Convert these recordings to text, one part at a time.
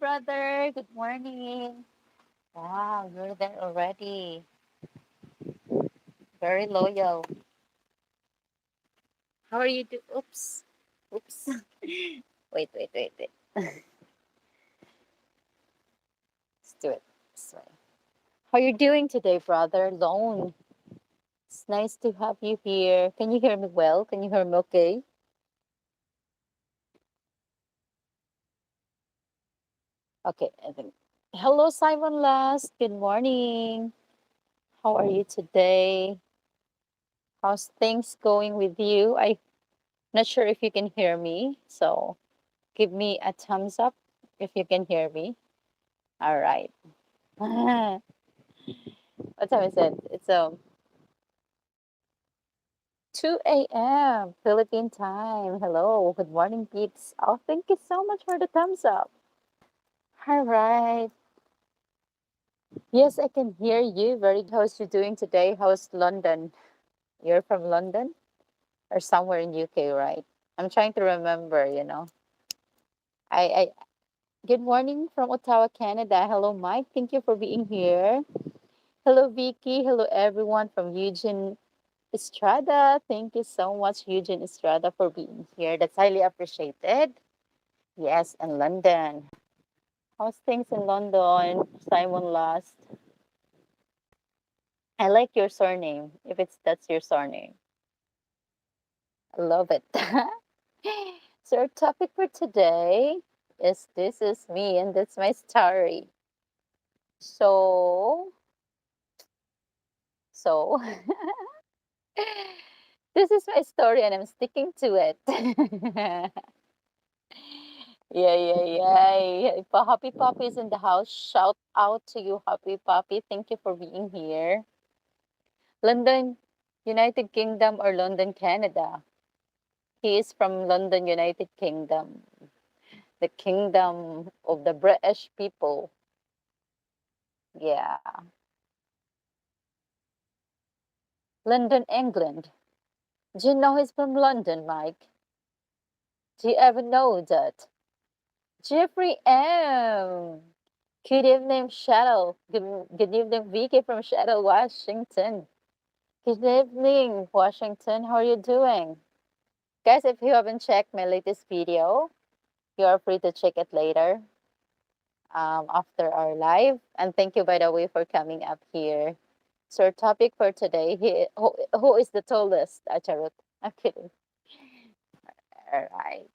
brother. Good morning. Wow, you're there already. Very loyal. How are you Oops. Oops. Wait. Let's do it this way. How are you doing today, brother? Lone. It's nice to have you here. Can you hear me well? Can you hear me okay? Okay, I think. Hello, Simon Last. Good morning. How are you today? How's things going with you? I'm not sure if you can hear me, so give me a thumbs up if you can hear me. All right. What time is it? It's 2 a.m. Philippine time. Hello. Good morning, peeps. Oh, thank you so much for the thumbs up. All right. Yes, I can hear you. Very good. How's you doing today? How's London? You're from London or somewhere in UK, right? I'm trying to remember. I Good morning from Ottawa, Canada. Hello, Mike. Thank you for being here. Hello, Vicky. Hello, everyone from Eugene Estrada. Thank you so much, Eugene Estrada, for being here. That's highly appreciated. Yes, in London. How's things in London? Simon Last. I like your surname, if it's that's your surname. I love it. So our topic for today is This Is Me and That's My Story. So, so this is my story and I'm sticking to it. Yeah. Happy Poppy is in the house. Shout out to you, Happy Poppy. Thank you for being here. London, United Kingdom, or London, Canada? He is from London, United Kingdom, the kingdom of the British people. Yeah. London, England. Do you know he's from London, Mike? Do you ever know that? Jeffrey M. Good evening, Shadow. Good evening, Vicky from Shadow, Washington. Good evening, Washington. How are you doing? Guys, if you haven't checked my latest video, you are free to check it later after our live. And thank you, by the way, for coming up here. So, our topic for today, who is the tallest? Charot. I'm kidding. All right.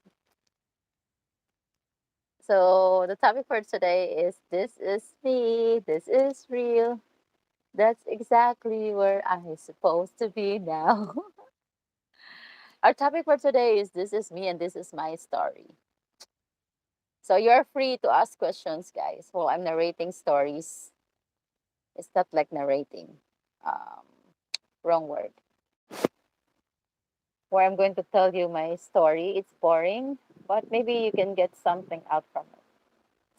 So, the topic for today is This Is Me, This Is Real. That's exactly where I'm supposed to be now. Our topic for today is This Is Me and This Is My Story. So you're free to ask questions, guys, while I'm narrating stories. It's not like narrating. Um, Wrong word. Where I'm going to tell you my story. It's boring, but maybe you can get something out from it.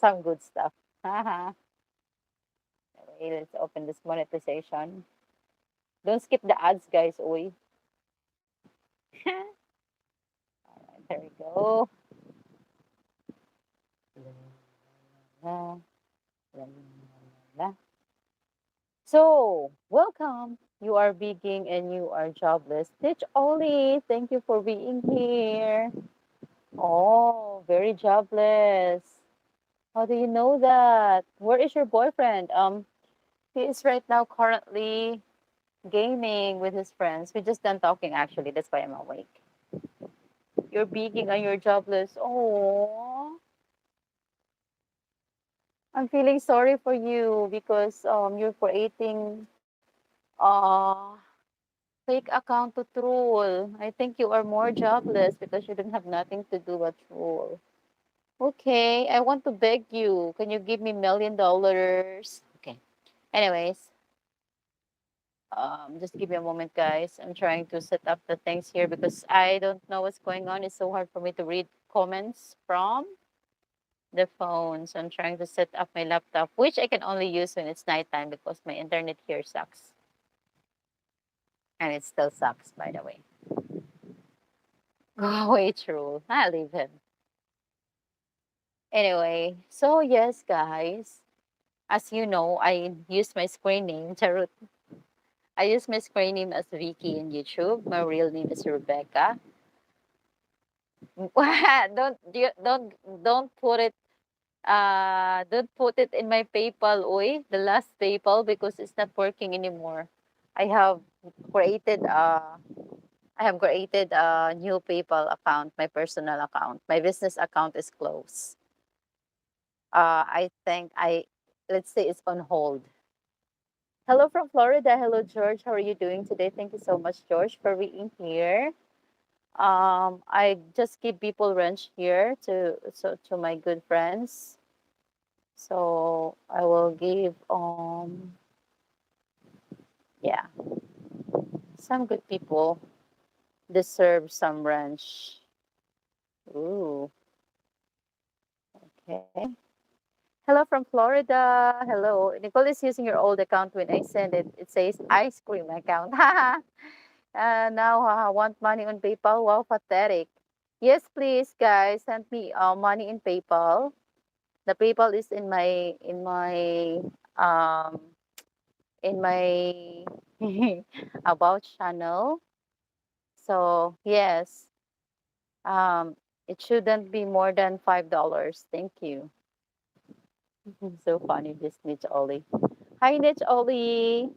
Some good stuff. Haha. Okay, let's open this monetization. Don't skip the ads, guys. Oy. All right, there we go. La, la, la. So, welcome. You are begging and you are jobless. Teach Oli, thank you for being here. Oh, very jobless. How do you know that? Where is your boyfriend? He is right now currently gaming with his friends. We just done talking actually. That's why I'm awake. You're begging and you're jobless. Oh, I'm feeling sorry for you because you're creating uh fake account to troll. I think you are more jobless because you don't have nothing to do but troll. Okay, I want to beg you. Can you give me $1 million? Okay. Anyways, just give me a moment, guys. I'm trying to set up the things here because I don't know what's going on. It's so hard for me to read comments from the phone. So I'm trying to set up my laptop, which I can only use when it's nighttime because my internet here sucks. And it still sucks, by the way. Go away, True. I leave him. Anyway, so yes, guys, as you know, I use my screen name, Charot. I use my screen name as Vicky in YouTube. My real name is Rebecca. Don't put it don't put it in my PayPal, oy, the last PayPal because it's not working anymore. I have created a new PayPal account, my personal account. My business account is closed. I think I let's say it's on hold. Hello from Florida. Hello, George. How are you doing today? Thank you so much, George, for being here. I just give people wrench here to my good friends. So I will give yeah, some good people deserve some wrench. Ooh, okay. Hello from Florida. Hello. Nicole is using your old account. When I send it, it says ice cream account. Now want money on PayPal. Wow, pathetic. Yes, please, guys, send me money in PayPal. The PayPal is um in my about channel. So yes, um, it shouldn't be more than $5. Thank you. So funny, this Nitch Ollie. Hi, Nitch Ollie.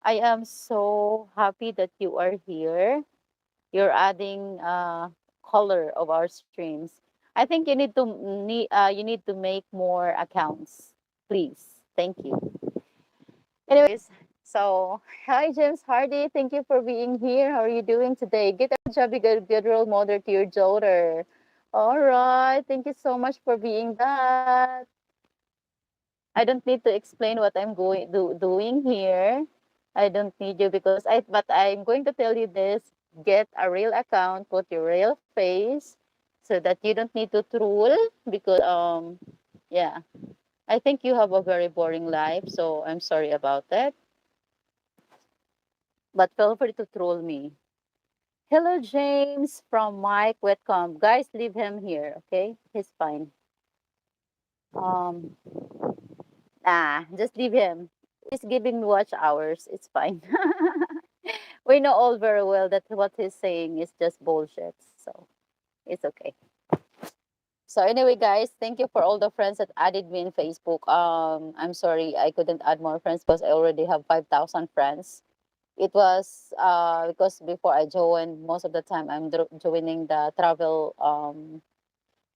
I am so happy that you are here. You're adding color of our streams. I think you need to make more accounts, please. Thank you. Anyways, so hi James Hardy, thank you for being here. How are you doing today? Get a job, be good role model to your daughter. All right, thank you so much for being that. I don't need to explain what doing here. I don't need you because but I'm going to tell you this. Get a real account, put your real face so that you don't need to troll because yeah, I think you have a very boring life, so I'm sorry about that. But feel free to troll me. Hello, James from Mike Wetcom. Guys, leave him here, okay? He's fine. Um, just leave him. He's giving me watch hours. It's fine. We know all very well that what he's saying is just bullshit. So it's okay. So anyway, guys, thank you for all the friends that added me in Facebook. I'm sorry I couldn't add more friends because I already have 5,000 friends. It was because before I joined, most of the time I'm joining the travel.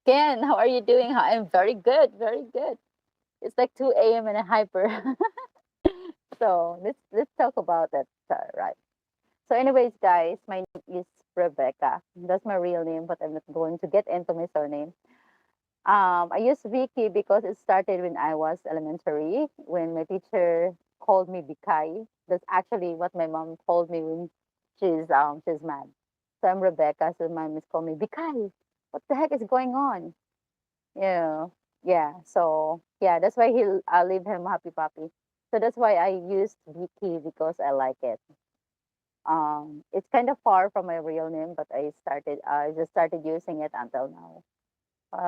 Ken, how are you doing? I'm very good, very good. It's like 2 a.m. and a hyper. So let's talk about that, right? So, anyways, guys, my name is Rebecca. That's my real name, but I'm not going to get into my surname. I use Vicky because it started when I was elementary, when my teacher called me Bikay. That's actually what my mom told me when she's mad. So I'm Rebecca, so my mom is calling me Bikay. What the heck is going on? Yeah, yeah. So yeah, that's why I leave him happy puppy. So that's why I used Vicky because I like it. It's kind of far from my real name, but I just started using it until now.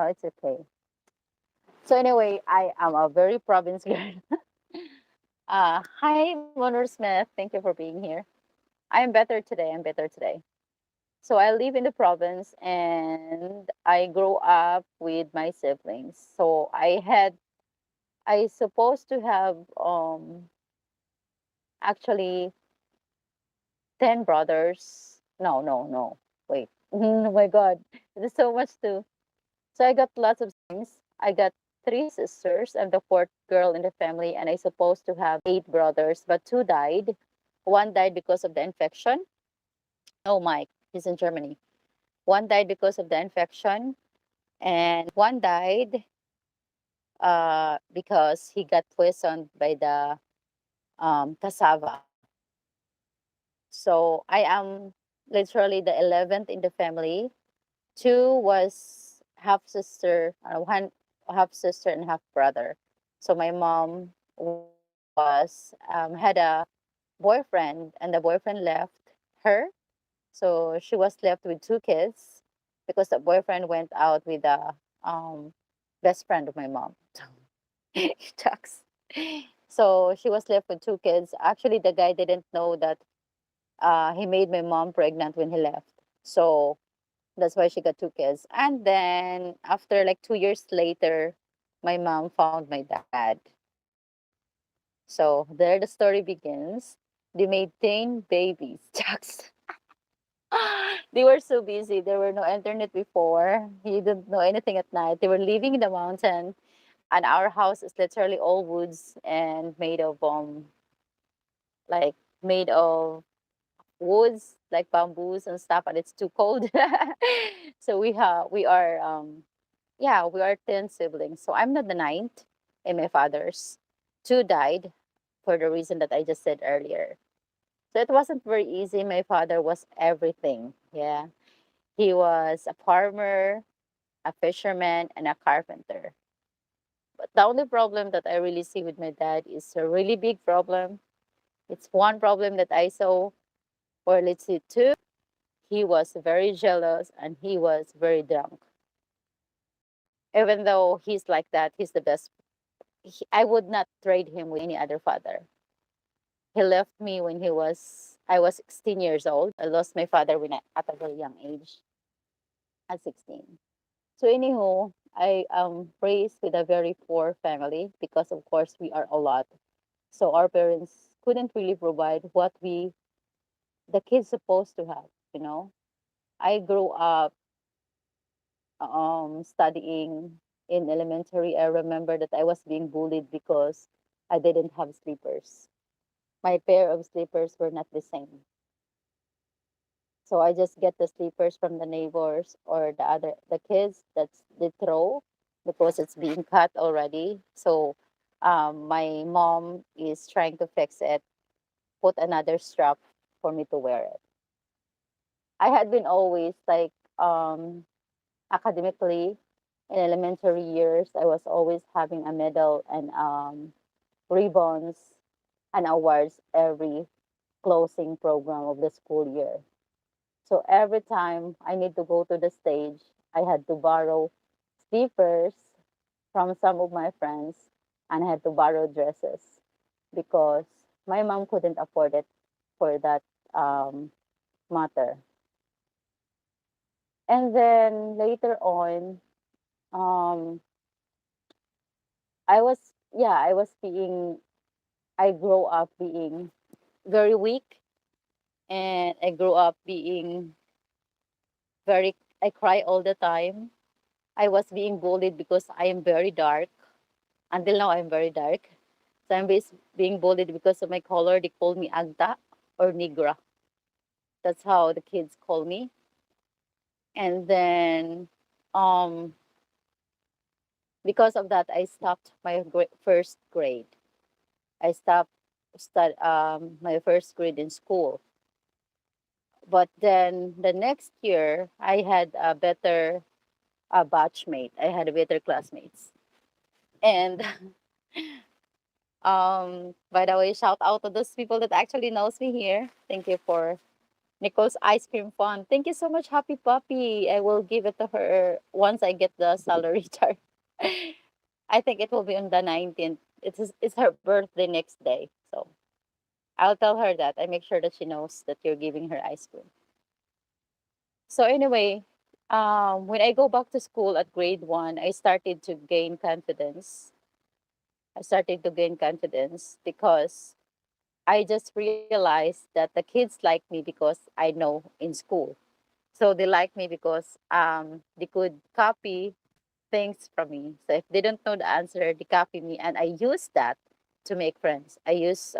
It's okay. So anyway, I am a very province girl. Hi, Monor Smith. Thank you for being here. I am better today. I'm better today. So I live in the province and I grew up with my siblings. So I supposed to have actually 10 brothers. No, no, no. Wait. Oh my God. There's so much too. So I got lots of siblings. I got three sisters. I'm the fourth girl in the family, and I supposed to have eight brothers, but two died. One died because of the infection. No, Mike, he's in Germany. One died because of the infection, and one died because he got poisoned by the cassava. So I am literally the 11th in the family. Two was half sister, one half sister and half brother. So my mom had a boyfriend, and the boyfriend left her. So she was left with two kids because the boyfriend went out with a um best friend of my mom. Shucks. So she was left with two kids. Actually, the guy didn't know that he made my mom pregnant when he left. So that's why she got two kids. And then after like 2 years later, my mom found my dad. So there the story begins. They made 10 babies. Shucks. They were so busy. There were no internet before. He didn't know anything at night. They were living in the mountain, and our house is literally all woods and made of like made of woods like bamboos and stuff, and it's too cold. So we are yeah, we are 10 siblings. So I'm not the ninth, and my father's two died for the reason that I just said earlier. So it wasn't very easy. My father was everything. Yeah. He was a farmer, a fisherman, and a carpenter. But the only problem that I really see with my dad is a really big problem. It's one problem that I saw, or let's see, two. He was very jealous and he was very drunk. Even though he's like that, he's the best. I would not trade him with any other father. He left me when I was 16 years old. I lost my father at a very young age, at 16. So anyhow, I am raised with a very poor family because of course we are a lot. So our parents couldn't really provide what we the kids supposed to have, you know. I grew up studying in elementary. I remember that I was being bullied because I didn't have sleepers. My pair of sleepers were not the same. So I just get the sleepers from the neighbors or the kids that's they throw because it's being cut already. So my mom is trying to fix it, put another strap for me to wear it. I had been always like academically in elementary years. I was always having a medal and ribbons and awards every closing program of the school year. So every time I need to go to the stage, I had to borrow slippers from some of my friends and I had to borrow dresses because my mom couldn't afford it for that um, matter. And then later on, um, I was I grew up being very weak and I grew up being I cry all the time. I was being bullied because I am very dark. Until now, I'm very dark. So being bullied because of my color. They call me Agda or Negra. That's how the kids call me. And then, um, because of that, I stopped my first grade. I stopped my first grade in school. But then the next year, I had a better batchmate. I had a better classmates. And by the way, shout out to those people that actually knows me here. Thank you for Nicole's ice cream fund. Thank you so much, Happy Puppy. I will give it to her once I get the salary chart. I think it will be on the 19th. It's her birthday next day. So I'll tell her that. I make sure that she knows that you're giving her ice cream. So anyway, when I go back to school at grade one, I started to gain confidence. I started to gain confidence because I just realized that the kids like me because I know in school. So they like me because they could copy things from me. So if they don't know the answer, they copy me, and I use that to make friends. I use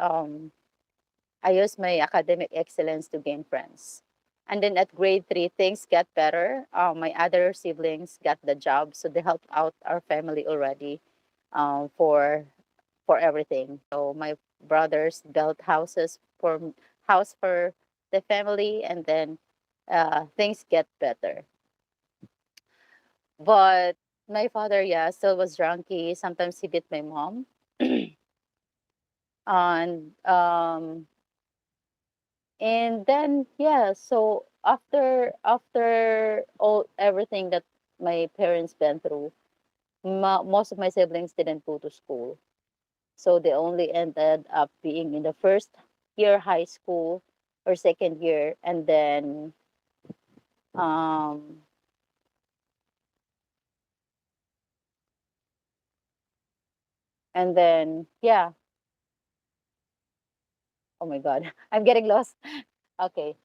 my academic excellence to gain friends. And then at grade three, things get better. My other siblings got the job, so they helped out our family already um, for for everything. So my brothers built house for the family, and then things get better. But my father, yeah, still was drunky. Sometimes he beat my mom, and then yeah. So after all everything that my parents been through, Most of my siblings didn't go to school. So they only ended up being in the first year high school or second year, um and then yeah, oh my god, I'm getting lost. Okay.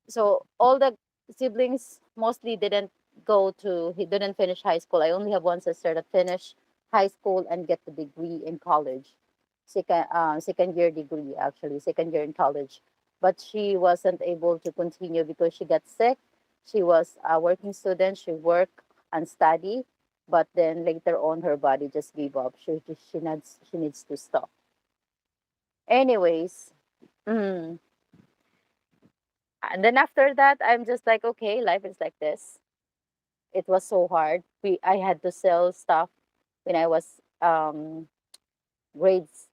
So all the siblings mostly didn't go to he didn't finish high school. I only have one sister that finished high school and get the degree in college. Second year degree, actually, second year in college. But she wasn't able to continue because she got sick. She was a working student. She worked and study, but then later on her body just gave up. She needs to stop. Anyways, mm, and then after that, I'm just like, okay, life is like this. It was so hard. I had to sell stuff when I was grades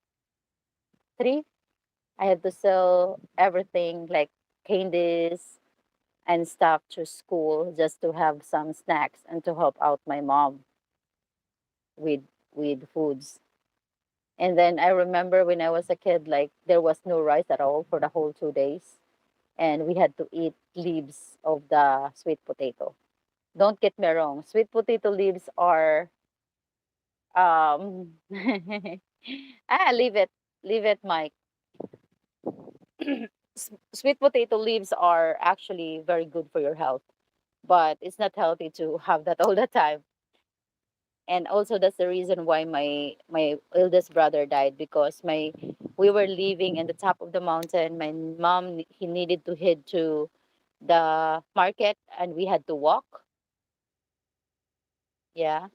3. I had to sell everything like candies and stuff to school just to have some snacks and to help out my mom with foods. And then I remember when I was a kid, like there was no rice at all for the whole 2 days, and we had to eat leaves of the sweet potato. Don't get me wrong, sweet potato leaves are leave it, Mike. Sweet potato leaves are actually very good for your health, but it's not healthy to have that all the time. And also that's the reason why my eldest brother died, because my we were living in the top of the mountain. My mom, he needed to head to the market and we had to walk. Yeah.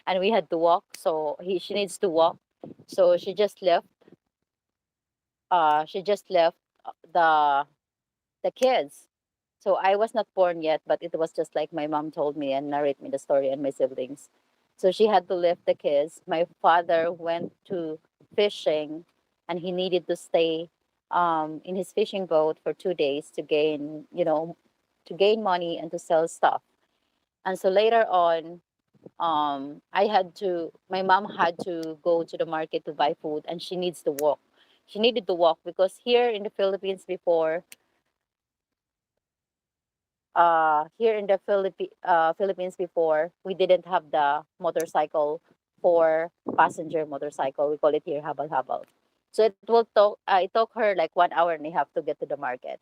And we had to walk, so he she needs to walk. So she just left the kids. So I was not born yet, but it was just like my mom told me and narrate me the story and my siblings. So she had to leave the kids. My father went to fishing, and he needed to stay in his fishing boat for 2 days to gain, to gain money and to sell stuff. And so later on, my mom had to go to the market to buy food, and she needs to walk. She needed to walk because here in the Philippines before, here in the Philippines before, we didn't have the motorcycle for passenger motorcycle. We call it here habal-habal. So it took her like 1 hour and a half to get to the market.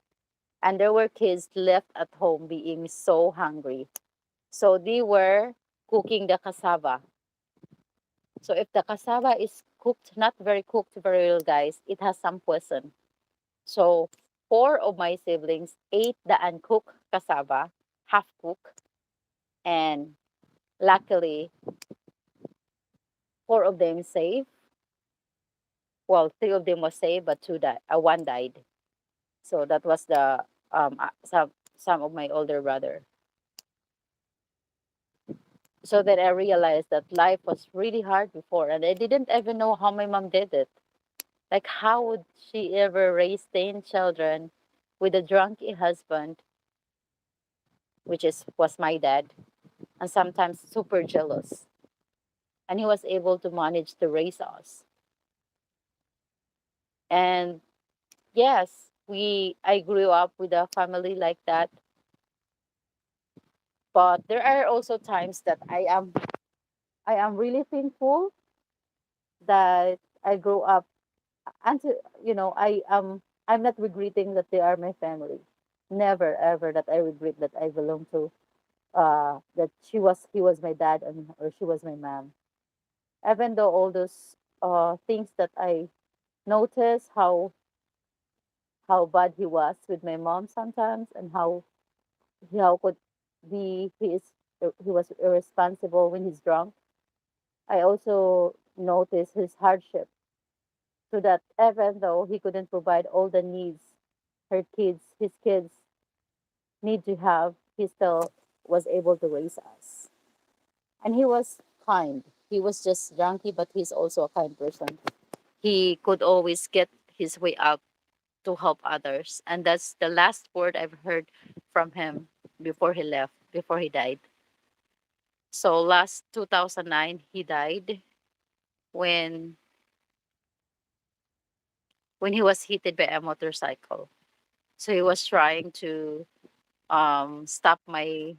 And there were kids left at home being so hungry. So they were cooking the cassava. So if the cassava is cooked, not very cooked very well, guys, it has some poison. So four of my siblings ate the uncooked cassava, half cooked, and luckily four of them saved. Well, three of them was saved, but one died. So that was the some of my older brother. So then I realized that life was really hard before, and I didn't even know how my mom did it. Like, how would she ever raise 10 children with a drunky husband, which is was my dad, and sometimes super jealous, and he was able to manage to raise us. And yes, we I grew up with a family like that, but there are also times that I am really thankful that I grew up until, I'm not regretting that they are my family. Never ever that I regret that I belong to that he was my dad, and or she was my mom. Even though all those things that I noticed, how bad he was with my mom sometimes, and how could he was irresponsible when he's drunk. I also noticed his hardship, so that even though he couldn't provide all the needs his kids need to have, he still was able to raise us. And he was kind. He was just junky, but he's also a kind person. He could always get his way out to help others. And that's the last word I've heard from him before he left, before he died. So last 2009 he died when he was hit by a motorcycle. So he was trying to stop my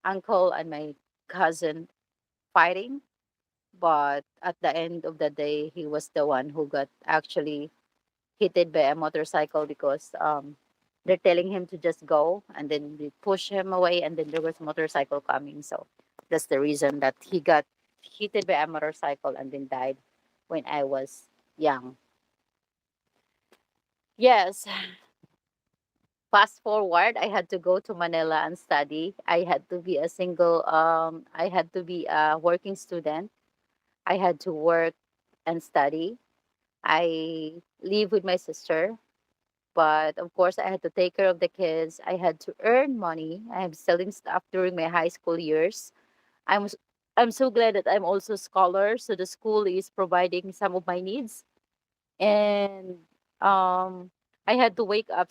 uncle and my cousin fighting, but at the end of the day he was the one who got actually hit by a motorcycle because they're telling him to just go, and then they push him away, and then there was a motorcycle coming. So that's the reason that he got hit by a motorcycle and then died when I was young. Yes. Fast forward, I had to go to Manila and study. I had to be a single I had to be a working student. I had to work and study. I live with my sister, but of course I had to take care of the kids. I had to earn money. I'm selling stuff during my high school years. I'm s- I'm so glad that I'm also a scholar, so the school is providing some of my needs. And um I had to wake up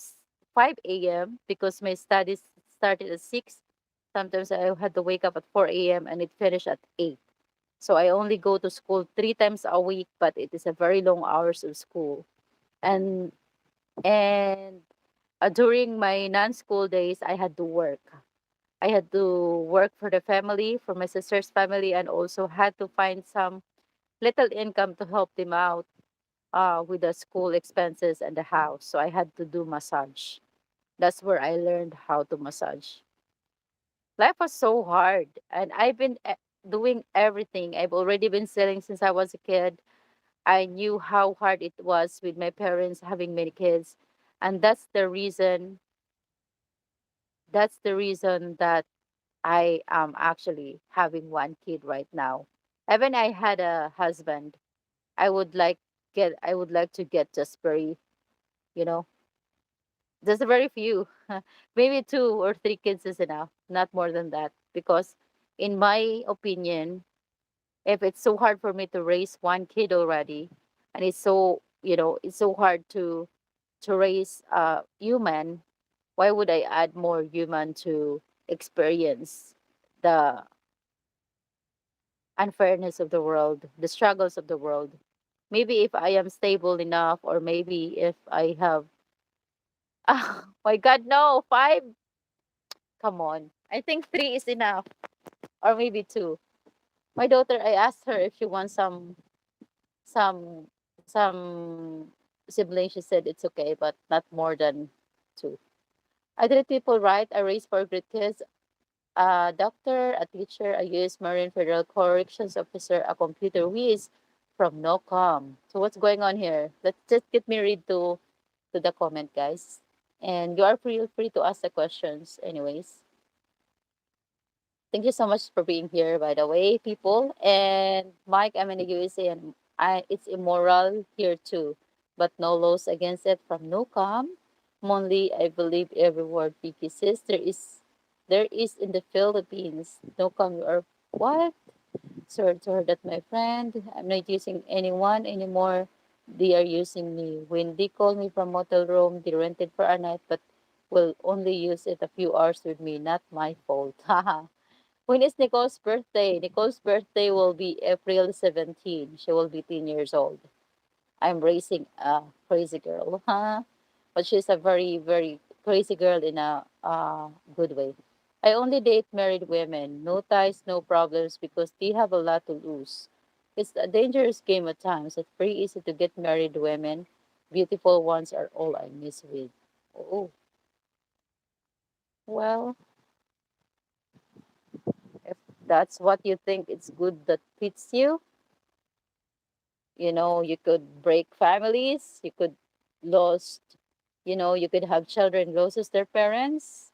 5 a.m. because my studies started at 6. Sometimes I had to wake up at 4 a.m. and it finished at 8. So I only go to school 3 times a week, but it is a very long hours of school. And during my non-school days, I had to work. I had to work for the family, for my sister's family, and also had to find some little income to help them out with the school expenses and the house. So I had to do massage. That's where I learned how to massage. Life was so hard, and I've been doing everything. I've already been selling since I was a kid. I knew how hard it was with my parents having many kids, and that's the reason that I am actually having one kid right now. Even I had a husband, I would like I would like to get just very, you know, just very few. Maybe 2 or 3 kids is enough, not more than that. Because in my opinion, if it's so hard for me to raise one kid already, and it's so, it's so hard to raise a human, why would I add more human to experience the unfairness of the world, the struggles of the world? Maybe if I am stable enough, or maybe if I have, oh my God, no, 5. Come on. I think 3 is enough, or maybe 2. My daughter, I asked her if she wants some some siblings. She said it's okay, but not more than 2. I treat people right. I raise for great kids. A doctor, a teacher, a U.S. Marine Federal Corrections Officer, a computer whiz from NOCOM. So what's going on here? Let's just get me read to the comment, guys. And you are free to ask the questions anyways. Thank you so much for being here, by the way, people. And Mike, I'm in the USA, and it's immoral here too, but no laws against it from NOCOM. Only I believe every word Vicky says. There is in the Philippines. NOCOM, you are what? Sorry to her that, my friend. I'm not using anyone anymore. They are using me. When they call me from motel room, they rented for a night, but will only use it a few hours with me. Not my fault. Haha. When is Nicole's birthday? Nicole's birthday will be April 17. She will be 10 years old. I'm raising a crazy girl, huh? But she's a very, very crazy girl in a good way. I only date married women. No ties, no problems because they have a lot to lose. It's a dangerous game at times. It's very easy to get married women. Beautiful ones are all I miss with. Oh, well, if that's what you think it's good that fits you, you could break families, you could lost, you could have children loses their parents,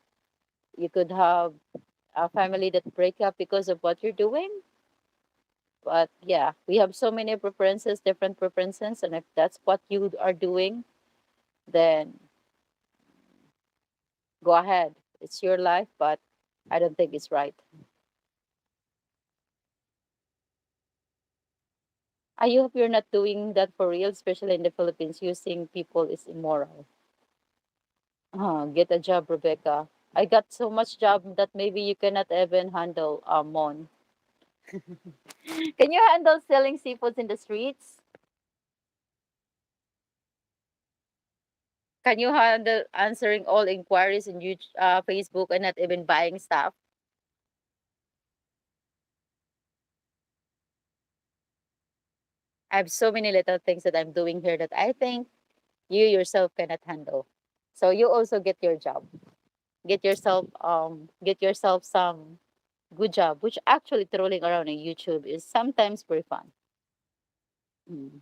you could have a family that break up because of what you're doing. But yeah, we have so many preferences, different preferences, and if that's what you are doing, then go ahead. It's your life, but I don't think it's right. I hope you're not doing that for real, especially in the Philippines. Using people is immoral. Get a job, Rebecca. I got so much job that maybe you cannot even handle, Mon. Can you handle selling seafoods in the streets? Can you handle answering all inquiries in Facebook and not even buying stuff? I have so many little things that I'm doing here that I think you yourself cannot handle. So you also get your job. Get yourself some good job, which actually trolling around on YouTube is sometimes very fun. Mm.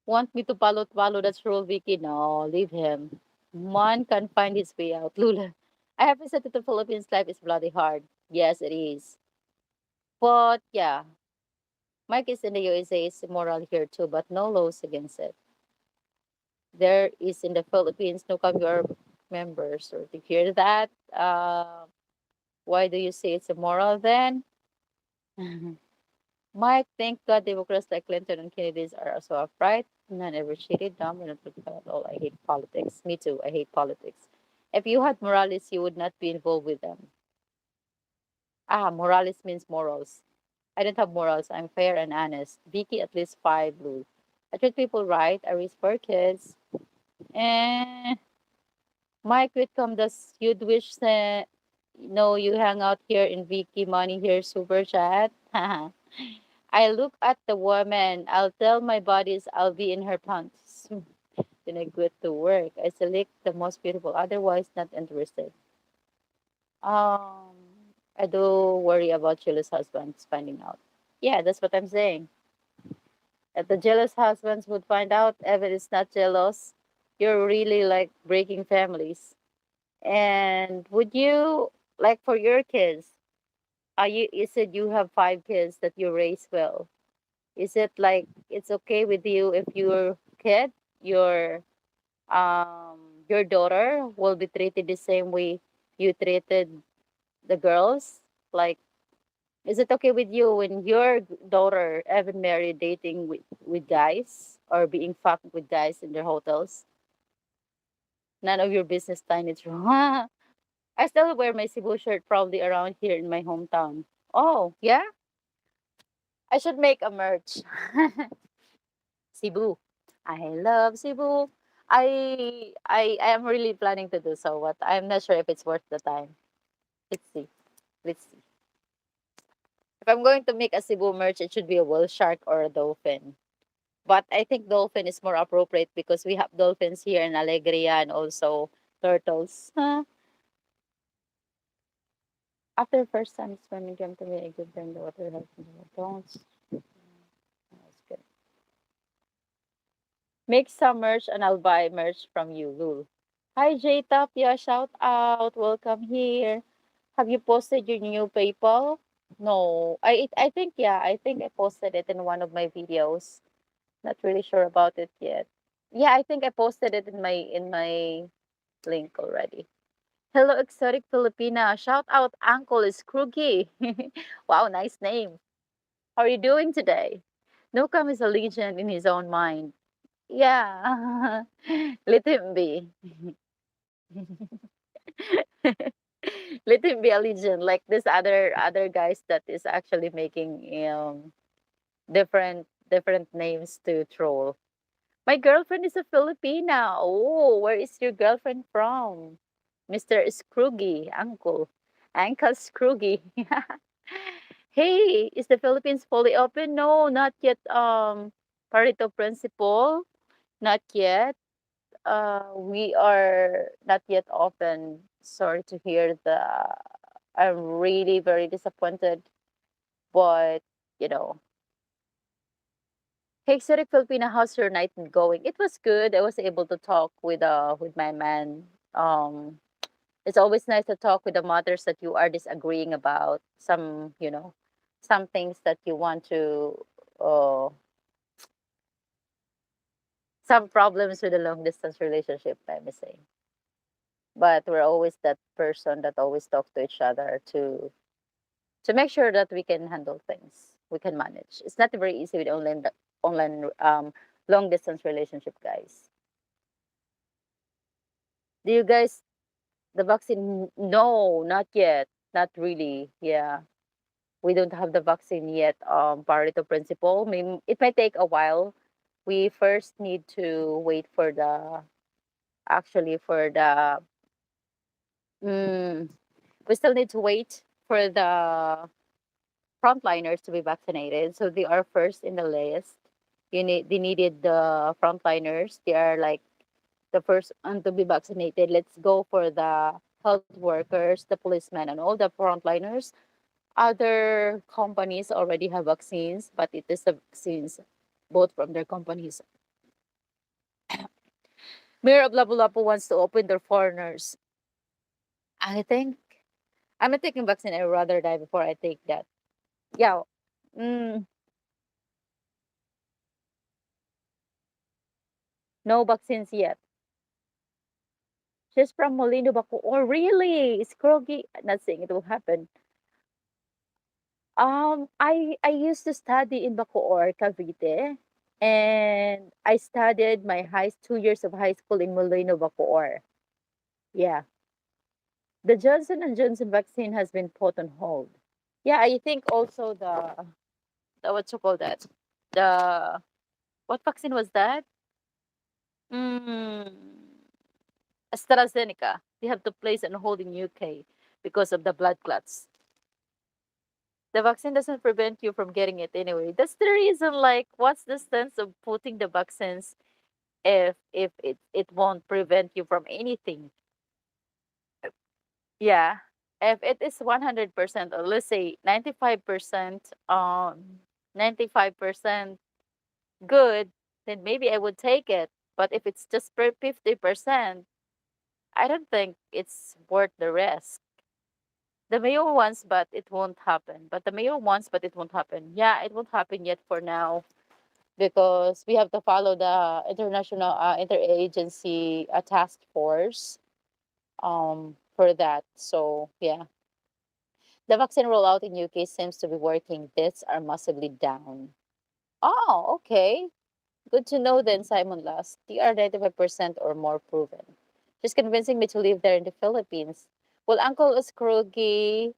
Want me to follow that rule, Vicky? No, leave him. Man can find his way out. Lula. I have to say that the Philippines life is bloody hard. Yes, it is. But yeah, Mike is in the USA is immoral here too, but no laws against it. There is in the Philippines, no come your members or to hear that. Why do you say it's immoral then? Mike, thank God Democrats like Clinton and Kennedy's are also upright. None ever cheated, dumb, and not political at all. I hate politics. Me too. I hate politics. If you had morals, you would not be involved with them. Morales means morals. I don't have morals. I'm fair and honest. Vicky, at least five blue. I treat people right. I raise four kids. Eh, Mike Whitcomb, does you'd wish that no, you hang out here in Vicky money here super chat. I look at the woman. I'll tell my bodies I'll be in her pants. Then I go to work. I select the most beautiful. Otherwise, not interested. Um, I do worry about jealous husbands finding out. Yeah, that's what I'm saying. If the jealous husbands would find out, Evan is not jealous. You're really like breaking families. And would you like for your kids? You said you have five kids that you raise well. Is it like it's okay with you if your kid, your your daughter will be treated the same way you treated the girls? Like, is it okay with you when your daughter ever married dating with guys or being fucked with guys in their hotels? None of your business, Tiny True. I still wear my Cebu shirt probably around here in my hometown. Oh, yeah? I should make a merch. Cebu. I love Cebu. I am really planning to do so, but I'm not sure if it's worth the time. Let's see. Let's see. If I'm going to make a Cebu merch, it should be a whale shark or a dolphin. But I think dolphin is more appropriate because we have dolphins here in Alegria and also turtles. Huh? After first time swimming, came to me, I give them the water help. Don't. That's good. Make some merch and I'll buy merch from you, Lul. Hi, J Tapia. Shout out. Welcome here. Have you posted your new PayPal? No. I think, yeah, I think I posted it in one of my videos. Not really sure about it yet. Yeah, I think I posted it in my link already. Hello, exotic Filipina. Shout out, Uncle is Krugi. Wow, nice name. How are you doing today? Nukam is a legend in his own mind. Yeah, let him be. Let him be a legend like this other guys that is actually making different names to troll. My girlfriend is a Filipina. Oh, where is your girlfriend from? Mr. Scroogy, Uncle. Uncle Scroogy. Hey, is the Philippines fully open? No, not yet. Pareto principle, not yet. We are not yet open. Sorry to hear the. I'm really very disappointed, but you know, hey, Exotic Filipina, how's your night going? It was good. I was able to talk with my man. It's always nice to talk with the mothers that you are disagreeing about some things that you want to uh some problems with a long distance relationship, I may say. But we're always that person that always talk to each other to make sure that we can handle things. We can manage. It's not very easy with online long distance relationship, guys. Do you guys the vaccine? No, not yet. Not really. Yeah. We don't have the vaccine yet. Pareto principle. It might take a while. We first need to wait for the actually for the mm, we still need to wait for the frontliners to be vaccinated. So they are first in the list. They needed the frontliners. They are like the first one to be vaccinated. Let's go for the health workers, the policemen, and all the frontliners. Other companies already have vaccines, but it is the vaccines both from their companies. Mayor of Lapu-Lapu wants to open their foreigners. I think I'm not taking vaccine. I'd rather die before I take that. Yeah. Mm, no vaccines yet. She's from Molino Baco. Oh, really? It's Krogi. Not saying it will happen. I used to study in Bacoor, Cavite, and I studied my high 2 years of high school in Molino Bacoor. Yeah, the Johnson and Johnson vaccine has been put on hold. Yeah, I think also the what you call that? The what vaccine was that? Mm, AstraZeneca. They have to place on hold in UK because of the blood clots. The vaccine doesn't prevent you from getting it anyway. That's the reason. Like, what's the sense of putting the vaccines if it won't prevent you from anything? Yeah, if it is 100%, or let's say 95%, 95% good, then maybe I would take it. But if it's just 50%, I don't think it's worth the risk. The mayo wants, but it won't happen. But the mayo wants, but it won't happen. Yeah, it won't happen yet for now because we have to follow the international interagency task force for that. So yeah, the vaccine rollout in UK seems to be working. Deaths are massively down. Oh, okay. Good to know then, Simon Last. They are 95% or more proven. Just convincing me to live there in the Philippines. Well, Uncle Scroogy,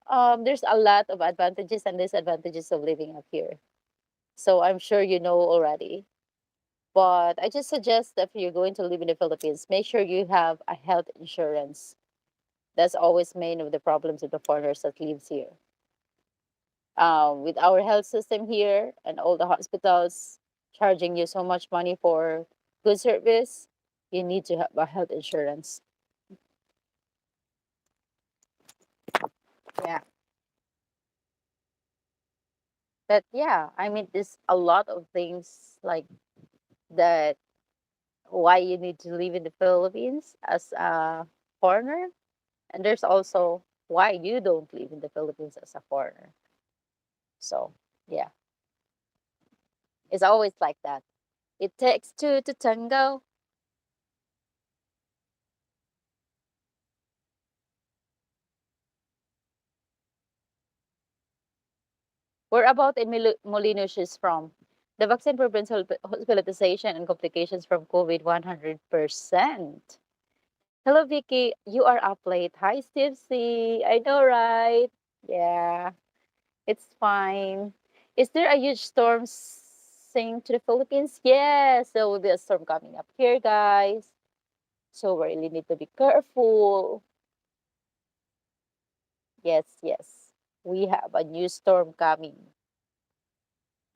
there's a lot of advantages and disadvantages of living up here. So I'm sure you know already. But I just suggest that if you're going to live in the Philippines, make sure you have a health insurance. That's always main of the problems of the foreigners that lives here. With our health system here and all the hospitals charging you so much money for good service, you need to have a health insurance. Yeah. But yeah, I mean, there's a lot of things like that why you need to live in the Philippines as a foreigner. And there's also why you don't live in the Philippines as a foreigner. So yeah, it's always like that. It takes two to tango. Where about in Molino she's from? The vaccine prevents hospitalization and complications from COVID 100%. Hello, Vicky. You are up late. Hi, Steve C. I know, right? Yeah, it's fine. Is there a huge storm saying to the Philippines? Yes, there will be a storm coming up here, guys. So we really need to be careful. Yes, yes. We have a new storm coming.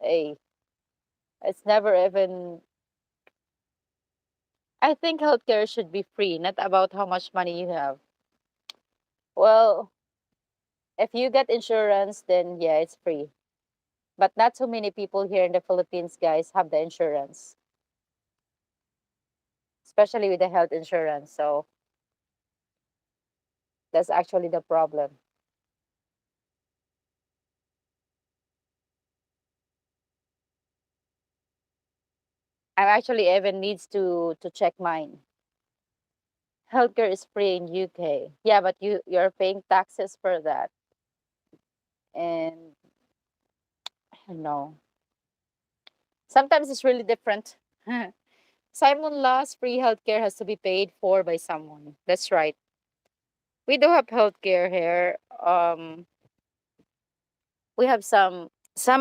Hey, it's never even. I think healthcare should be free, not about how much money you have. Well, if you get insurance, then yeah, it's free. But not so many people here in the Philippines, guys, have the insurance, especially with the health insurance. So that's actually the problem. I actually even needs to check mine. Healthcare is free in UK. Yeah, but you're paying taxes for that. And no. Sometimes it's really different. Simon Law's free healthcare has to be paid for by someone. That's right. We do have healthcare here. We have some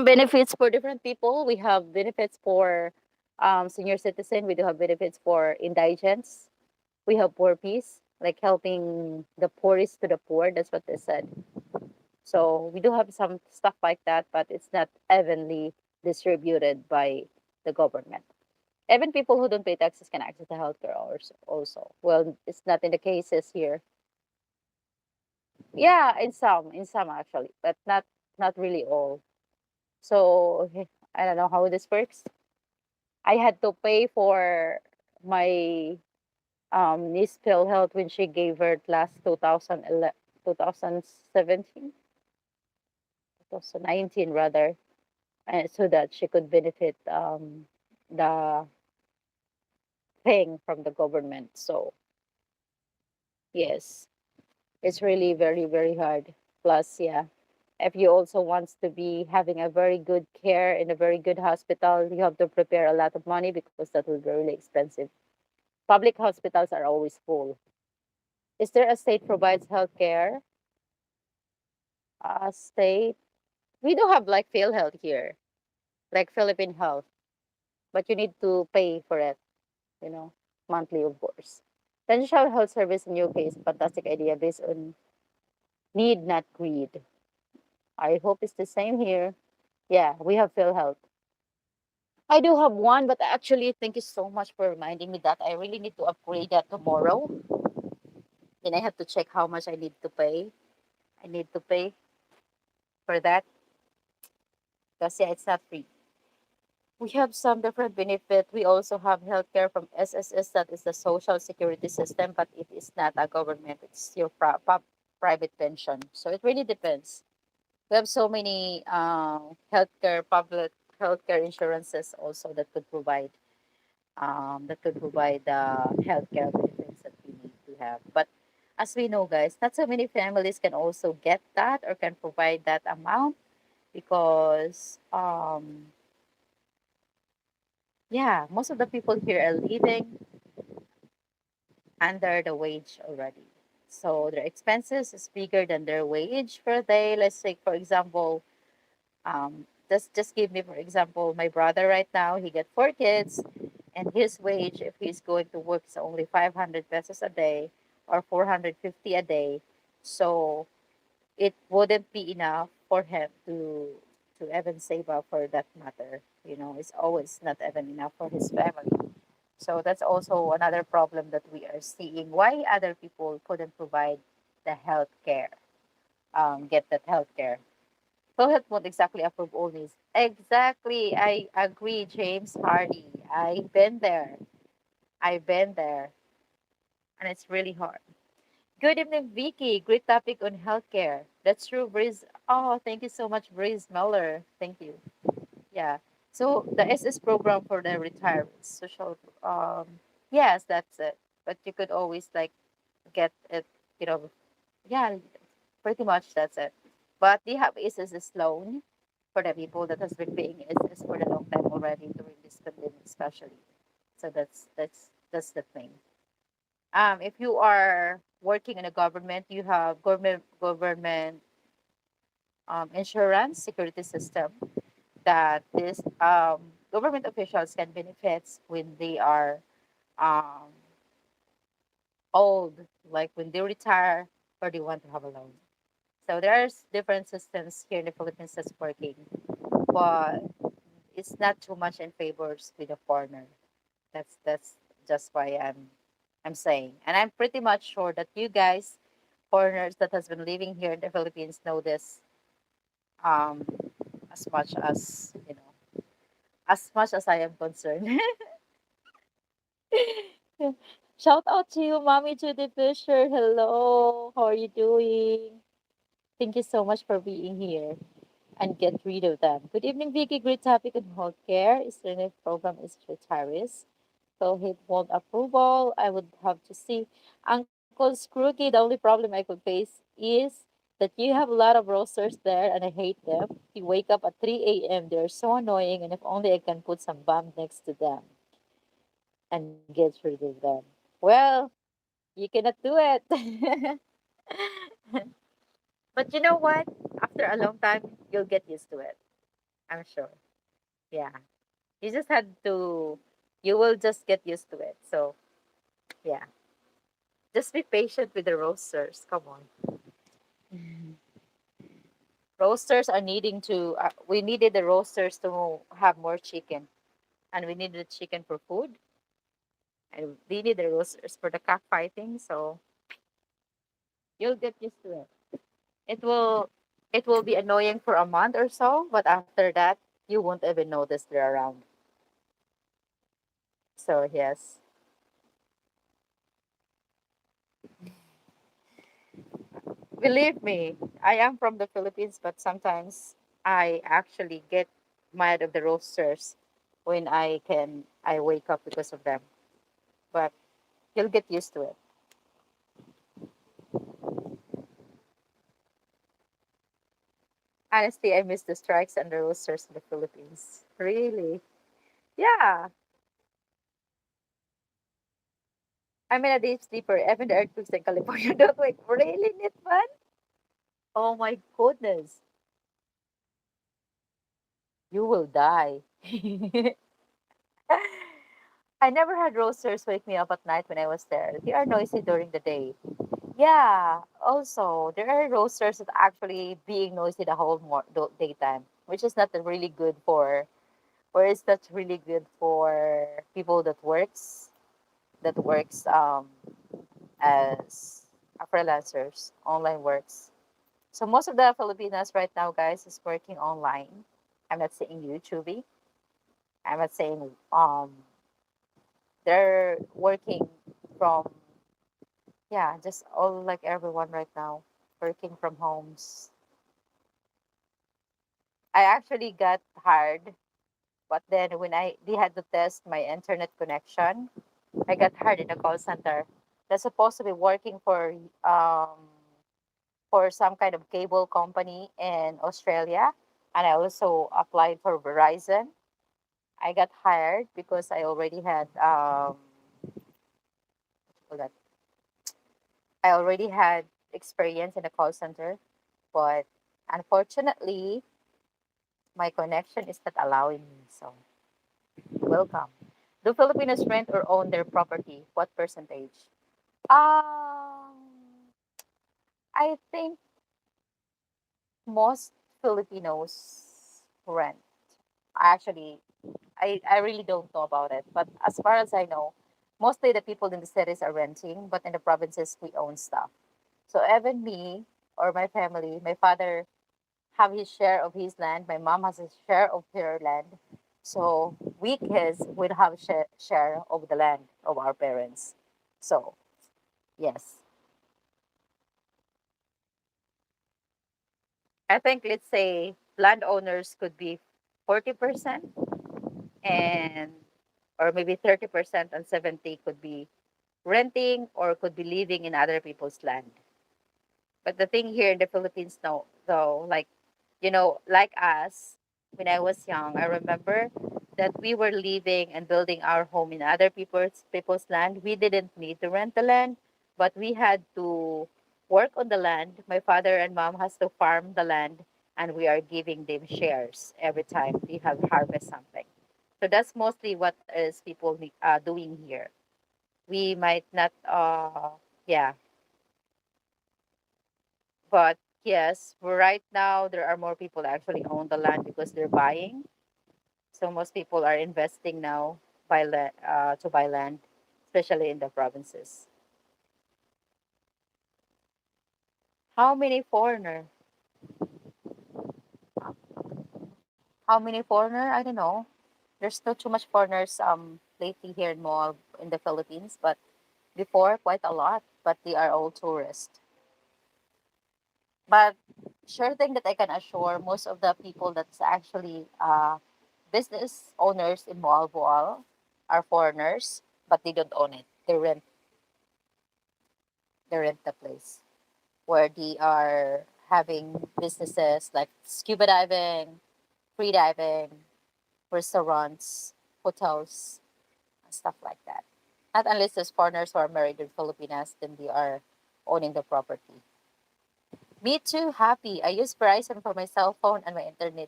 benefits for different people. We have benefits for senior citizen. We do have benefits for indigents. We have poor peace, like helping the poorest to the poor. That's what they said. So we do have some stuff like that, but it's not evenly distributed by the government. Even people who don't pay taxes can access the healthcare also. Well, it's not in the cases here. Yeah, in some actually, but not really all. So I don't know how this works. I had to pay for my niece pill health when she gave birth last 2011, 2017, 2019 rather, so that she could benefit the thing from the government. So yes, it's really very very hard. Plus, yeah, if you also wants to be having a very good care in a very good hospital, you have to prepare a lot of money because that will be really expensive. Public hospitals are always full. Is there a state provides health care? A state? We do have like PhilHealth here, like Philippine Health, but you need to pay for it, you know, monthly, of course. Potential health service in UK is a fantastic idea based on need, not greed. I hope it's the same here. Yeah, we have PhilHealth. I do have one, but actually, thank you so much for reminding me that I really need to upgrade that tomorrow. Then I have to check how much I need to pay. I need to pay for that because yeah, it's not free. We have some different benefit. We also have healthcare from SSS, that is the social security system, but it is not a government. It's your private pension. So it really depends. We have so many healthcare, public healthcare insurances also that could provide the healthcare benefits that we need to have. But as we know, guys, not so many families can also get that or can provide that amount because yeah, most of the people here are living under the wage already. So their expenses is bigger than their wage per day. Let's say, for example, just give me for example, my brother right now, he get 4 kids, and his wage, if he's going to work, is only 500 pesos a day or 450 a day. So it wouldn't be enough for him to even save up for that matter. You know, it's always not even enough for his family. So that's also another problem that we are seeing. Why other people couldn't provide the health care, get that health care. PhilHealth won't exactly approve all these. Exactly. I agree, James Hardy. I've been there. I've been there. And it's really hard. Good evening, Vicky. Great topic on healthcare. That's true, Briz. Oh, thank you so much, Briz Miller. Thank you. Yeah. So the SS program for the retirees, social. Yes, that's it. But you could always like get it. You know, yeah, pretty much that's it. But they have SS loan for the people that has been paying SS for a long time already during this pandemic, especially. So that's the thing. If you are working in a government, you have government insurance security system that this government officials can benefits when they are um, old, like when they retire or they want to have a loan. So there's different systems here in the Philippines that's working, but it's not too much in favors with the foreigner. That's just why I'm saying, and I'm pretty much sure that you guys, foreigners that has been living here in the Philippines, know this um, as much as you know, as much as I am concerned. Shout out to you, Mommy Judy Fisher. Hello, how are you doing? Thank you so much for being here and get rid of them. Good evening, Vicky. Great topic on healthcare. Is program is retirees. So he won't approval. I would have to see. Uncle Scroogy, the only problem I could face is that you have a lot of roasters there and I hate them. You wake up at 3 a.m. They're so annoying and if only I can put some bomb next to them and get rid of them. Well, you cannot do it. But you know what? After a long time, you'll get used to it. I'm sure. Yeah. You just had to, you will just get used to it. So, yeah. Just be patient with the roasters. Come on. Roasters are needing to, we needed the roasters to have more chicken. And we needed chicken for food. And we needed the roasters for the cockfighting. So, you'll get used to it. It will, it will be annoying for a month or so. But after that, you won't even notice they're around. So, yes. Believe me, I am from the Philippines, but sometimes I actually get mad of the roasters when I wake up because of them. But you'll get used to it. Honestly, I miss the strikes and the roasters in the Philippines. Really? Yeah. I'm in a deep sleeper. Even the earthquakes in California don't wake. Really, Nitman? Oh my goodness. You will die. I never had roasters wake me up at night when I was there. They are noisy during the day. Yeah. Also, there are roasters that actually being noisy the whole daytime, which is not really good for, or is that really good for people that works as freelancers, online works. So most of the Filipinas right now, guys, is working online. I'm not saying YouTube. I'm not saying they're working from, yeah, just all like everyone right now working from homes. I actually got hired, but then when they had to test my internet connection, I got hired in a call center. That's supposed to be working for some kind of cable company in Australia, and I also applied for Verizon. I got hired because I already had what that I already had experience in a call center, but unfortunately, my connection is not allowing me. So welcome. Do Filipinos rent or own their property? What percentage? I think most Filipinos rent. Actually, I really don't know about it. But as far as I know, mostly the people in the cities are renting, but in the provinces, we own stuff. So even me or my family, my father have his share of his land, my mom has a share of her land. So we kids would have share of the land of our parents. So yes, I think let's say landowners could be 40% and or maybe 30% and 70 could be renting or could be living in other people's land. But the thing here in the Philippines now, though, like, like us, when I was young, I remember that we were living and building our home in other people's land. We didn't need to rent the land, but we had to work on the land. My father and mom has to farm the land, and we are giving them shares every time we have harvest something. So that's mostly what is people doing here. We might not, yeah, but yes, right now there are more people actually own the land because they're buying. So most people are investing now to buy land, especially in the provinces. How many foreigner? How many foreigner? I don't know. There's not too much foreigners lately here in the Philippines, but before quite a lot. But they are all tourists. But sure thing that I can assure most of the people that's actually business owners in Boal Boal are foreigners, but they don't own it. They rent the place where they are having businesses like scuba diving, free diving, restaurants, hotels, and stuff like that. Not unless there's foreigners who are married in Filipinas, then they are owning the property. Me too, happy. I use Verizon for my cell phone and my internet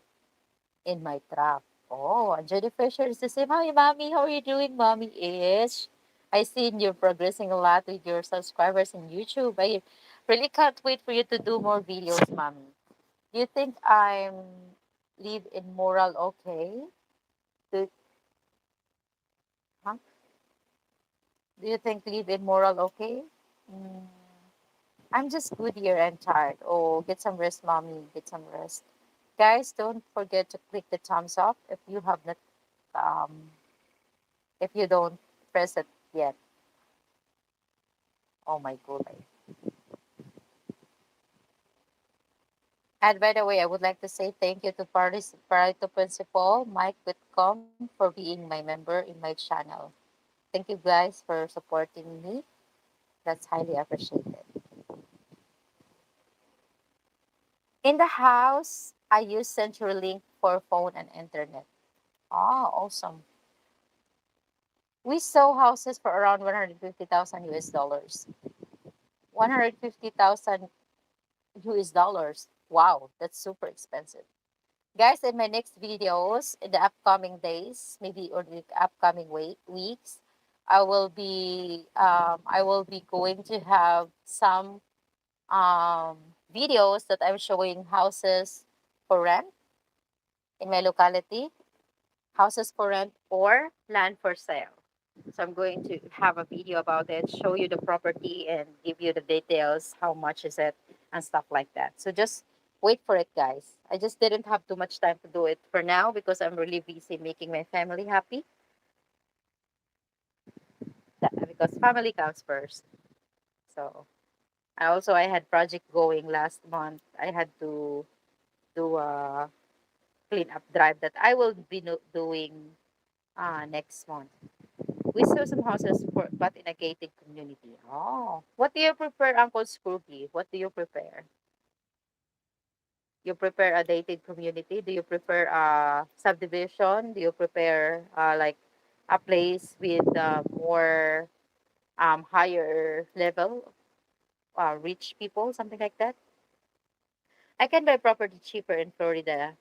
in my truck. Oh, and Jennifer shares the same. Hi, mommy. How are you doing, mommy? Ish. I seen you're progressing a lot with your subscribers in YouTube. I really can't wait for you to do more videos, mommy. Do you think I'm live in moral okay? Do, huh? Do you think live in moral okay? Mm, I'm just good here and tired. Oh, get some rest, mommy. Get some rest. Guys, don't forget to click the thumbs up if you have not um if you don't press it yet. Oh my goodness. And by the way, I would like to say thank you to Parito Principal Mike Whitcomb for being my member in my channel. Thank you guys for supporting me. That's highly appreciated. In the house, I use CenturyLink for phone and internet. Ah, awesome. We saw houses for around 150,000 US dollars. 150,000 US dollars. Wow, that's super expensive. Guys, in my next videos, in the upcoming days, maybe or the upcoming weeks, I will be going to have some videos that I'm showing houses for rent in my locality, houses for rent or land for sale. So I'm going to have a video about it, show you the property and give you the details, how much is it and stuff like that. So just wait for it, guys. I just didn't have too much time to do it for now because I'm really busy making my family happy. Because family comes first. So I had project going last month. I had to do a clean up drive that I will be doing next month. We saw some houses for, but in a gated community. Oh, what do you prefer, Uncle Scrooby? What do you prefer? You prefer a gated community? Do you prefer a subdivision? Do you prefer like a place with more higher level, rich people, something like that? I can buy property cheaper in Florida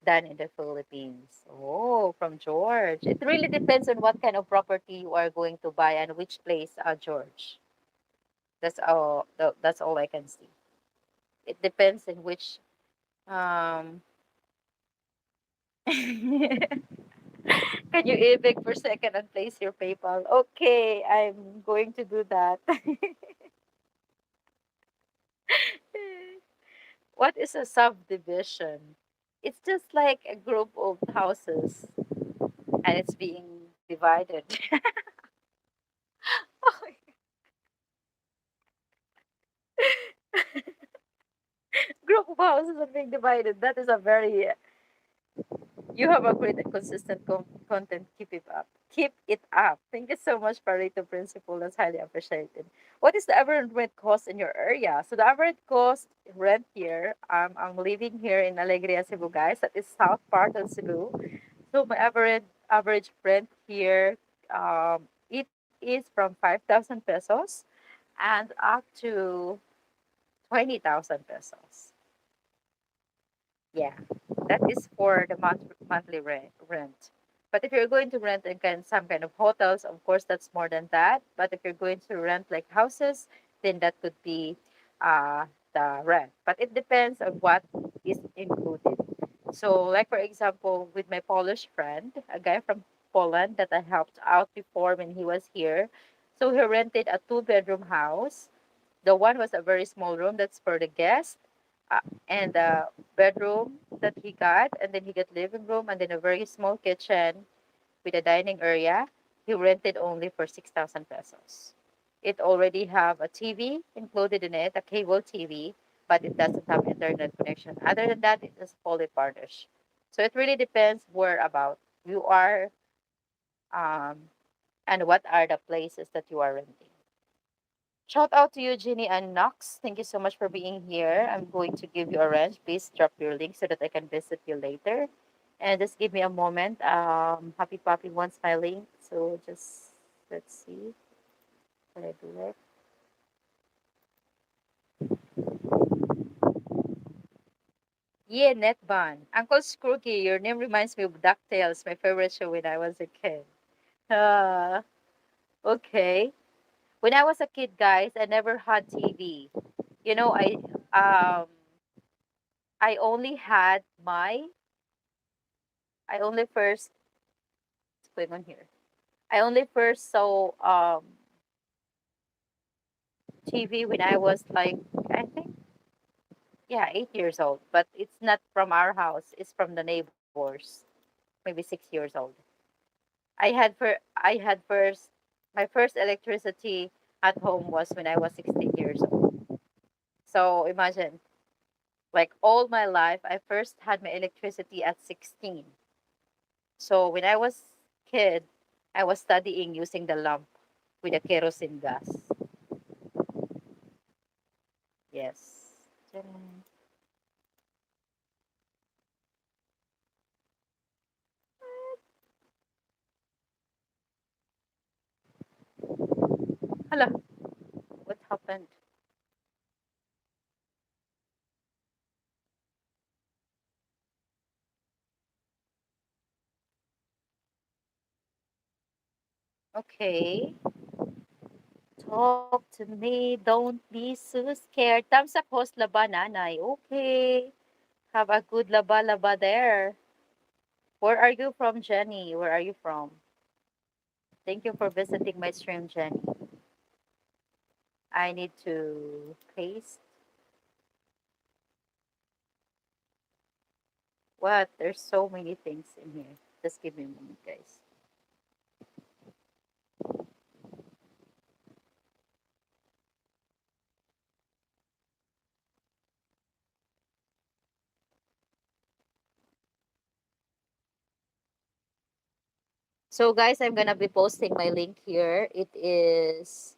than in the Philippines. Oh, from George. It really depends on what kind of property you are going to buy and which place, George. That's all I can see. It depends in which um can you evict for second and place your PayPal? Okay, I'm going to do that. What is a subdivision? It's just like a group of houses and it's being divided. Group of houses are being divided. That is a very You have a great and consistent content. Keep it up. Keep it up. Thank you so much, Pareto Principal. That's highly appreciated. What is the average rent cost in your area? So the average cost rent here, I'm living here in Alegria, Cebu, guys. That is south part of Cebu. So my average rent here, it is from 5,000 pesos and up to 20,000 pesos. Yeah, that is for the monthly rent. But if you're going to rent in some kind of hotels, of course, that's more than that. But if you're going to rent like houses, then that could be uh, the rent. But it depends on what is included. So, like for example, with my Polish friend, a guy from Poland that I helped out before when he was here. So he rented a two-bedroom house. The one was a very small room that's for the guest, uh, and the bedroom that he got, and then he got living room, and then a very small kitchen with a dining area. He rented only for 6,000 pesos. It already have a TV included in it, a cable TV, but it doesn't have internet connection. Other than that, it is fully furnished. So it really depends where about you are, um, and what are the places that you are renting. Shout out to you, Ginny and Knox. Thank you so much for being here. I'm going to give you a wrench. Please drop your link so that I can visit you later. And just give me a moment. Happy Poppy wants my link. So just let's see. Can I do it? Yeah, Netban. Uncle Scroogy, your name reminds me of DuckTales, my favorite show when I was a kid. Uh, okay. When I was a kid, guys, I never had TV. You know, um I only had my I only first what's going on here. I only first saw TV when I was like I think yeah 8 years old, but it's not from our house. It's from the neighbors, maybe 6 years old. I had first my first electricity at home was when I was 16 years old. So imagine, like all my life, I first had my electricity at 16. So when I was kid, I was studying using the lamp with the kerosene gas. Yes. Tadam. Hala, what happened? Okay. Talk to me. Don't be so scared. Tamsa host laba nanay. Okay. Have a good laba laba there. Where are you from, Jenny? Where are you from? Thank you for visiting my stream, Jenny. I need to paste. What? There's so many things in here. Just give me a moment, guys. So guys, I'm gonna be posting my link here. It is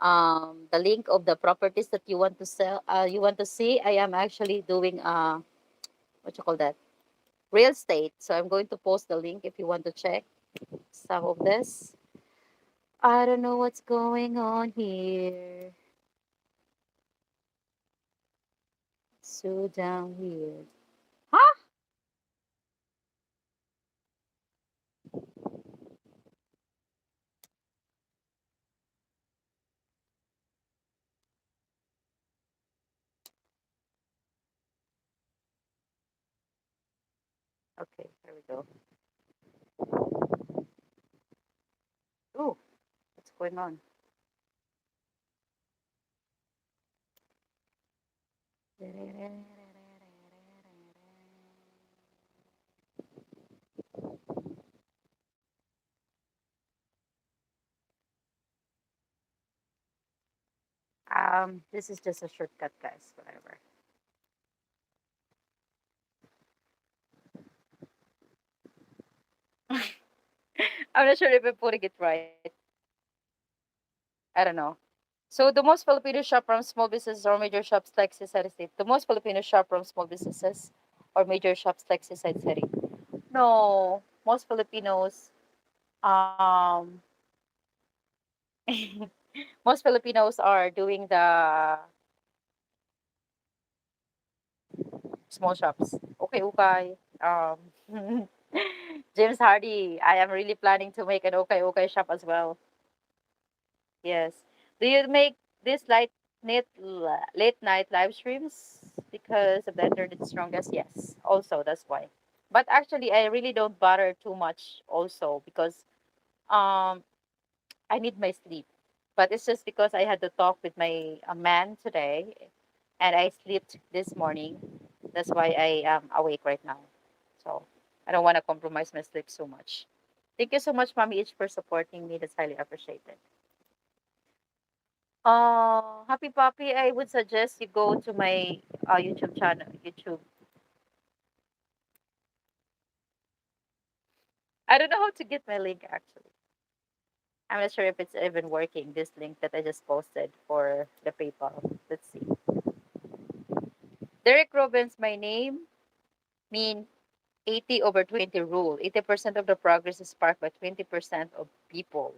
the link of the properties that you want to sell you want to see. I am actually doing what you call that? Real estate. So I'm going to post the link if you want to check some of this. I don't know what's going on here. So down weird. Huh? Okay, here we go. Ooh, what's going on? This is just a shortcut, guys. Whatever. I'm not sure if I'm putting it right. I don't know. So the most Filipino shop from small businesses or major shops like City State. The most Filipino shop from small businesses or major shops like City. No, most Filipinos um most Filipinos are doing the small shops. Okay, okay. James Hardy, I am really planning to make an okay shop as well. Yes. Do you make this late night live streams because of the internet strongest? Yes. Also, that's why. But actually, I really don't bother too much also because um I need my sleep. But it's just because I had to talk with my man today and I slept this morning. That's why I am awake right now. So I don't want to compromise my sleep so much. Thank you so much, Mommy Itch, for supporting me. That's highly appreciated. Happy Puppy, I would suggest you go to my YouTube channel. YouTube. I don't know how to get my link actually. I'm not sure if it's even working. This link that I just posted for the PayPal. Let's see. Derek Robbins, my name mean 80 over 20 rule. 80% of the progress is sparked by 20% of people.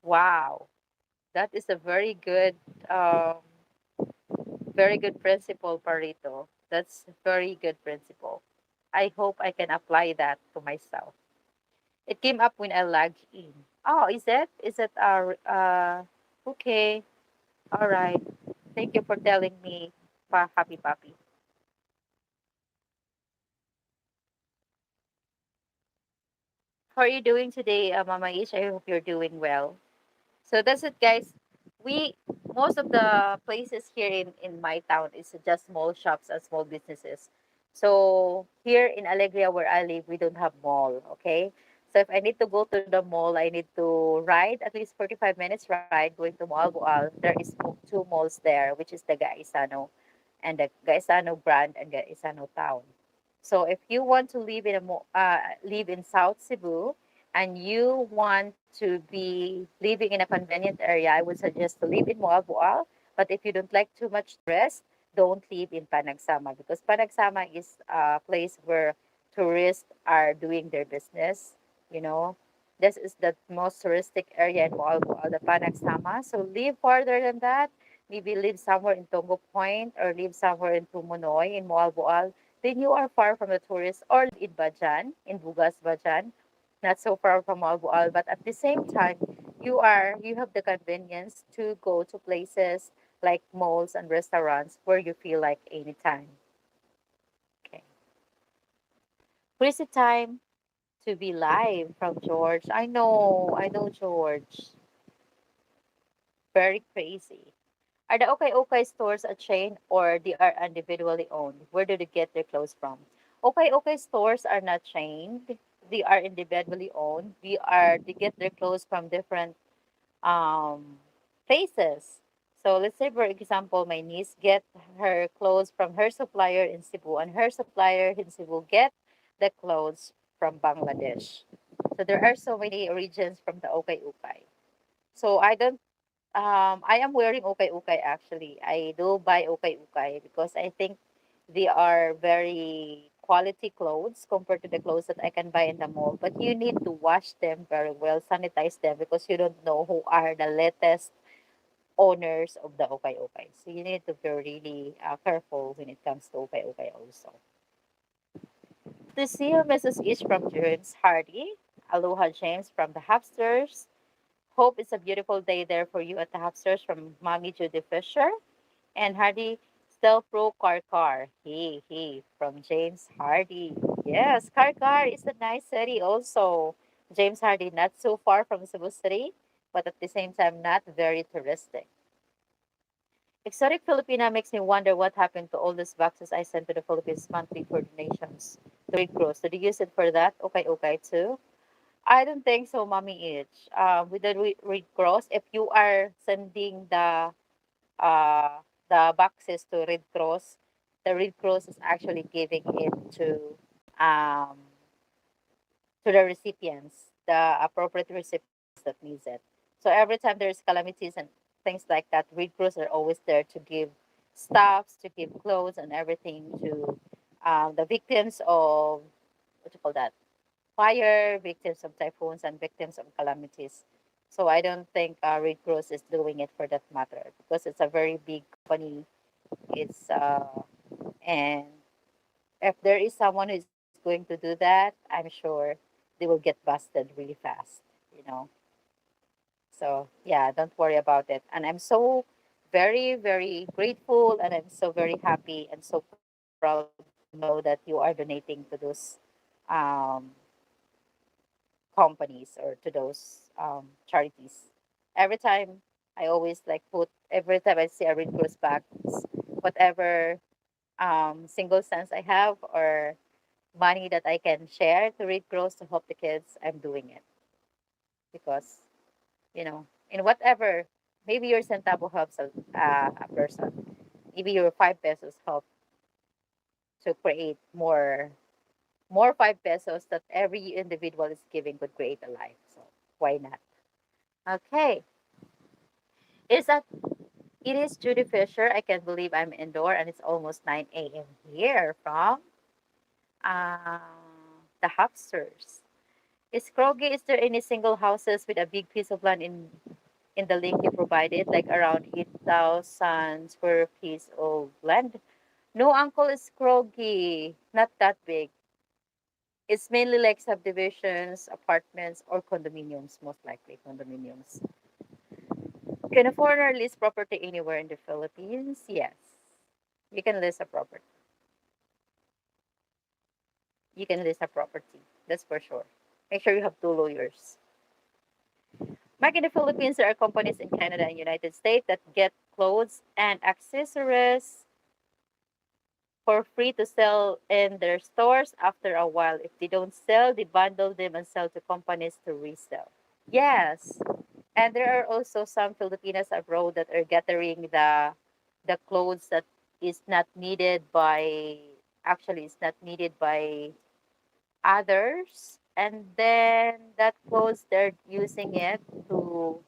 Wow, that is a um, very good principle, Parito. That's a very good principle. I hope I can apply that to myself. It came up when I logged in. Oh, is it? Is it okay. All right. Thank you for telling me, Happy Puppy. How are you doing today, Mama Ish? I hope you're doing well. So that's it, guys. We Most of the places here in my town is just small shops and small businesses. So here in Alegria where I live, we don't have mall. Okay. So if I need to go to the mall, I need to ride at least 45 minutes ride going to Moalboal. There is two malls there, which is the Gaisano and the Gaisano brand and Gaisano town. So if you want to live live in South Cebu and you want to be living in a convenient area, I would suggest to live in Moalboal. But if you don't like too much tourists, don't live in Panagsama because Panagsama is a place where tourists are doing their business. You know, this is the most touristic area in Moalboal, the Panagsama. So live farther than that. Maybe live somewhere in Tongo Point or live somewhere in Tumunoy in Moalboal, then you are far from the tourists, or in Bajan, in Bugas, Bajan, not so far from Albual, but at the same time, you have the convenience to go to places like malls and restaurants where you feel like anytime. Okay. Crazy time to be live from George. I know George. Very crazy. Are the Okay Okay stores a chain or they are individually owned? Where do they get their clothes from? Okay Okay stores are not chained. They are individually owned. They get their clothes from different um places. So let's say for example my niece get her clothes from her supplier in Cebu and her supplier in Cebu get the clothes from Bangladesh. So there are so many origins from the Okay Okay. So I am wearing ukay ukay actually. I do buy ukay ukay because I think they are very quality clothes compared to the clothes that I can buy in the mall. But you need to wash them very well, sanitize them because you don't know who are the latest owners of the ukay ukay. So you need to be really careful when it comes to ukay ukay also. To see you, Mrs. Ish from James Hardy. Aloha James from the Hubsters. Hope it's a beautiful day there for you at the Hubsters from Mommy Judy Fisher. And Hardy Still Pro Car Car. Hey, from James Hardy. Yes, Car Car is a nice city also. James Hardy, not so far from Cebu City, but at the same time, not very touristic. Exotic Filipina makes me wonder what happened to all those boxes I sent to the Philippines monthly for donations. The Red Cross. Did you use it for that? Okay, okay, too. I don't think so, Mommy Itch. With the Red Cross, if you are sending uh, the boxes to Red Cross, the Red Cross is actually giving it um, to the recipients, the appropriate recipients that needs it. So every time there's calamities and things like that, Red Cross are always there to give stuffs, to give clothes and everything to the victims of what you call that fire, victims of typhoons, and victims of calamities. So I don't think Red Cross is doing it for that matter because it's a very big company. It's and if there is someone who is going to do that, I'm sure they will get busted really fast. You know. So yeah, don't worry about it. And I'm so very grateful, and I'm so very happy and so proud to know that you are donating to those um, companies or to those charities. Every time I always like put every time I see a Red Cross box, whatever single cents I have or money that I can share to Red Cross to help the kids, I'm doing it because in whatever maybe your centavo helps a person, maybe your 5 pesos help to create more 5 pesos that every individual is giving could create a life. So why not? Okay. Is that it is Judy Fisher. I can't believe I'm indoor and it's almost 9 a.m. here from uh, the Hubsters. Is Krogi, is there any single houses with a big piece of land in the link you provided, like around 8,000 square piece of land? No, uncle is groggy. Not that big. It's mainly like subdivisions, apartments, or condominiums, most likely condominiums. Can a foreigner lease property anywhere in the Philippines? Yes. You can lease a property. You can lease a property. That's for sure. Make sure you have two lawyers. Back in the Philippines, there are companies in Canada and United States that get clothes and accessories for free to sell in their stores after a while. If they don't sell, they bundle them and sell to companies to resell. Yes. And there are also some Filipinas abroad that are gathering the clothes that is not needed by actually it's not needed by others, and then that clothes they're using it to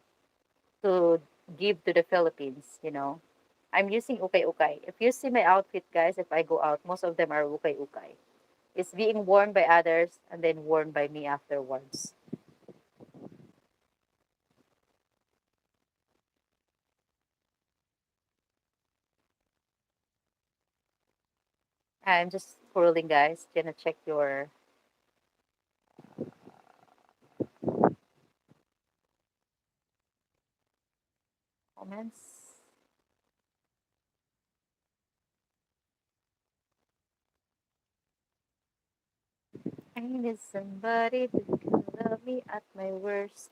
to give to the Philippines, you know. I'm using ukay ukay. If you see my outfit, guys, if I go out, most of them are ukay ukay. It's being worn by others and then worn by me afterwards. I'm just scrolling, guys. Gonna check your comments. I need somebody who can love me at my worst.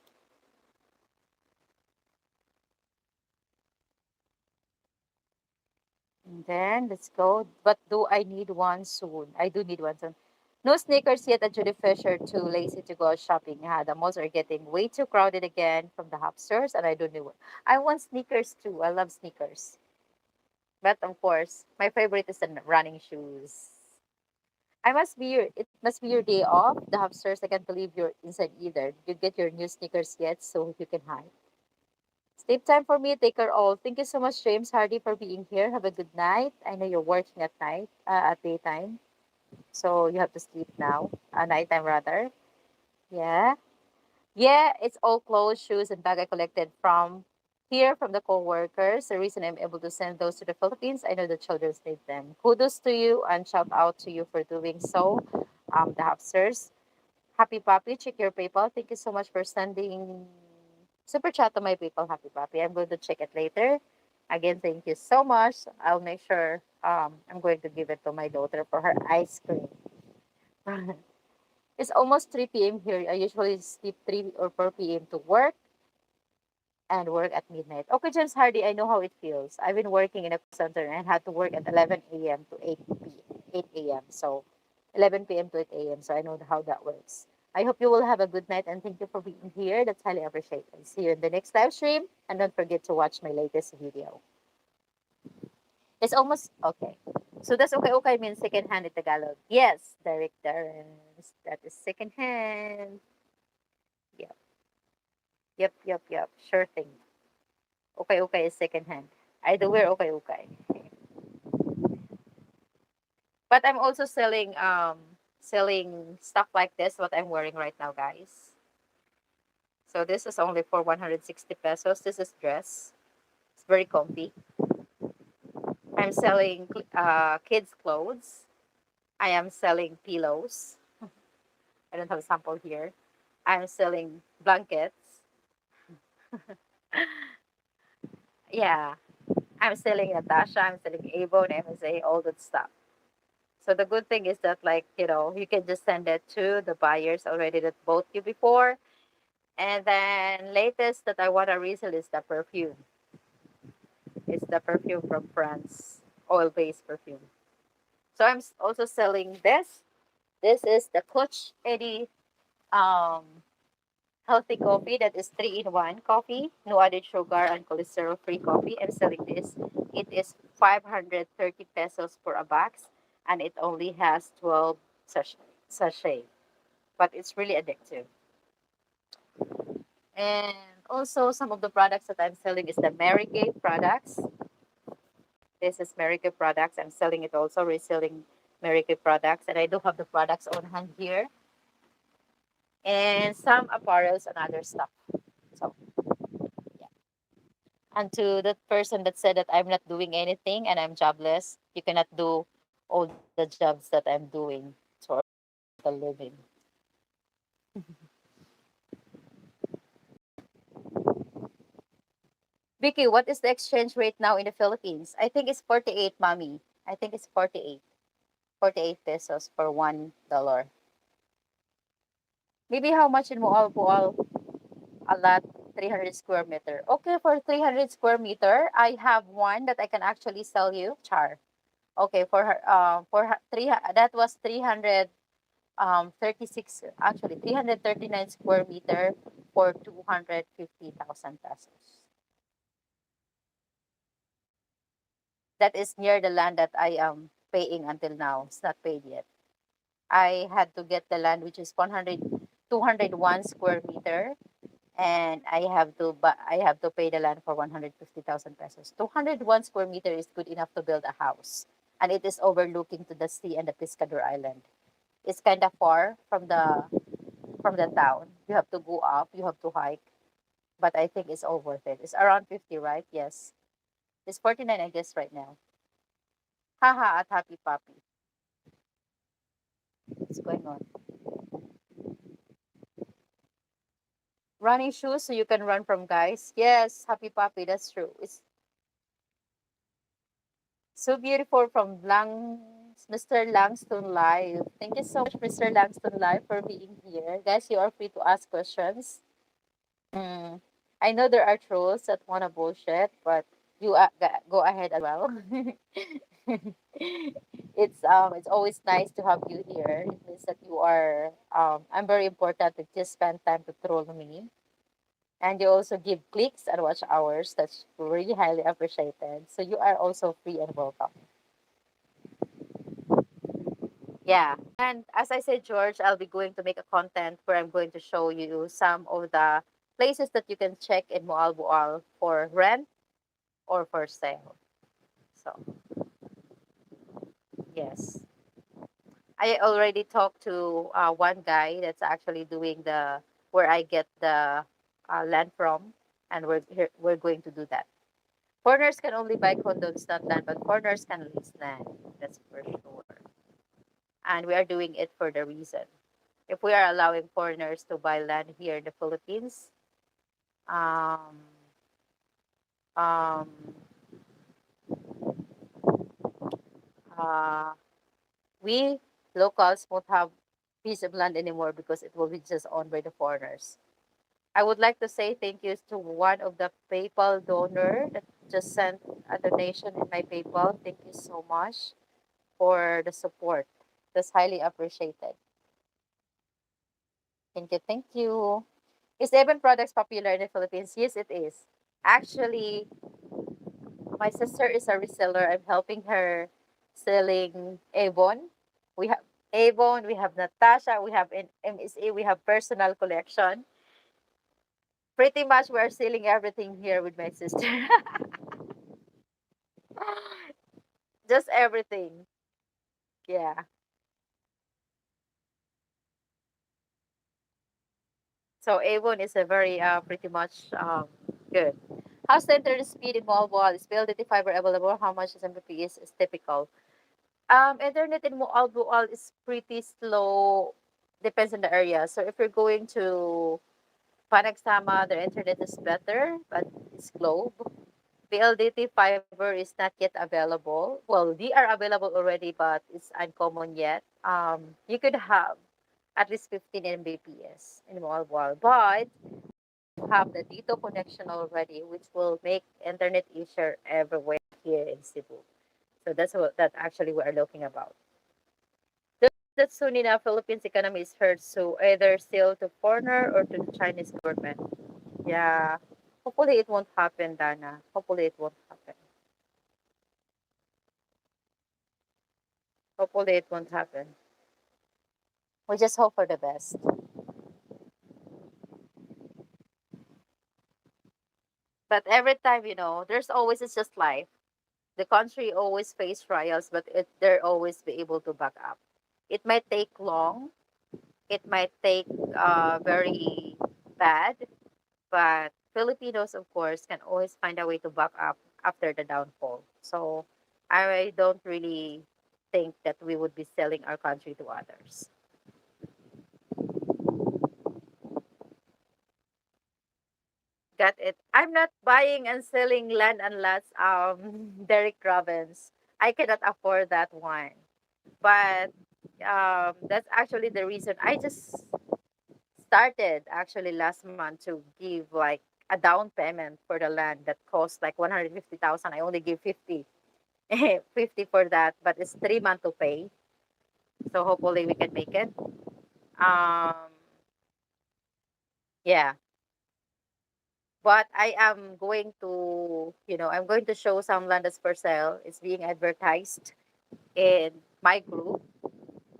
And then let's go. But do I need one soon? I do need one soon. No sneakers yet at Judy Fisher. Too lazy to go shopping. Yeah, the malls are getting way too crowded again from the hipsters, and I don't know. I want sneakers too. I love sneakers. But of course, my favorite is the running shoes. It must be your day off. The hipsters, I can't believe you're inside either. Did you get your new sneakers yet so you can hide? Sleep time for me. Take care all. Thank you so much, James Hardy, for being here. Have a good night. I know you're working at night, at daytime. So you have to sleep now. Nighttime rather. Yeah. Yeah, it's all clothes, shoes, and bag I collected from here from the co-workers. The reason I'm able to send those to the Philippines, I know the children need them. Kudos to you and shout out to you for doing so. The hapsters. Happy Papi, check your PayPal. Thank you so much for sending super chat to my PayPal, Happy Papi. I'm going to check it later. Again, thank you so much. I'll make sure I'm going to give it to my daughter for her ice cream. It's almost 3 p.m. here. I usually sleep 3 or 4 p.m. to work and work at midnight. Okay, James Hardy, I know how it feels. I've been working in a call center and had to work at 11 a.m. to 8 a.m. So 11 p.m. to 8 a.m. So I know how that works. I hope you will have a good night and thank you for being here. That's highly appreciated. See you in the next live stream and don't forget to watch my latest video. It's almost okay. So that's okay. Okay means second hand in Tagalog. Yes, Derek Darrens. That is second hand. Yep, yep. Sure thing. Okay, okay is second hand. I do wear okay, okay. But I'm also selling stuff like this, what I'm wearing right now, guys. So this is only for 160 pesos. This is dress. It's very comfy. I'm selling kids clothes. I am selling pillows. I don't have a sample here. I'm selling blankets. Yeah. I'm selling Natasha. I'm selling Avon, MSA, all that stuff. So the good thing is that like, you can just send it to the buyers already that bought you before. And then latest that I want to resell is the perfume. It's the perfume from France, oil-based perfume. So I'm also selling this. This is the Coach Eddie um, healthy coffee that is 3-in-1 coffee, no added sugar and cholesterol-free coffee. I'm selling this. It is 530 pesos for a box, and it only has 12 sachet. But it's really addictive. And also some of the products that I'm selling is the Mary Kay products. This is Mary Kay products. I'm selling it also, reselling Mary Kay products. And I do have the products on hand here. And some apparels and other stuff. So, yeah. And to that person that said that I'm not doing anything and I'm jobless, you cannot do all the jobs that I'm doing to earn the living. Vicky, what is the exchange rate now in the Philippines? I think it's 48, mommy. I think it's 48. 48 pesos for $1. Maybe how much in Moal Boal? A lot, 300 square meter. Okay, for 300 square meter, I have one that I can actually sell you. Char. Okay, for her, that was 300 36, actually 339 square meter for 250,000 pesos. That is near the land that I am paying until now. It's not paid yet. I had to get the land which is 201 square meter, and I have to pay the land for 150,000 pesos. 201 square meter is good enough to build a house, and it is overlooking to the sea and the Pescador Island. It's kind of far from the town. You have to go up, you have to hike, but I think it's all worth it. It's around 50, right? Yes. It's 49, I guess, right now. Haha, at Happy Puppy. What's going on? Running shoes so you can run from guys. Yes, Happy Puppy, that's true. It's so beautiful from Mr. Langston Live. Thank you so much, Mr. Langston Live, for being here. Guys, you are free to ask questions. Mm. I know there are trolls that want to bullshit, but you go ahead as well. It's always nice to have you here. It means that you are I'm very important to just spend time to troll me. And you also give clicks and watch hours. That's really highly appreciated. So you are also free and welcome. Yeah. And as I said, George, I'll be going to make a content where I'm going to show you some of the places that you can check in Moal Boal for rent or for sale. So, yes. I already talked to one guy that's actually doing the where I get the land from, and we're going to do that. Foreigners can only buy condos, not land, but foreigners can lease land. That's for sure. And we are doing it for the reason. If we are allowing foreigners to buy land here in the Philippines, um, um, uh, we locals won't have piece of land anymore because it will be just owned by the foreigners. I would like to say thank you to one of the PayPal donor that just sent a donation in my PayPal. Thank you so much for the support. That's highly appreciated. Thank you. Thank you. Is Avon products popular in the Philippines? Yes, it is. Actually, my sister is a reseller. I'm helping her selling Avon. We have Avon, we have Natasha, we have in MSA, we have personal collection. Pretty much we're selling everything here with my sister. Just everything. Yeah. So Avon is a very pretty much good. How's the internet speed in mobile? Is PLDT fiber available? How much is Mbps is typical? Internet in Moalbual is pretty slow. Depends on the area. So if you're going to Panagsama, the internet is better, but it's slow. PLDT fiber is not yet available. Well, they are available already, but it's uncommon yet. You could have at least 15 Mbps in Moalbual, but have the dito connection already, which will make internet easier everywhere here in Cebu. So that's what that actually we are looking about. That soon enough, Philippines economy is hurt, so either sell to foreigner or to the Chinese government. Yeah. Hopefully it won't happen, Dana. Hopefully it won't happen. Hopefully it won't happen. We just hope for the best. But every time, there's always it's just life. The country always face trials, but they're always be able to back up. It might take long. It might take very bad, but Filipinos, of course, can always find a way to back up after the downfall. So I don't really think that we would be selling our country to others. Got it. I'm not buying and selling land unless Derek Robbins. I cannot afford that one. But that's actually the reason I just started actually last month to give like a down payment for the land that cost like 150,000. I only give 50 50 for that, but it's 3 months to pay. So hopefully we can make it. Um, yeah, but I am going to, I'm going to show some land that's for sale. It's being advertised in my group.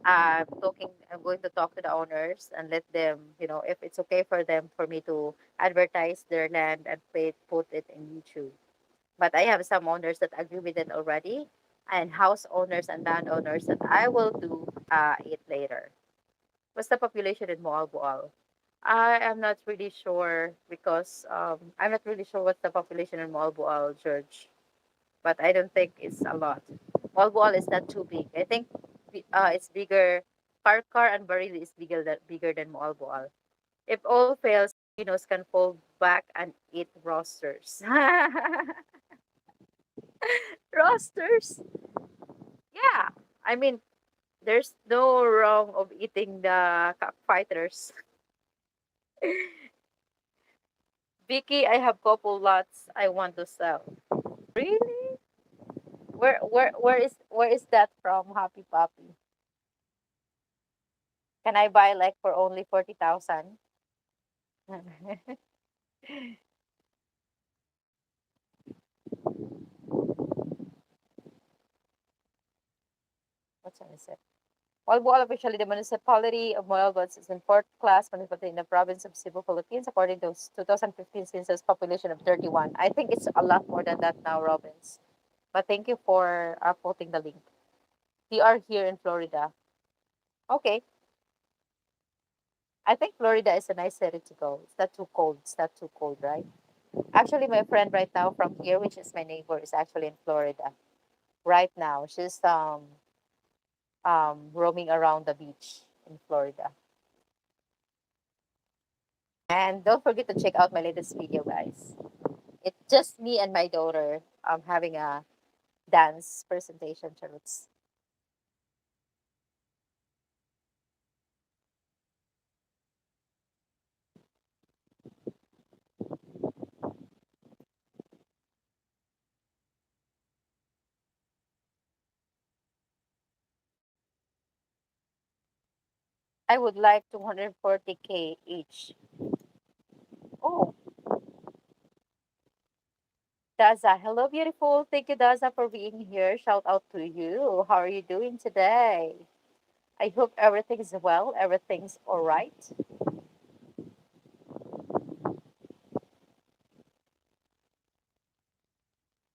I'm going to talk to the owners and let them, if it's okay for them for me to advertise their land and put it in YouTube. But I have some owners that agree with it already, and house owners and landowners that I will do it later. What's the population in Moalboal? I am not really sure because I'm not really sure what's the population in Moalboal, George. But I don't think it's a lot. Moalboal is not too big. I think it's bigger. Parkar and Barili is bigger than Moalboal. If all fails, Filipinos can fall back and eat rosters. Rosters? Yeah. I mean, there's no wrong of eating the cockfighters. Vicky, I have couple lots I want to sell. Really? Where is that from, Happy Puppy? Can I buy like for only 40,000? What's on it? Malboal, officially the municipality of Moalboal, is in fourth class municipality in the province of Cebu, Philippines, according to 2015 census population of 31. I think it's a lot more than that now, Robbins. But thank you for putting the link. We are here in Florida. Okay. I think Florida is a nice city to go. It's not too cold. It's not too cold, right? Actually, my friend right now from here, which is my neighbor, is actually in Florida. Right now, she's roaming around the beach in Florida. And don't forget to check out my latest video, guys. It's just me and my daughter having a dance presentation, Charlotte. I would like 240K each. Oh, Daza. Hello, beautiful. Thank you, Daza, for being here. Shout out to you. How are you doing today? I hope everything's well. Everything's all right.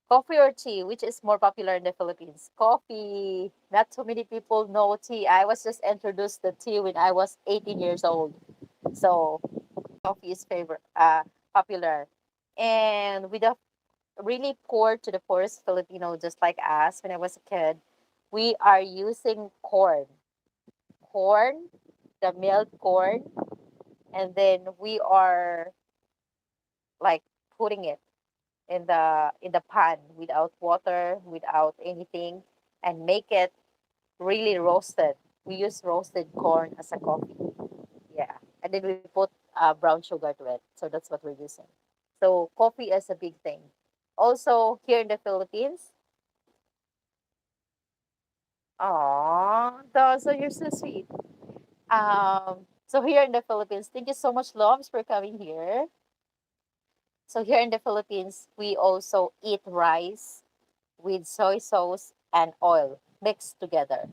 Coffee or tea, which is more popular in the Philippines? Coffee. Not too many people know tea. I was just introduced to tea when I was 18 years old. So coffee is popular. And with the really poor to the poorest Filipino, just like us when I was a kid, we are using corn. Corn, the milled corn, and then we are like putting it in the pan without water, without anything, and make it really roasted. We use roasted corn as a coffee. Yeah, and then we put brown sugar to it. So that's what we're using. So coffee is a big thing. Also here in the Philippines, oh, so you're so sweet. So here in the Philippines, thank you so much, loves, for coming here. So here in the Philippines, we also eat rice with soy sauce and oil mixed together.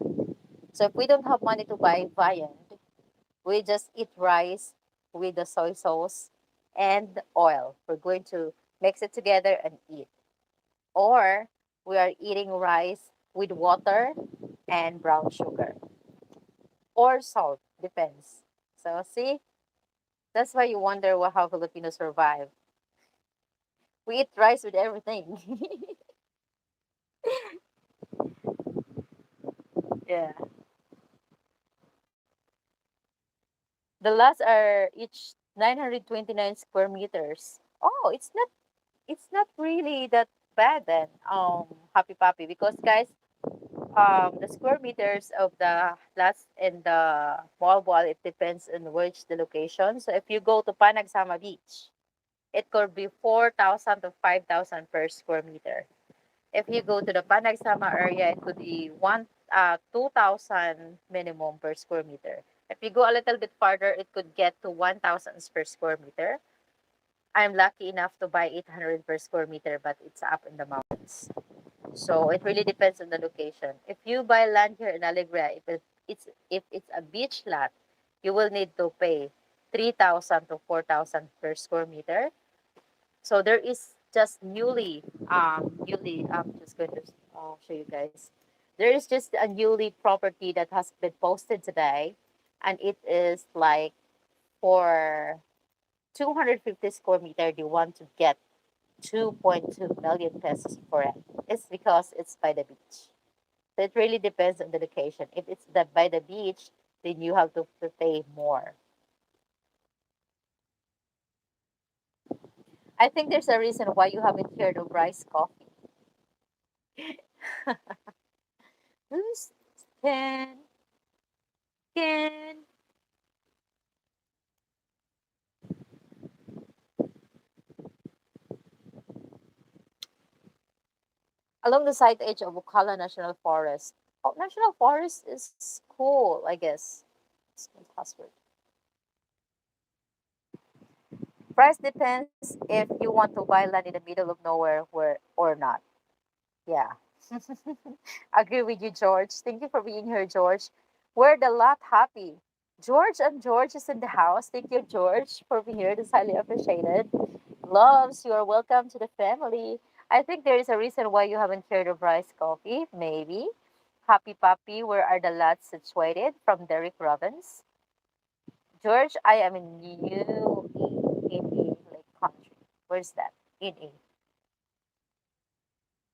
So if we don't have money to buy viand, we just eat rice with the soy sauce and the oil. We're going to mix it together and eat. Or we are eating rice with water and brown sugar or salt, depends. So see, that's why you wonder how Filipinos survive. We eat rice with everything. Yeah. The lots are each 929 square meters. Oh, it's not really that bad then. Happy Papi, because guys, the square meters of the lots in the mall wall, it depends on which the location. So if you go to Panagsama Beach, it could be 4,000 to 5,000 per square meter. If you go to the Panagsama area, it could be 2,000 minimum per square meter. If you go a little bit farther, it could get to 1,000 per square meter. I'm lucky enough to buy 800 per square meter, but it's up in the mountains. So it really depends on the location. If you buy land here in Alegria, if it's a beach lot, you will need to pay 3,000 to 4,000 per square meter. So there is just newly, I'm just going to show you guys. There is just a newly property that has been posted today, and it is like for 250 square meter. You want to get 2.2 million pesos for it. It's because it's by the beach. So it really depends on the location. If it's by the beach, then you have to pay more. I think there's a reason why you haven't heard of rice coffee. Who's can can along the side edge of Ocala National Forest. Oh, National Forest is cool, I guess. School password. Price depends if you want to buy land in the middle of nowhere where or not. Yeah. Agree with you, George. Thank you for being here, George. We're the lot happy. George and George is in the house. Thank you, George, for being here. That's highly appreciated. Loves, you are welcome to the family. I think there is a reason why you haven't heard of rice coffee. Maybe. Happy Puppy, where are the lots situated? From Derek Robbins. George, I am in in a country. Where's that? In a.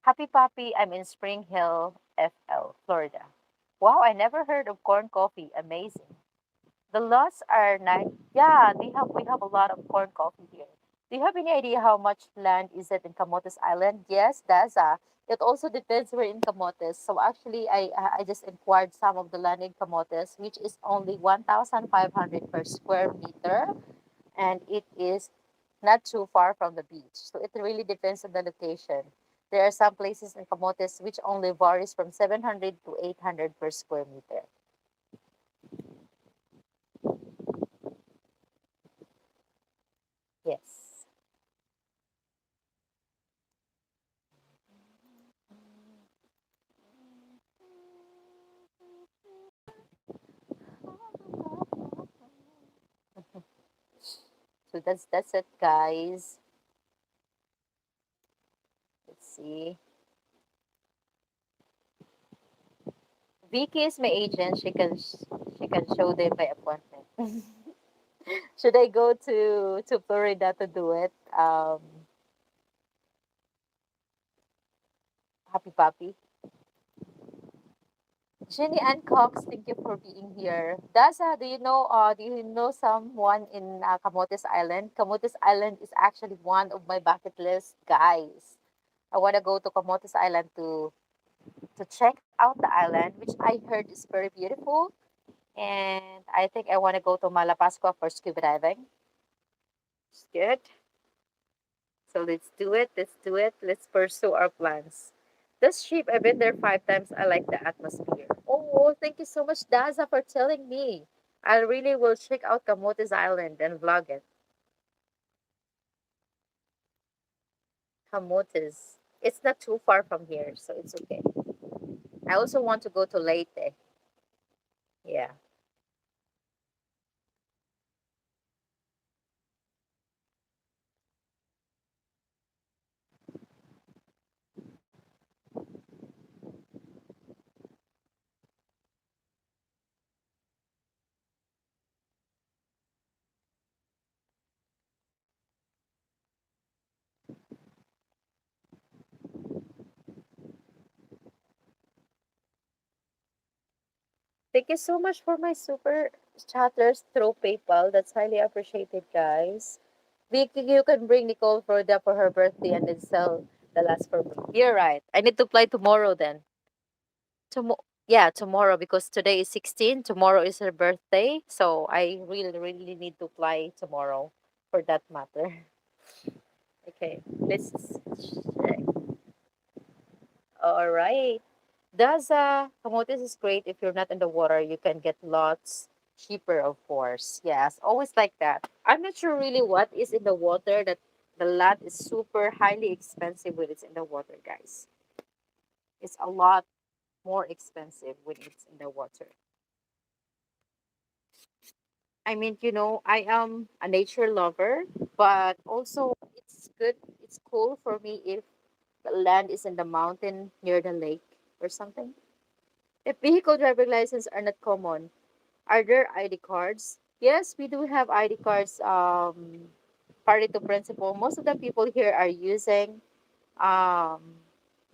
Happy Puppy, I'm in Spring Hill, FL, Florida. Wow, I never heard of corn coffee. Amazing. The lots are nice. Yeah, we have a lot of corn coffee here. Do you have any idea how much land is it in Camotes Island? Yes, Daza. It also depends where in Camotes. So actually, I just inquired some of the land in Camotes, which is only 1,500 per square meter, and it is not too far from the beach. So it really depends on the location. There are some places in Camotes which only varies from 700 to 800 per square meter. Yes. So that's it, guys. Let's see. Vicky is my agent. She can show them by appointment. Should I go to Florida to do it? Happy Puppy. Jenny Ann Cox, thank you for being here. Daza, do you know someone in Camotes Island? Camotes Island is actually one of my bucket list, guys. I want to go to Camotes Island to check out the island, which I heard is very beautiful. And I think I want to go to Malapascua for scuba diving. It's good. So let's do it. Let's do it. Let's pursue our plans. This trip, I've been there 5 times. I like the atmosphere. Oh, thank you so much, Daza, for telling me. I really will check out Camotes Island and vlog it. Camotes. It's not too far from here, so it's okay. I also want to go to Leyte. Yeah. Thank you so much for my super chatters through PayPal. That's highly appreciated, guys. Vicky, you can bring Nicole for her birthday and then sell the last for me. You're right. I need to fly tomorrow then. Yeah, tomorrow because today is 16. Tomorrow is her birthday. So I really, really need to fly tomorrow for that matter. Okay, let's check. All right. Kamotes is great if you're not in the water. You can get lots cheaper, of course. Yes, always like that. I'm not sure really what is in the water that the lot is super highly expensive when it's in the water, guys. It's a lot more expensive when it's in the water. I mean, I am a nature lover, but also it's good, it's cool for me if the land is in the mountain near the lake or something. If vehicle driver license are not common, are there ID cards? Yes, we do have ID cards. Party to principal. Most of the people here are using um,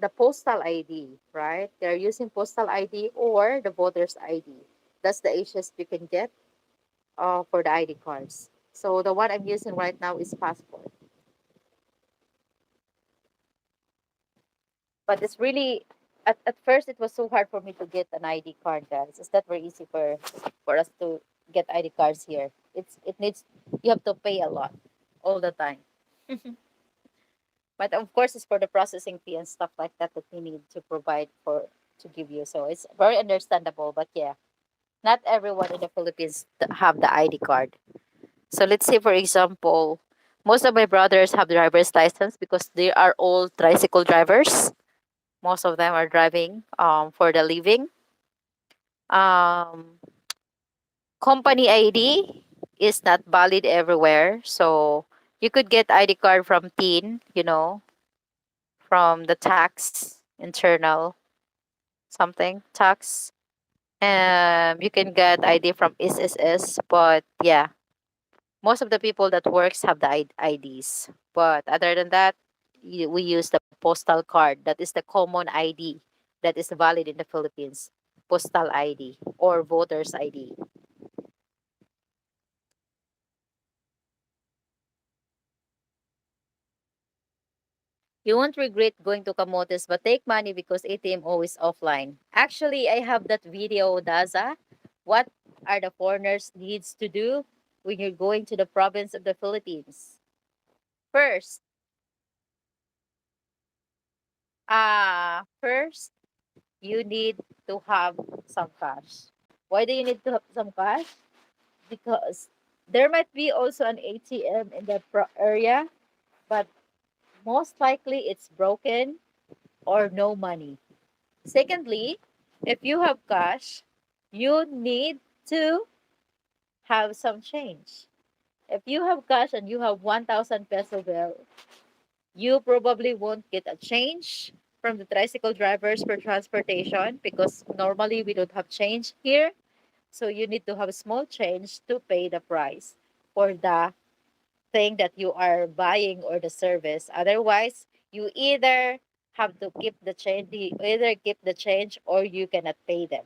the postal ID, right? They're using postal ID or the voter's ID. That's the easiest you can get for the ID cards. So the one I'm using right now is passport. But it's really at first it was so hard for me to get an ID card, guys. It's not very easy for us to get ID cards here. It needs you have to pay a lot all the time. But of course it's for the processing fee and stuff like that that we need to provide for to give you. So it's very understandable. But yeah, not everyone in the Philippines have the ID card. So let's say for example, most of my brothers have driver's license because they are all tricycle drivers. Most of them are driving for the living. Um, Company ID is not valid everywhere. So you could get ID card from TIN, from the tax, internal something, tax. You can get ID from SSS, but yeah, most of the people that works have the IDs. But other than that, we use the postal card. That is the common ID that is valid in the Philippines. Postal ID or voter's ID. You won't regret going to Camotes, but take money because ATM always offline. Actually, I have that video, Daza. What are the foreigners needs to do when you're going to the province of the Philippines? First, first you need to have some cash. Why do you need to have some cash? Because there might be also an ATM in the area, but most likely it's broken or no money. Secondly, if you have cash, you need to have some change. If you have cash and you have 1,000 peso bill, you probably won't get a change from the tricycle drivers for transportation because normally we don't have change here. So you need to have a small change to pay the price for the thing that you are buying or the service. Otherwise, you either have to keep the change, you either keep the change or you cannot pay them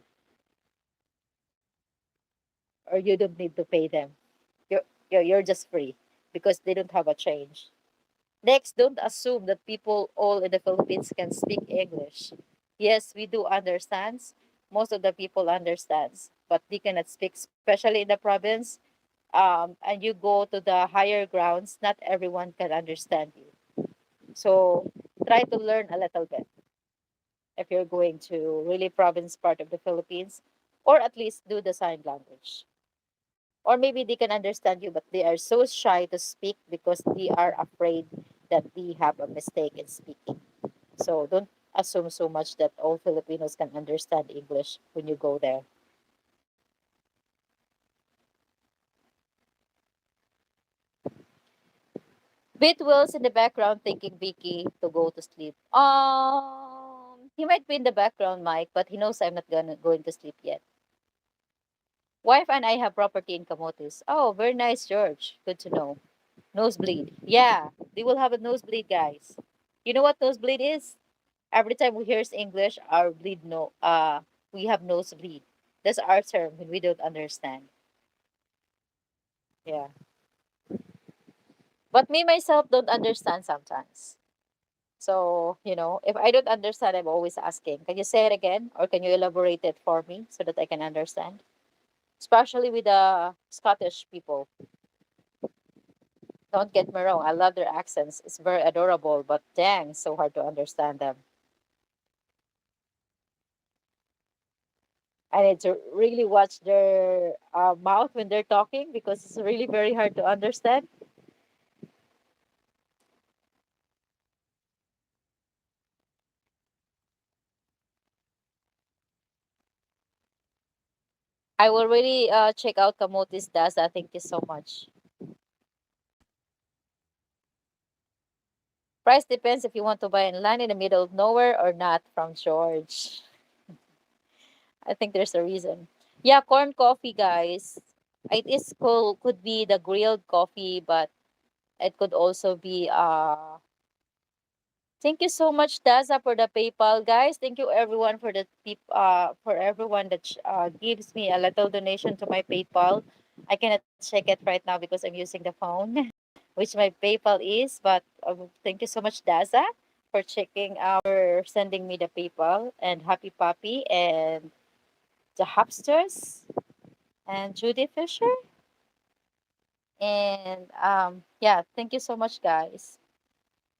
or you don't need to pay them. You're just free because they don't have a change. Next, don't assume that people all in the Philippines can speak English. Yes, we do understand. Most of the people understands, but they cannot speak, especially in the province. And you go to the higher grounds, not everyone can understand you. So try to learn a little bit if you're going to really province part of the Philippines, or at least do the sign language. Or maybe they can understand you, but they are so shy to speak because they are afraid that they have a mistake in speaking. So don't assume so much that all Filipinos can understand English when you go there. Bit Will's in the background thinking Vicky to go to sleep. He might be in the background, Mike, but he knows I'm not gonna going to sleep yet. Wife and I have property in Camotes. Oh, very nice, George. Good to know. Nosebleed. Yeah, they will have a nosebleed, guys. You know what nosebleed is? Every time we hear English, our bleed no we have nosebleed. That's our term when we don't understand. Yeah. But me myself don't understand sometimes. So, if I don't understand, I'm always asking, can you say it again? Or can you elaborate it for me so that I can understand? Especially with the Scottish people. Don't get me wrong, I love their accents. It's very adorable, but dang, so hard to understand them. I need to really watch their mouth when they're talking because it's really very hard to understand. I will really check out Kamoti's Daza. Thank you so much. Price depends if you want to buy in land in the middle of nowhere or not from George. I think there's a reason. Yeah, corn coffee, guys. It is could be the grilled coffee, but it could also be thank you so much, Daza, for the PayPal, guys. Thank you everyone for the for everyone that gives me a little donation to my PayPal. I cannot check it right now because I'm using the phone, which my PayPal is. But thank you so much, Daza, for checking for sending me the PayPal, and Happy Puppy and the Hopsters and Judy Fisher. And yeah, thank you so much, guys.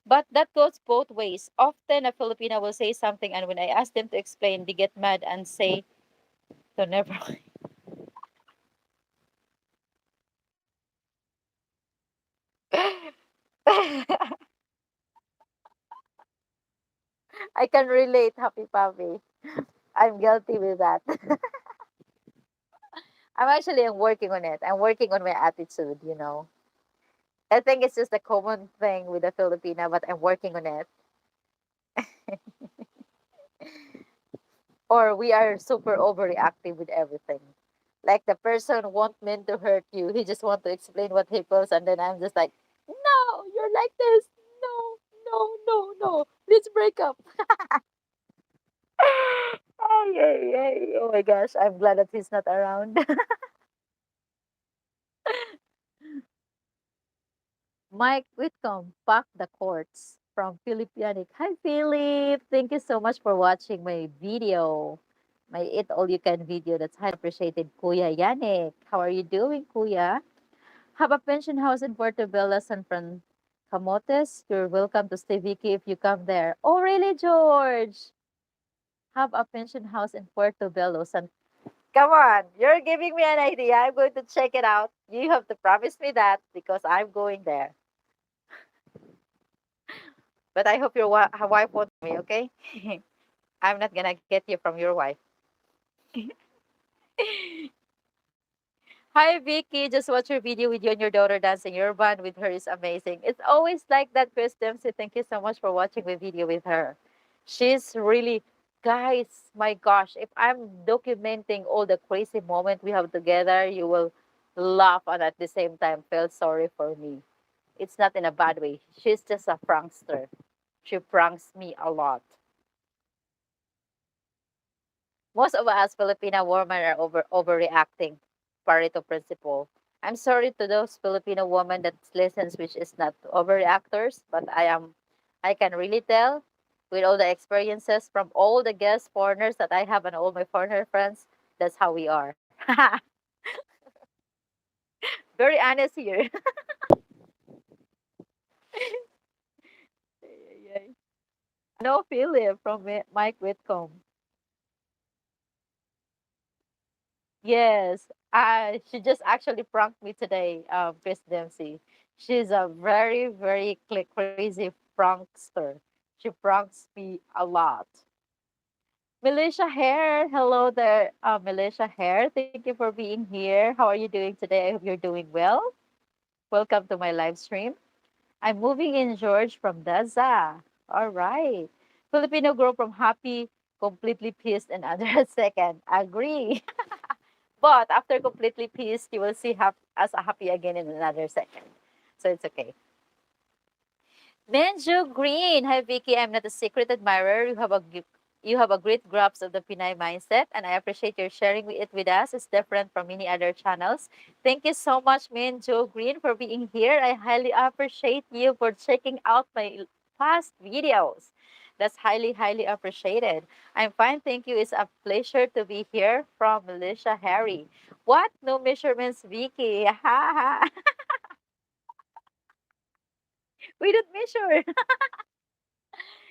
But that goes both ways. Often a Filipino will say something, and when I ask them to explain, they get mad and say, "To never." I can relate, Happy Papi. I'm guilty with that. I'm working on it. I'm working on my attitude. I think it's just a common thing with the Filipino, but I'm working on it. Or we are super overreactive with everything. Like the person won't mean to hurt you. He just want to explain what he feels, and then I'm just like, no, you're like this. No, no, no, no. Let's break up. Ay, ay, ay. Oh my gosh, I'm glad that he's not around. Mike Whitcomb, Pack the Courts from Philippanic. Hi, Philip. Thank you so much for watching my video. My Eat All You Can video. That's highly appreciated, Kuya Yannick. How are you doing, Kuya? Have a pension house in Portobello, San Fran Camotes. You're welcome to stay, Vicky, if you come there. Oh, really, George? Have a pension house in Portobello, San. Come on, you're giving me an idea. I'm going to check it out. You have to promise me that because I'm going there. But I hope your wife won't me, okay? I'm not gonna get you from your wife. Hi, Vicky. Just watch your video with you and your daughter dancing. Your band with her is amazing. It's always like that, Chris Dempsey. Thank you so much for watching the video with her. She's really, guys, my gosh, if I'm documenting all the crazy moment we have together, you will laugh and at the same time feel sorry for me. It's not in a bad way. She's just a prankster. She pranks me a lot. Most of us Filipino women are overreacting. Pareto principle. I'm sorry to those Filipino women that listens, which is not overreactors, but I can really tell with all the experiences from all the guest foreigners that I have and all my foreigner friends, that's how we are. Very honest here. No, Philip from Mike Whitcomb. Yes, she just actually pranked me today, Chris Dempsey. She's a very, very crazy prankster. She pranks me a lot. Militia Hair, hello there, Militia Hair. Thank you for being here. How are you doing today? I hope you're doing well. Welcome to my live stream. I'm moving in George from Daza. All right. Filipino girl from happy, completely pissed, and under a second. Agree. But after completely peace, you will see us happy again in another second. So it's okay. Benjo Green. Hi, Vicky. I'm not a secret admirer. You have a you have a great grasp of the Pinay mindset, and I appreciate your sharing it with us. It's different from many other channels. Thank you so much, me and Joe Green, for being here. I highly appreciate you for checking out my past videos. That's highly, highly appreciated. I'm fine, thank you. It's a pleasure to be here from Militia Harry. What? No measurements, Vicky. Ha ha. We don't measure.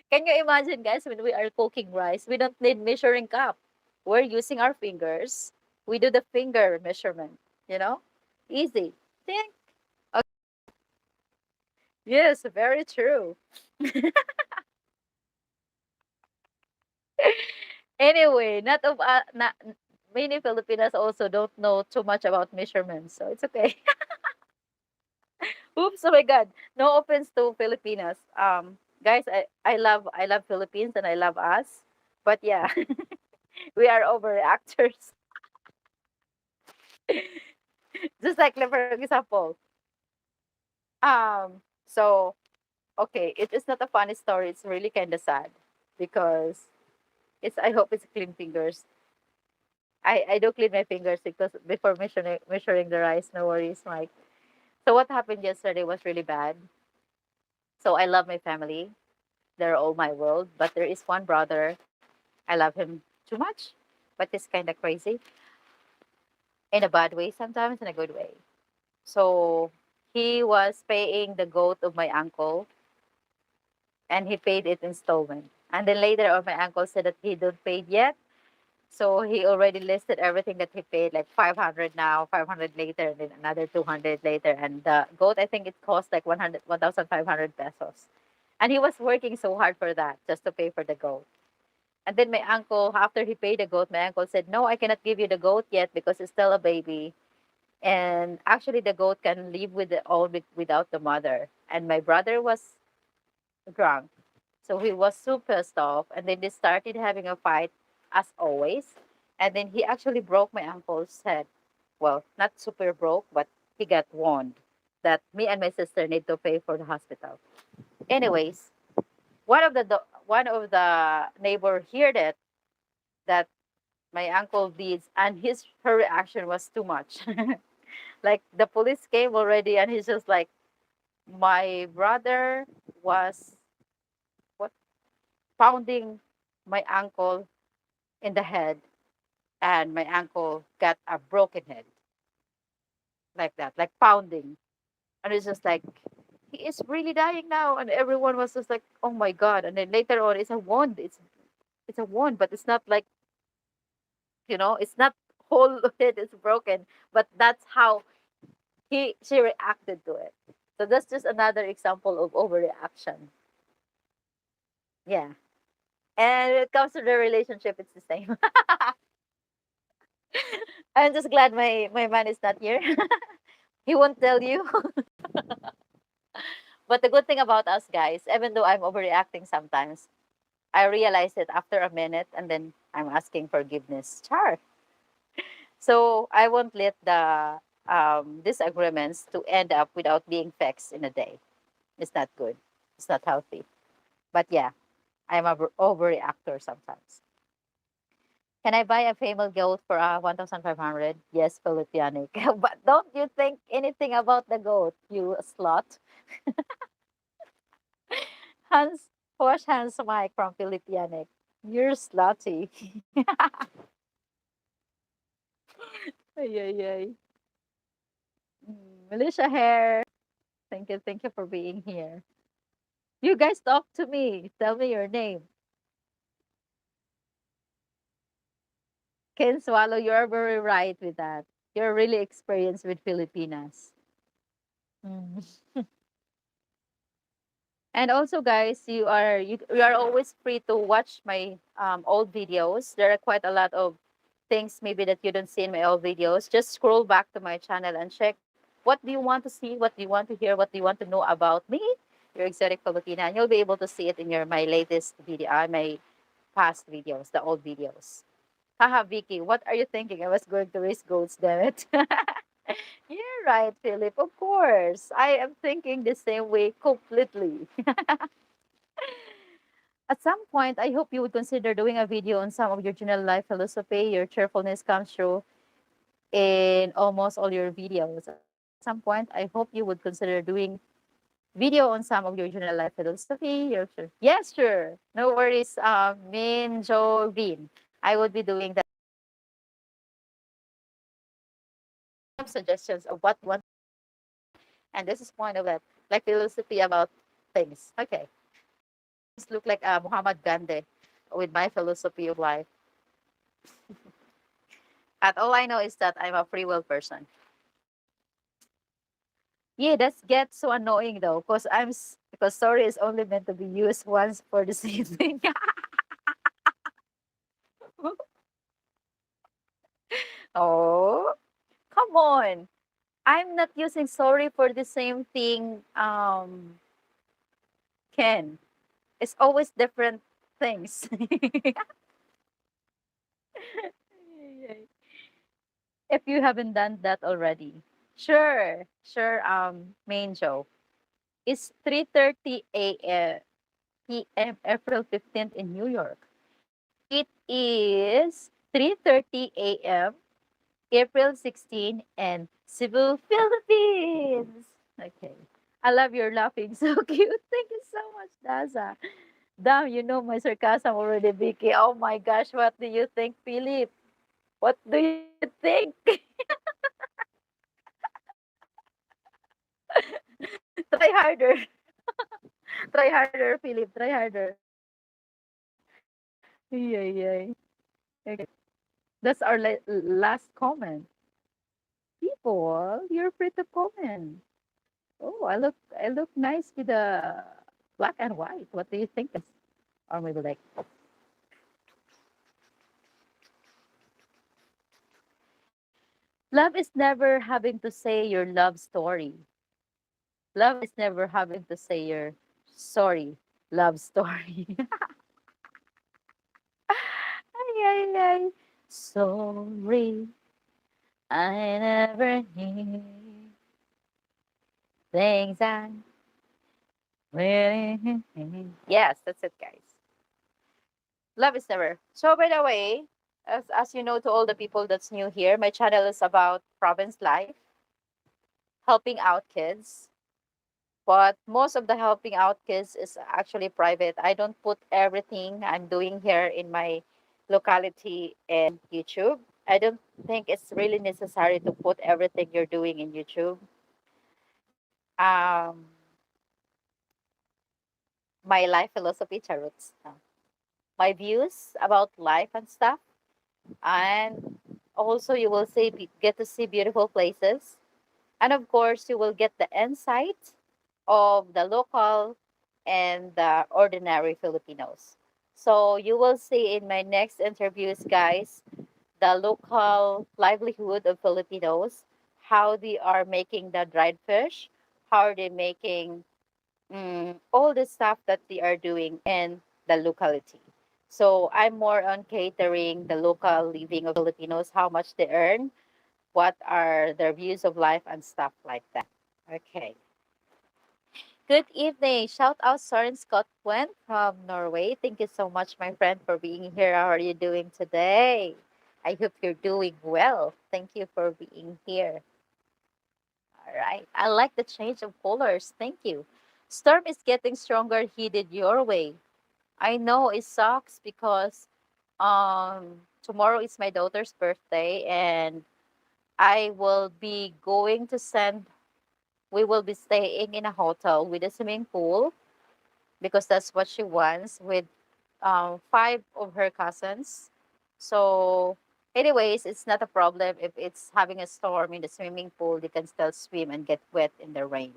Can you imagine, guys, when we are cooking rice, we don't need measuring cup. We're using our fingers. We do the finger measurement, you know? Easy. Think. Okay. Yes, very true. Anyway, not many Filipinos also don't know too much about measurements, so it's okay. Oops, oh my God. No offense to Filipinos. Guys, I love Philippines and I love us. But yeah, we are overreactors. Just like for example, so okay, it is not a funny story. It's really kind of sad because it's. I hope it's clean fingers. I do clean my fingers because before measuring the rice. No worries, Mike. So what happened yesterday was really bad. So I love my family. They're all my world. But there is one brother. I love him too much, but he's kind of crazy in a bad way sometimes, in a good way. So he was paying the goat of my uncle and he paid it installment. And then later on, my uncle said that he don't pay yet. So he already listed everything that he paid, like 500 now, 500 later, and then another 200 later. And the goat, I think it cost like 1,500 pesos. And he was working so hard for that, just to pay for the goat. And then my uncle, after he paid the goat, my uncle said, "No, I cannot give you the goat yet because it's still a baby. And actually, the goat can live with the own without the mother." And my brother was drunk. So he was so pissed off. And then they started having a fight, as always. And then he actually broke my uncle's head. Well, not super broke, but he got wound that me and my sister need to pay for the hospital. Anyways, one of the neighbor heard it that my uncle did, and her reaction was too much. Like the police came already, and he's just like, my brother was what pounding my uncle in the head, and my uncle got a broken head like that, like pounding. And it's just like, he is really dying now. And everyone was just like, oh my God. And then later on, it's a wound. It's a wound, but it's not like, it's not whole head is broken, but that's how she reacted to it. So that's just another example of overreaction. Yeah. And when it comes to the relationship, it's the same. I'm just glad my man is not here. He won't tell you. But the good thing about us guys, even though I'm overreacting sometimes, I realize it after a minute and then I'm asking forgiveness. Char. So I won't let the disagreements to end up without being fixed in a day. It's not good. It's not healthy. But yeah, I'm a overreactor sometimes. Can I buy a female goat for 1,500? Yes, Philippine. But don't you think anything about the goat, you slut? Hans, wash hands, Mike from Philippine. You're slutty. Ay, ay, ay. Militia hair. Thank you for being here. You guys talk to me. Tell me your name. Ken Swallow, you're very right with that. You're really experienced with Filipinas. Mm. And also, guys, you are always free to watch my old videos. There are quite a lot of things maybe that you don't see in my old videos. Just scroll back to my channel and check what do you want to see, what do you want to hear, what do you want to know about me, your exotic Filipina, and you'll be able to see it in my latest video, my past videos, the old videos. Haha, Vicky, what are you thinking? I was going to raise goats, damn it. You're right, Philip. Of course. I am thinking the same way completely. At some point, I hope you would consider doing a video on some of your general life philosophy. Your cheerfulness comes through in almost all your videos. At some point, I hope you would consider doing video on some of your general life philosophy. You're sure. Yes, sure. No worries, Min Jo Vin. I would be doing that. Some suggestions of what you want, and this is one of that, like philosophy about things. Okay. Just look like Muhammad Gandhi with my philosophy of life. But all I know is that I'm a free will person. Yeah, that gets so annoying though, because because sorry is only meant to be used once for the same thing. Oh, come on. I'm not using sorry for the same thing, Ken. It's always different things. If you haven't done that already. Sure, sure, main Joe. It's 3:30 a.m. p.m. April 15th in New York. It is 3:30 a.m. April 16 in Cebu, Philippines. Okay. I love your laughing. So cute. Thank you so much, Daza. Damn, you know my sarcasm already, Vicky. Oh my gosh, what do you think, Philip? What do you think? Try harder. Try harder, Philip. Try harder. Yay, yay. Okay. That's our last comment. People, you're free to comment. Oh, I look nice with the black and white. What do you think? Or maybe like love is never having to say your love story. Love is never having to say your sorry love story. Ay, ay, ay. Sorry, I never knew things I really. Yes, that's it, guys. Love is never. So, by the way, as you know, to all the people that's new here, my channel is about province life, helping out kids. But most of the helping out kids is actually private. I don't put everything I'm doing here in my locality in YouTube. I don't think it's really necessary to put everything you're doing in YouTube. Um, my life philosophy, charuts. My views about life and stuff. And also, you will see, get to see beautiful places. And of course, you will get the insight of the local and the ordinary Filipinos. So you will see in my next interviews, guys, the local livelihood of Filipinos, how they are making the dried fish, how are they making all the stuff that they are doing in the locality. So I'm more on catering the local living of Filipinos, how much they earn, what are their views of life and stuff like that. Okay. Good evening. Shout out Soren Scott Gwen from Norway. Thank you so much, my friend, for being here. How are you doing today? I hope you're doing well. Thank you for being here. All right. I like the change of colors. Thank you. Storm is getting stronger headed your way. I know it sucks because tomorrow is my daughter's birthday and I will be going to send we will be staying in a hotel with a swimming pool because that's what she wants with five of her cousins. So, anyways, it's not a problem if it's having a storm in the swimming pool. They can still swim and get wet in the rain.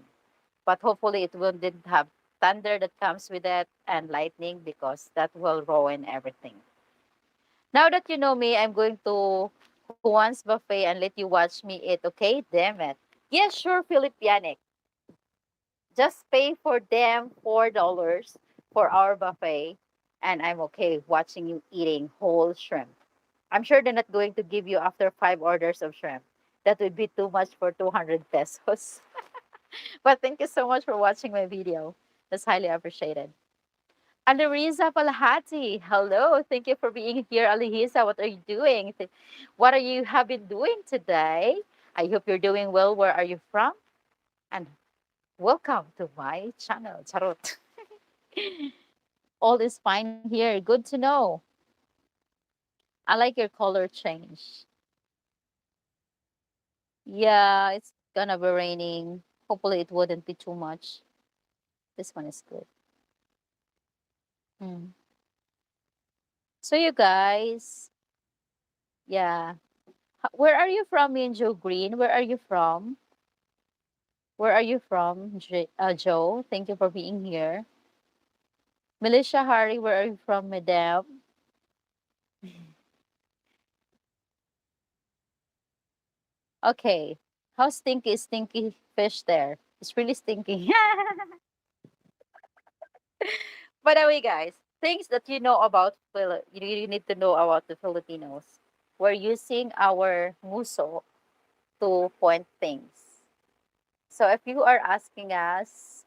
But hopefully, it wouldn't have thunder that comes with it and lightning because that will ruin everything. Now that you know me, I'm going to Juan's Buffet and let you watch me eat, okay? Damn it. Yes, sure, Philip Yannick. Just pay for them $4 for our buffet, and I'm okay watching you eating whole shrimp. I'm sure they're not going to give you after 5 orders of shrimp. That would be too much for 200 pesos. But thank you so much for watching my video. That's highly appreciated. Aliriza Palahati, hello. Thank you for being here, Alihisa. What are you doing? What are you have been doing today? I hope you're doing well. Where are you from? And welcome to my channel, Charot. All is fine here. Good to know. I like your color change. Yeah, it's gonna be raining. Hopefully, it wouldn't be too much. This one is good. Mm. So, you guys, yeah. Where are you from, me and Joe Green? Where are you from? Where are you from, Joe? Thank you for being here. Melissa Harry, where are you from, Madam? Okay. How stinky is stinky fish there? It's really stinky. By the way, guys, things that you know about you need to know about the Filipinos. We're using our muso to point things. So if you are asking us,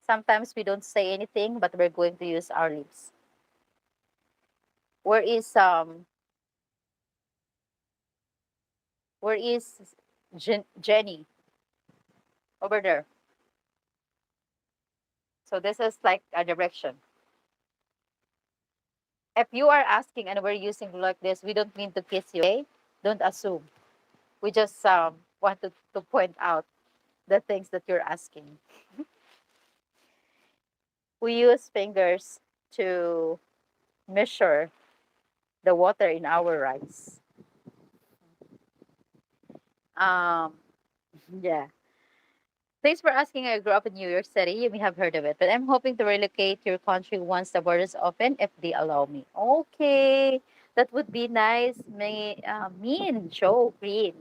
sometimes we don't say anything, but we're going to use our lips. Where is where is Jenny over there? So this is like a direction. If you are asking and we're using like this, we don't mean to kiss you, okay? Don't assume. We just want to point out the things that you're asking. We use fingers to measure the water in our rice. Um, yeah. Thanks for asking. I grew up in New York City. You may have heard of it, but I'm hoping to relocate to your country once the borders open, if they allow me. Okay, that would be nice. Me and Joe Green.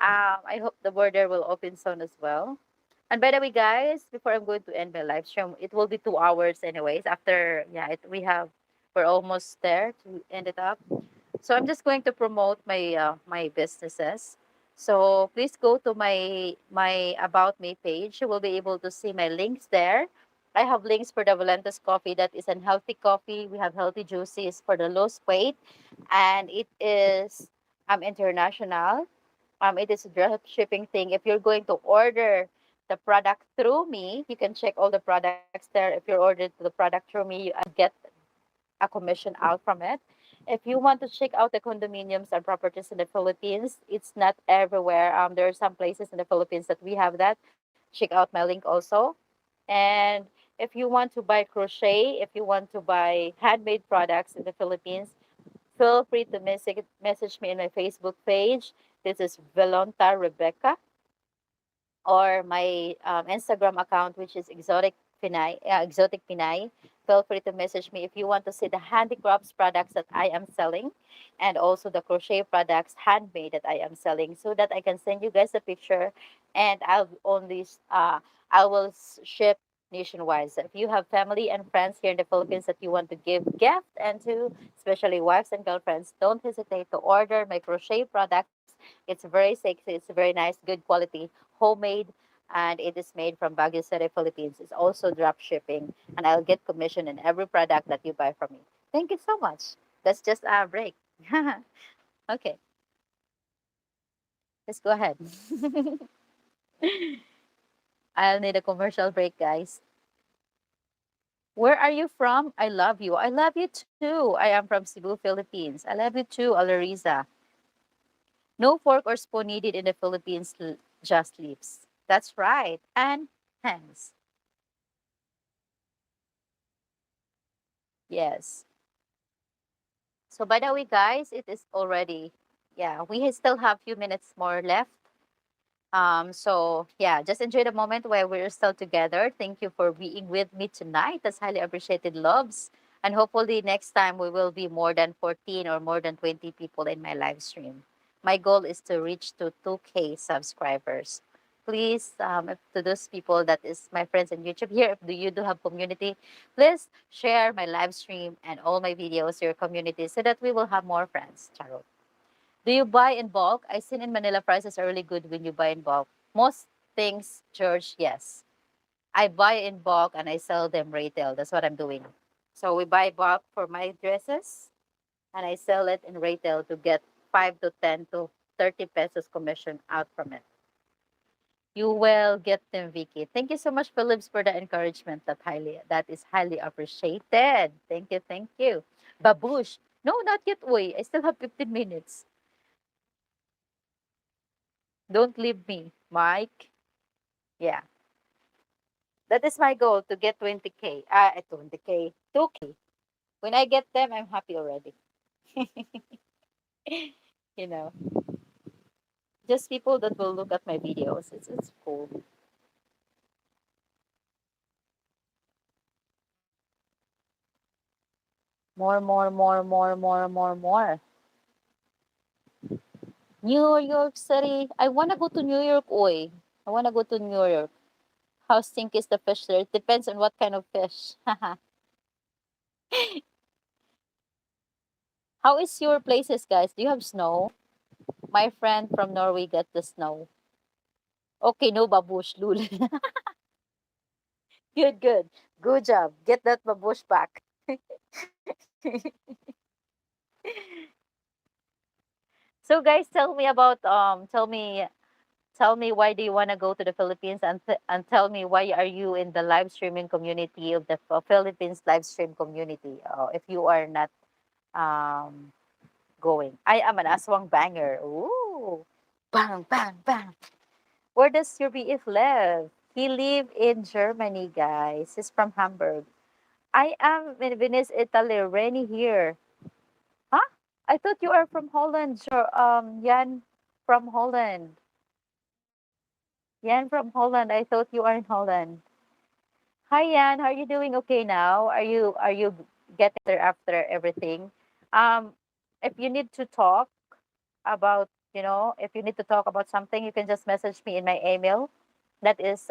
I hope the border will open soon as well. And by the way, guys, before I'm going to end my live stream, it will be 2 hours anyways. After we're almost there to end it up. So I'm just going to promote my businesses. So please go to my about me page. You will be able to see my links there. I have links for the Valentis coffee that is an healthy coffee. We have healthy juices for the lost weight, and it is international. It is a drop shipping thing. If you're going to order the product through me, you can check all the products there. If you're ordered the product through me, I get a commission out from it. If you want to check out the condominiums and properties in the Philippines, it's not everywhere. There are some places in the Philippines that we have that. Check out my link also. And if you want to buy crochet, if you want to buy handmade products in the Philippines, feel free to message me in my Facebook page. This is Velonta Rebecca, or my Instagram account, which is Exotic Pinay. Feel free to message me if you want to see the handicrafts products that I am selling, and also the crochet products handmade that I am selling, so that I can send you guys a picture, and I will ship nationwide. So if you have family and friends here in the Philippines that you want to give gift and to, especially wives and girlfriends, don't hesitate to order my crochet products. It's very sexy, it's very nice, good quality, homemade, and it is made from Baguio City, Philippines. It's also drop shipping, and I'll get commission in every product that you buy from me. Thank you so much. That's just a break. Okay, let's go ahead. I'll need a commercial break, guys. Where are you from? I love you. I love you too. I am from Cebu, Philippines. I love you too, Alariza. No fork or spoon needed in the Philippines, just lips. That's right. And hands. Yes. So by the way, guys, it is already, yeah, we still have few minutes more left. So yeah, just enjoy the moment where we're still together. Thank you for being with me tonight. That's highly appreciated, loves. And hopefully next time we will be more than 14 or more than 20 people in my live stream. My goal is to reach to 2K subscribers. Please, if to those people that is my friends on YouTube here, if you do have community, please share my live stream and all my videos to your community so that we will have more friends. Charot. Do you buy in bulk? I seen in Manila prices are really good when you buy in bulk. Most things, George, yes. I buy in bulk and I sell them retail. That's what I'm doing. So we buy bulk for my dresses and I sell it in retail to get 5 to 10 to 30 pesos commission out from it. You will get them, Vicky. Thank you so much, Phillips, for the encouragement. That is highly appreciated. Thank you, thank you. Babush. No, not yet, Uy. I still have 15 minutes. Don't leave me, Mike. Yeah. That is my goal to get 20K. 20K. 2K. When I get them, I'm happy already. you know, just people that will look at my videos. It's cool. More, more, more, more, more, more, more. New York City. I wanna go to New York, oi. I wanna go to New York. How stink is the fish there? It depends on what kind of fish. How is your places, guys? Do you have snow? My friend from Norway got the snow. Okay, no babush, lul. good, good. Good job. Get that babush back. So guys, tell me why do you want to go to the Philippines and tell me why are you in the live streaming community of the Philippines live stream community if you are not um going. I am an aswang banger. Ooh. Bang bang bang. Where does your BF live? He live in Germany, guys. He's from Hamburg. I am in Venice, Italy. Rainy here. Huh? I thought you are from Holland, Jan from Holland. Yan from Holland. I thought you are in Holland. Hi Yan, how are you doing? Okay now? Are you getting better after everything? Um, if you need to talk about, if you need to talk about something, you can just message me in my email. That is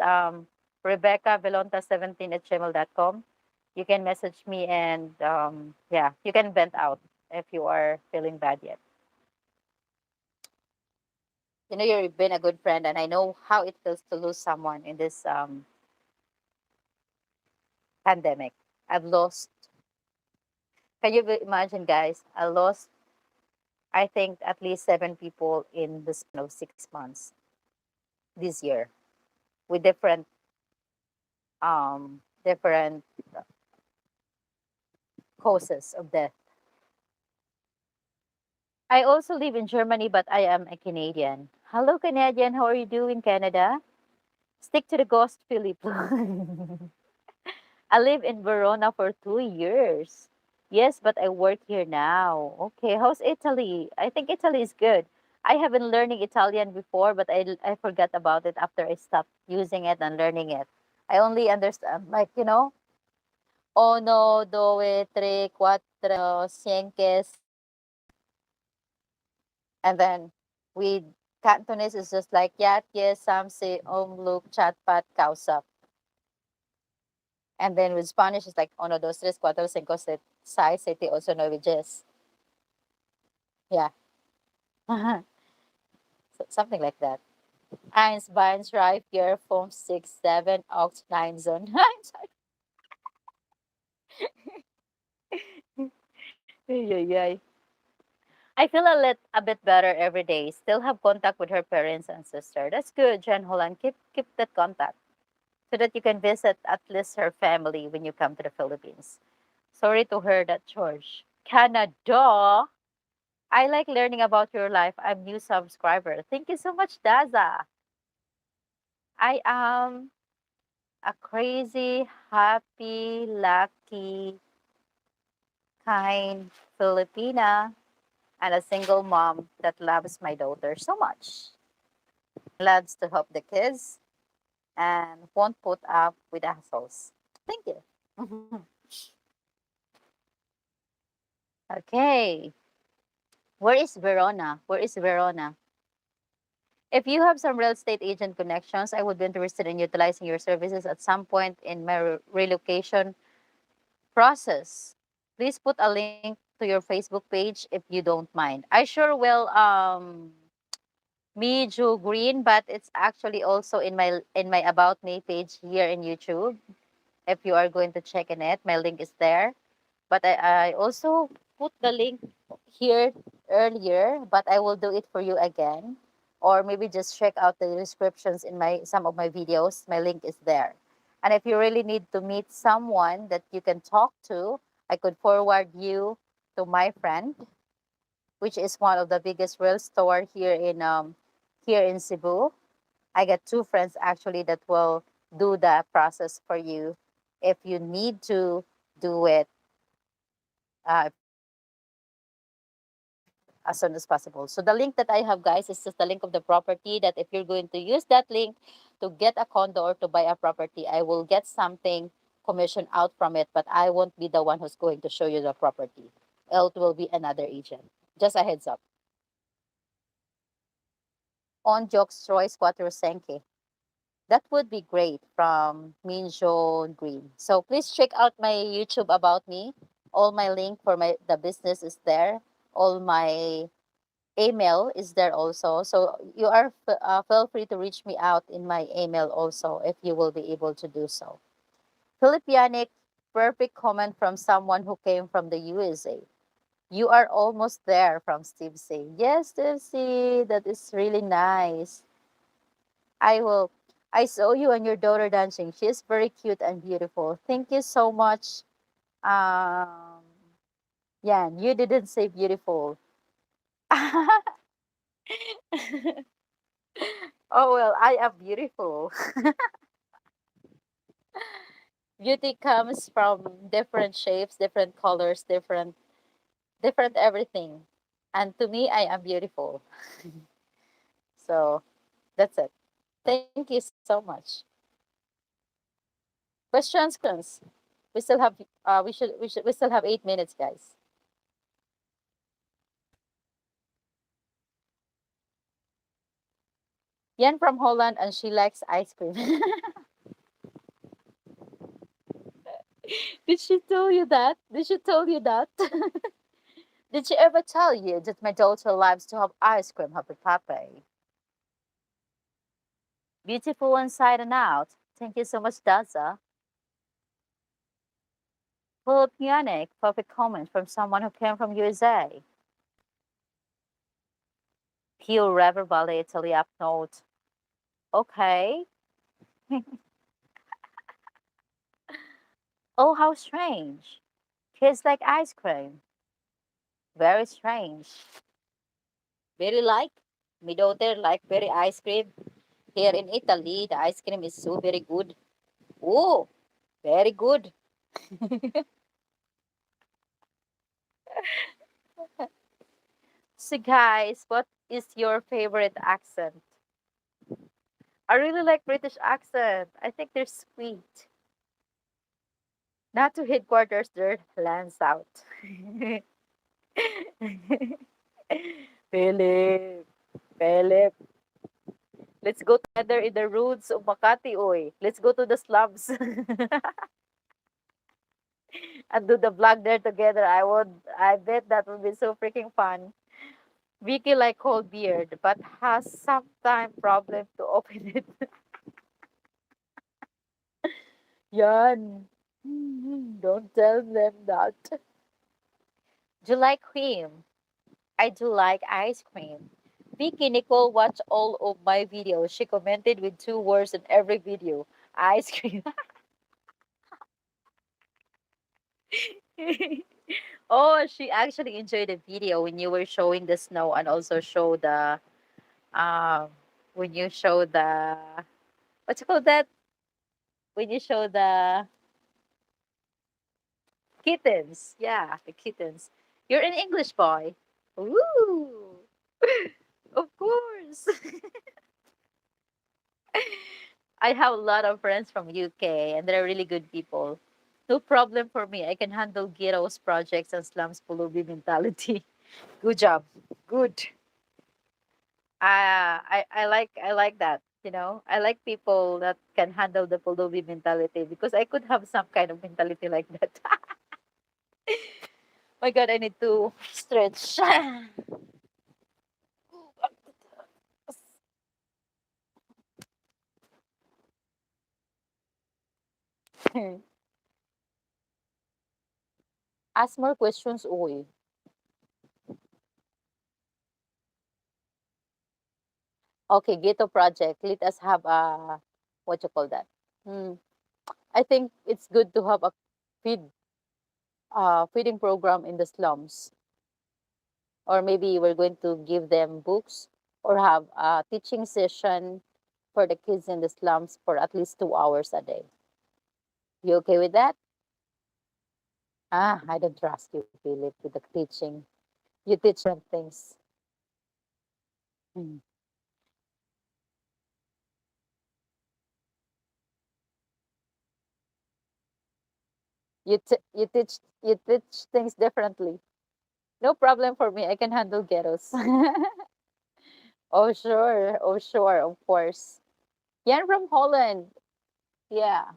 Rebecca Velonta 17 at gmail.com. You can message me and yeah, you can vent out if you are feeling bad yet. You've been a good friend, and I know how it feels to lose someone in this pandemic. I've lost, can you imagine, guys? I lost, I think, at least 7 people in the span of 6 months this year with different causes of death. I also live in Germany, but I am a Canadian. Hello, Canadian. How are you doing, Canada? Stick to the ghost, Philip. I live in Verona for 2 years. Yes, but I work here now. Okay, how's Italy? I think Italy is good. I have been learning Italian before, but I forgot about it after I stopped using it and learning it. I only understand, like, uno, due, tre, quattro, cinque, and then with Cantonese is just like yat, yes, samse, look, chat, pat, kausap. And then with Spanish, it's like uno, dos, tres, cuatro, cinco, seis, siete, ocho, nueve, diez. Yeah. So, something like that. Eins, beins, drei, vier, fünf, six, seven, acht, nine, zone. Ay, ay, ay. I feel a bit better every day. Still have contact with her parents and sister. That's good, Jen Holland. Keep that contact so that you can visit at least her family when you come to the Philippines. Sorry to hear that, George. Canada. I like learning about your life. I'm new subscriber. Thank you so much, Daza. I am a crazy, happy, lucky, kind Filipina and a single mom that loves my daughter so much. Loves to help the kids and won't put up with hassles. Thank you. Okay. Where is Verona? Where is Verona? If you have some real estate agent connections, I would be interested in utilizing your services at some point in my relocation process. Please put a link to your Facebook page if you don't mind. I sure will Miju Green, but it's actually also in my About Me page here in YouTube. If you are going to check in it, my link is there. But I also put the link here earlier, but I will do it for you again. Or maybe just check out the descriptions in my some of my videos. My link is there. And if you really need to meet someone that you can talk to, I could forward you to my friend, which is one of the biggest real store here in Cebu. I got two friends actually that will do the process for you if you need to do it as soon as possible. So the link that I have, guys, is just the link of the property that if you're going to use that link to get a condo or to buy a property, I will get something commission out from it, but I won't be the one who's going to show you the property. It will be another agent. Just a heads up. On Jokes Choice Quattro. That would be great from Minjon Green. So please check out my YouTube about me. All my link for my the business is there. All my email is there also. So you are feel free to reach me out in my email also if you will be able to do so. Philippianic, perfect comment from someone who came from the USA. You are almost there from Steve C. Yes, Steve C. That is really nice. I will. I saw you and your daughter dancing. She is very cute and beautiful. Thank you so much. Um, Yan, you didn't say beautiful. Oh well, I am beautiful. Beauty comes from different shapes, different colors, different everything. And to me, I am beautiful. So that's it. Thank you so much. Questions. We still have we still have 8 minutes, guys. Yan from Holland and she likes ice cream. Did she tell you that? Did she tell you that? Did she ever tell you that my daughter loves to have ice cream, Happy Pape? Beautiful inside and out. Thank you so much, Daza. Full of panic, perfect comment from someone who came from USA. Pure River Valley, Italy up north. Okay. Oh, how strange. Kids like ice cream. Very strange. Very like. My daughter like very ice cream. Here in Italy, the ice cream is so very good. Oh, very good. So, guys, what is your favorite accent? I really like British accent. I think they're sweet. Not to headquarters, they're land south. Philip, Philip, let's go together in the roads of Makati, oy. Let's go to the slums and do the vlog there together. I bet that would be so freaking fun. Vicky like cold beard, but has sometime problem to open it. Yan. Don't tell them that. Do you like cream? I do like ice cream. Vicky Nicole watched all of my videos. She commented with two words in every video. Ice cream. Oh, she actually enjoyed the video when you were showing the snow and also show the um when you show the what you call that? When you show the kittens. Yeah, the kittens. You're an English boy. Ooh. Of course. I have a lot of friends from UK and they're really good people. No problem for me. I can handle ghettos projects and slums pulubi mentality. Good job. Good. I like that. You know, I like people that can handle the pulubi mentality because I could have some kind of mentality like that. My God, I need to stretch. Ask more questions, uy. Okay, Gito project. Let us have a, what you call that? Hmm. I think it's good to have a feed feeding program in the slums, or maybe we're going to give them books or have a teaching session for the kids in the slums for at least 2 hours a day. You okay with that? Ah, I don't trust you, Philip, with the teaching. You teach them things. Mm. You teach things differently. No problem for me. I can handle ghettos. Oh sure, oh sure, of course. Yan from Holland. Yeah,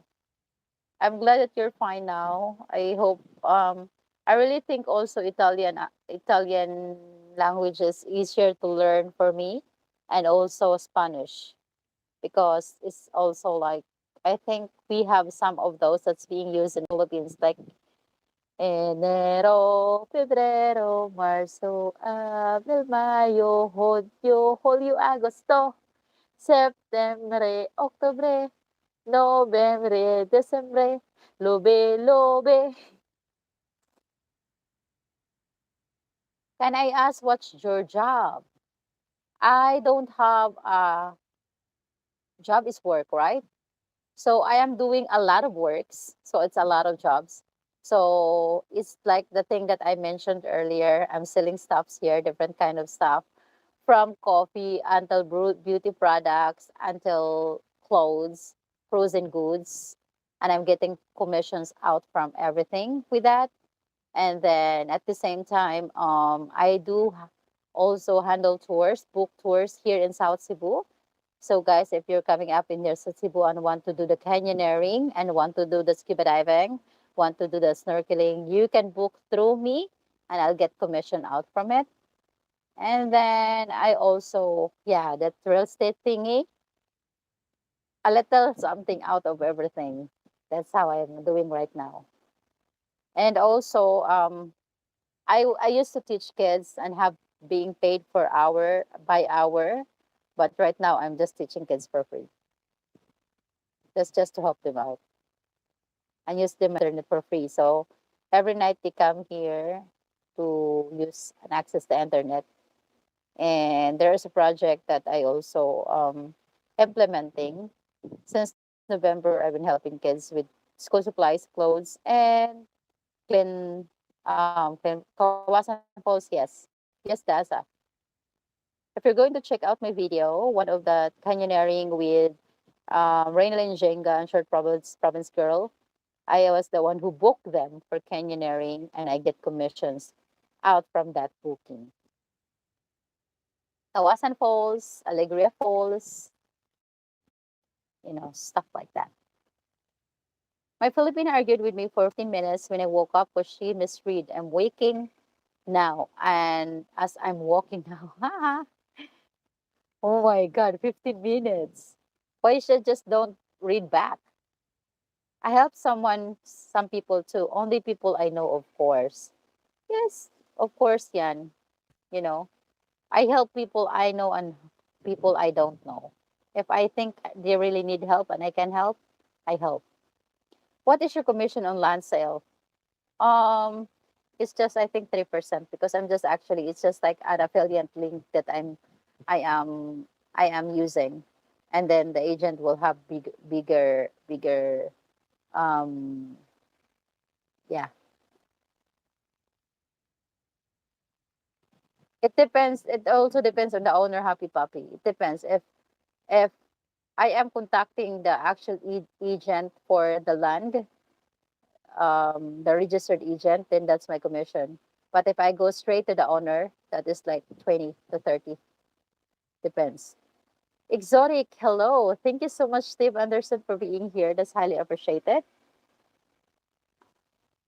I'm glad that you're fine now. I hope. I really think also Italian language is easier to learn for me, and also Spanish because it's also like I think we have some of those that's being used in Philippines like enero, febrero, marzo, abril, mayo, junio, julio, agosto, septiembre, octubre, noviembre, diciembre, lobe, lobe. Can I ask what's your job? I don't have a job is work, right? So I am doing a lot of works. So it's a lot of jobs. So it's like the thing that I mentioned earlier. I'm selling stuffs here, different kind of stuff, from coffee until beauty products until clothes, frozen goods, and I'm getting commissions out from everything with that. And then at the same time, I do also handle tours, book tours here in South Cebu. So guys, if you're coming up in your Cebu and want to do the canyoneering and want to do the scuba diving, want to do the snorkeling, you can book through me and I'll get commission out from it. And then I also, yeah, that real estate thingy, a little something out of everything. That's how I'm doing right now. And also, I used to teach kids and have being paid for hour by hour, but right now I'm just teaching kids for free. That's just to help them out and use the internet for free. So every night they come here to use and access the internet. And there's a project that I also implementing since November. I've been helping kids with school supplies, clothes, and Kawasan Falls. Yes, Daza. If you're going to check out my video, one of the canyoneering with Rainlin Jenga and Short Province Girl, I was the one who booked them for canyoneering, and I get commissions out from that booking. Tawasan Falls, Alegria Falls, stuff like that. My Filipino argued with me for 15 minutes when I woke up because she misread. I'm waking now, and as I'm walking now, oh my God, 15 minutes. Why should just don't read back? I help some people too. Only people I know, of course. Yes, of course, Yan. You know, I help people I know and people I don't know. If I think they really need help and I can help, I help. What is your commission on land sale? Um, it's just I think 3% because I'm just actually it's just like an affiliate link that I am I am using, and then the agent will have bigger um yeah. It depends. It also depends on the owner, happy puppy. It depends if I am contacting the actual agent for the land, the registered agent, then that's my commission. But if I go straight to the owner, that is like 20 to 30. Depends. Exotic, hello. Thank you so much, Steve Anderson, for being here. That's highly appreciated.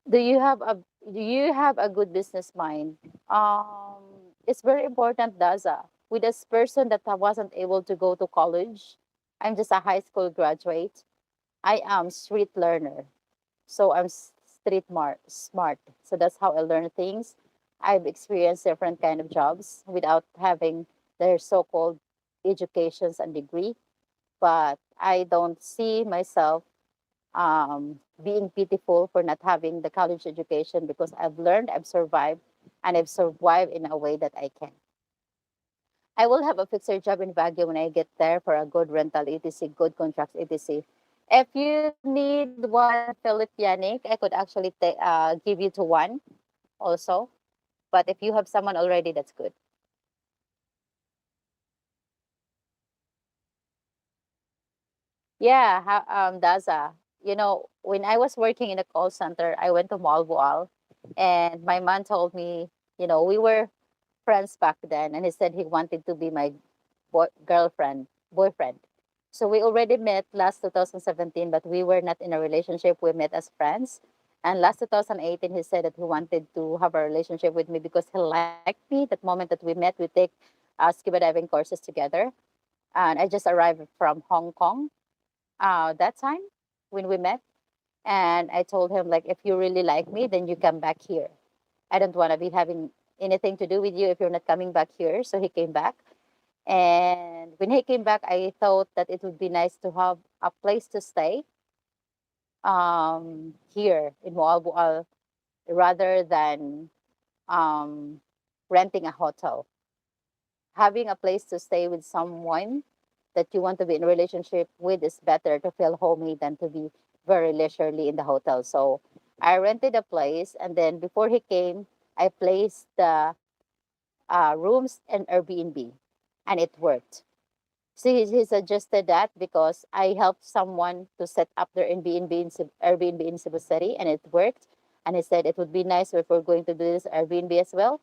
Do you have a do you have a good business mind? It's very important, Daza. With this person that I wasn't able to go to college, I'm just a high school graduate. I am street learner. So street smart. So that's how I learn things. I've experienced different kind of jobs without having their so-called educations and degree, but I don't see myself being pitiful for not having the college education because I've learned, I've survived, and I've survived in a way that I can. I will have a fixer job in Baguio when I get there for a good rental etc, good contracts etc. If you need one Philippanic, I could actually give you to one also. But if you have someone already, that's good. Yeah, Daza. You know, when I was working in a call center, I went to Malboal, and my man told me, you know, we were friends back then, and he said he wanted to be my boyfriend. So we already met last 2017, but we were not in a relationship. We met as friends. And last 2018, he said that he wanted to have a relationship with me because he liked me. That moment that we met, we take scuba diving courses together. And I just arrived from Hong Kong that time when we met. And I told him, like, if you really like me, then you come back here. I don't want to be having anything to do with you if you're not coming back here. So he came back. And when he came back, I thought that it would be nice to have a place to stay here in Moalboal rather than um, renting a hotel. Having a place to stay with someone that you want to be in a relationship with is better to feel homey than to be very leisurely in the hotel. So I rented a place, and then before he came, I placed the rooms in Airbnb, and it worked. So he suggested that because I helped someone to set up their Airbnb in Cebu City, and it worked. And he said it would be nice if we're going to do this Airbnb as well.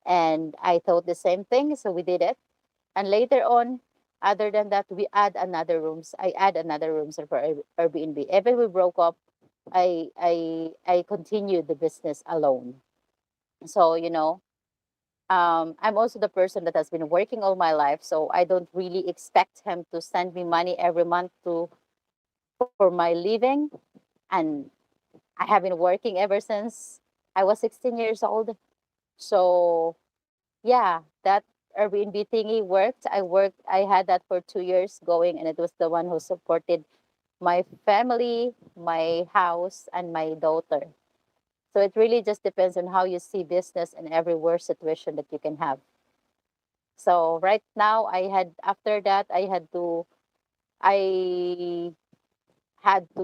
And I thought the same thing, so we did it. And later on, other than that, we add another rooms. I add another rooms for Airbnb. Even we broke up, I continued the business alone. So I'm also the person that has been working all my life, so I don't really expect him to send me money every month to for my living. And I have been working ever since I was 16 years old. So yeah, that Airbnb thingy worked. I had that for 2 years going, and it was the one who supported my family, my house, and my daughter. So it really just depends on how you see business in every worst situation that you can have. So right now after that I had to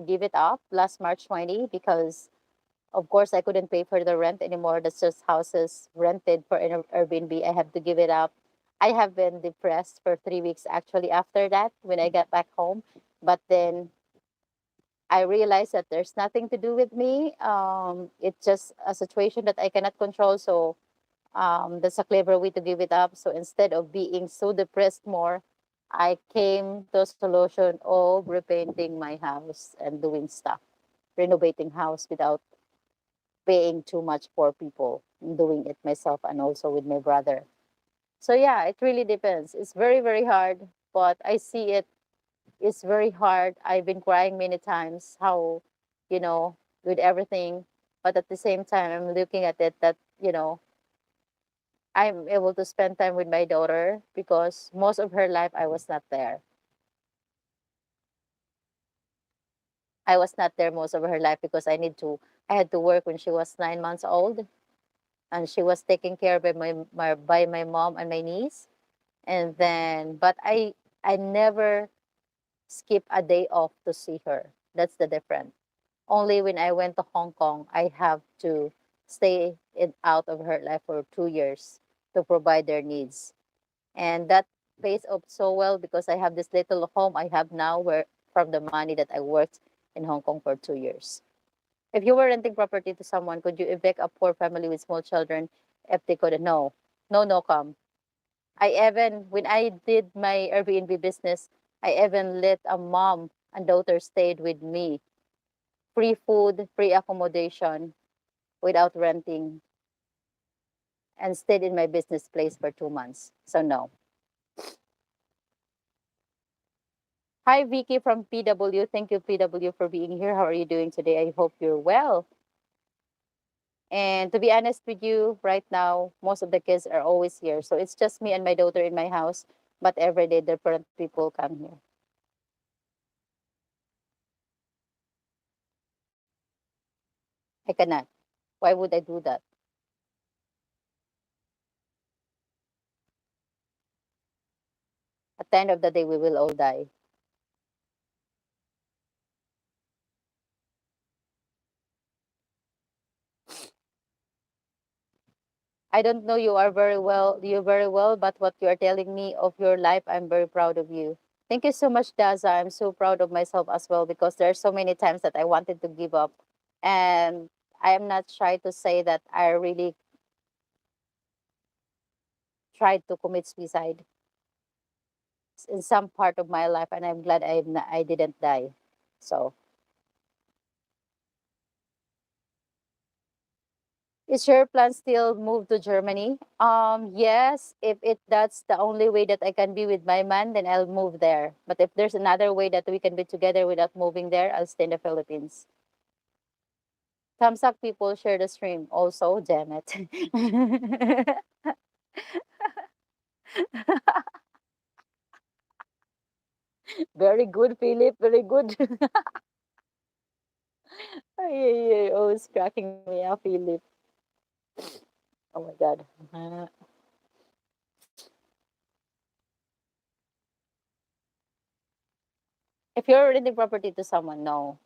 give it up last March 20 because of course I couldn't pay for the rent anymore. That's just houses rented for an Airbnb. I have to give it up. I have been depressed for 3 weeks actually after that when I got back home. But then I realized that there's nothing to do with me. It's just a situation that I cannot control. So that's a clever way to give it up. So instead of being so depressed more, I came to a solution of repainting my house and doing stuff, renovating house without paying too much for people, doing it myself and also with my brother. So yeah, it really depends. It's very, very hard, but I see it's very hard. I've been crying many times how, you know, with everything. But at the same time, I'm looking at it that, I'm able to spend time with my daughter because most of her life I was not there. I was not there most of her life because I had to work when she was 9 months old, and she was taken care of by by my mom and my niece. And then but I never skip a day off to see her. That's the difference. Only when I went to Hong Kong, I have to stay out of her life for 2 years to provide their needs. And that pays off so well because I have this little home I have now where from the money that I worked in Hong Kong for 2 years. If you were renting property to someone, could you evict a poor family with small children if they could? No, no, no, come. I even when I did my Airbnb business, I even let a mom and daughter stayed with me, free food, free accommodation, without renting, and stayed in my business place for 2 months. So no. Hi, Vicky from PW. Thank you, PW, for being here. How are you doing today? I hope you're well. And to be honest with you, right now, most of the kids are always here. So it's just me and my daughter in my house. But every day, different people come here. I cannot. Why would I do that? At the end of the day, we will all die. I don't know you very well, but what you are telling me of your life, I'm very proud of you. Thank you so much, Daza. I'm so proud of myself as well because there are so many times that I wanted to give up. And I am not shy to say that I really tried to commit suicide in some part of my life, and I'm glad I didn't die. So, is your plan still move to Germany? Yes. If it that's the only way that I can be with my man, then I'll move there. But if there's another way that we can be together without moving there, I'll stay in the Philippines. Thumbs up, people, share the stream. Also, damn it. Very good, Philip. Very good. Ay, ay, ay. Oh, it's cracking me up, Philip. Oh my God. If you're renting property to someone, no.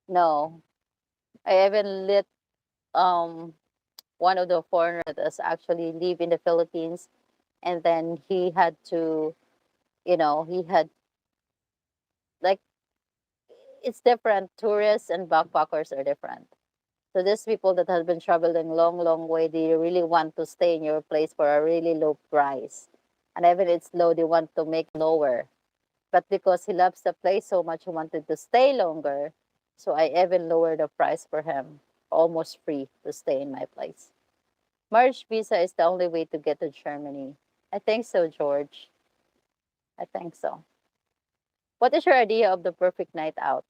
No. I even let um one of the foreigners that's actually live in the Philippines, and then he had to, he had like it's different. Tourists and backpackers are different. So these people that have been traveling long, long way, they really want to stay in your place for a really low price. And even it's low, they want to make lower. But because he loves the place so much, he wanted to stay longer. So I even lowered the price for him, almost free to stay in my place. Marriage visa is the only way to get to Germany. I think so, George. I think so. What is your idea of the perfect night out?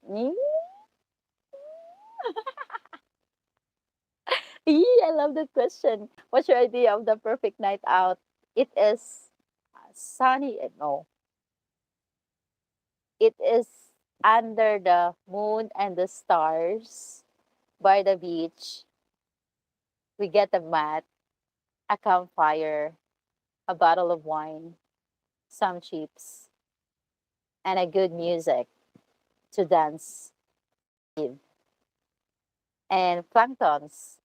I love that question. What's your idea of the perfect night out? It is sunny. No, it is under the moon and the stars by the beach. We get a mat, a campfire, a bottle of wine, some chips, and a good music to dance with, and planktons.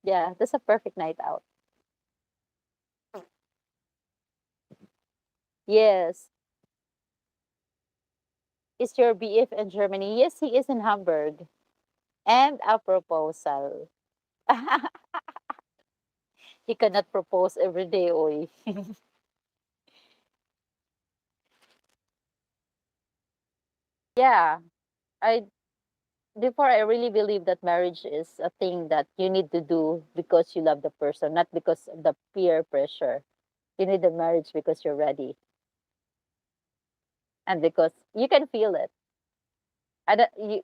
Yeah, that's a perfect night out. Yes. Is your BF in Germany? Yes, he is in Hamburg. And a proposal. He cannot propose every day, oy. Yeah, I before I really believe that marriage is a thing that you need to do because you love the person, not because of the peer pressure. You need the marriage because you're ready and because you can feel it. I don't, you,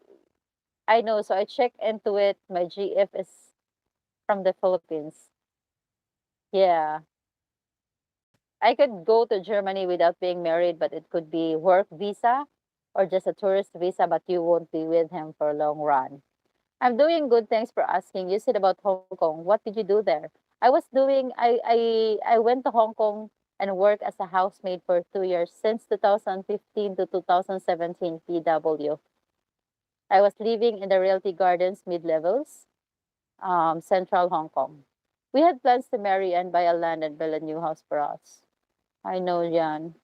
I know, so I checked into it. My GF is from the Philippines. Yeah. I could go to Germany without being married, but it could be work visa or just a tourist visa, but you won't be with him for a long run. I'm doing good. Thanks for asking. You said about Hong Kong. What did you do there? I went to Hong Kong and worked as a housemaid for 2 years since 2015 to 2017 PW. I was living in the Realty Gardens mid-levels, central Hong Kong. We had plans to marry and buy a land and build a new house for us. I know, Jan.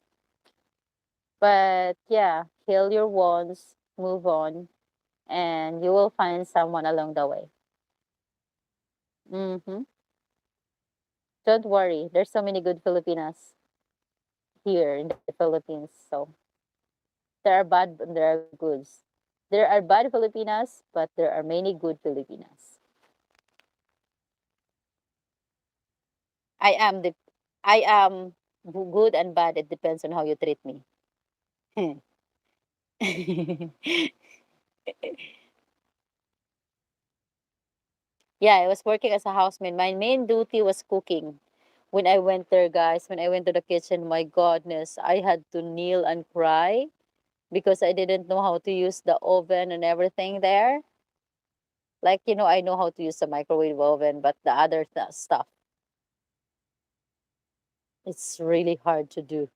But yeah, kill your wants, move on, and you will find someone along the way. Mm-hmm. Don't worry, there's so many good Filipinas here in the Philippines. So there are bad and there are goods. There are bad Filipinas, but there are many good Filipinas. I am the I am good and bad. It depends on how you treat me. Yeah, I was working as a housemaid. My main duty was cooking. When I went there, guys, when I went to the kitchen, my goodness, I had to kneel and cry because I didn't know how to use the oven and everything there. Like, I know how to use the microwave oven, but the other stuff, it's really hard to do.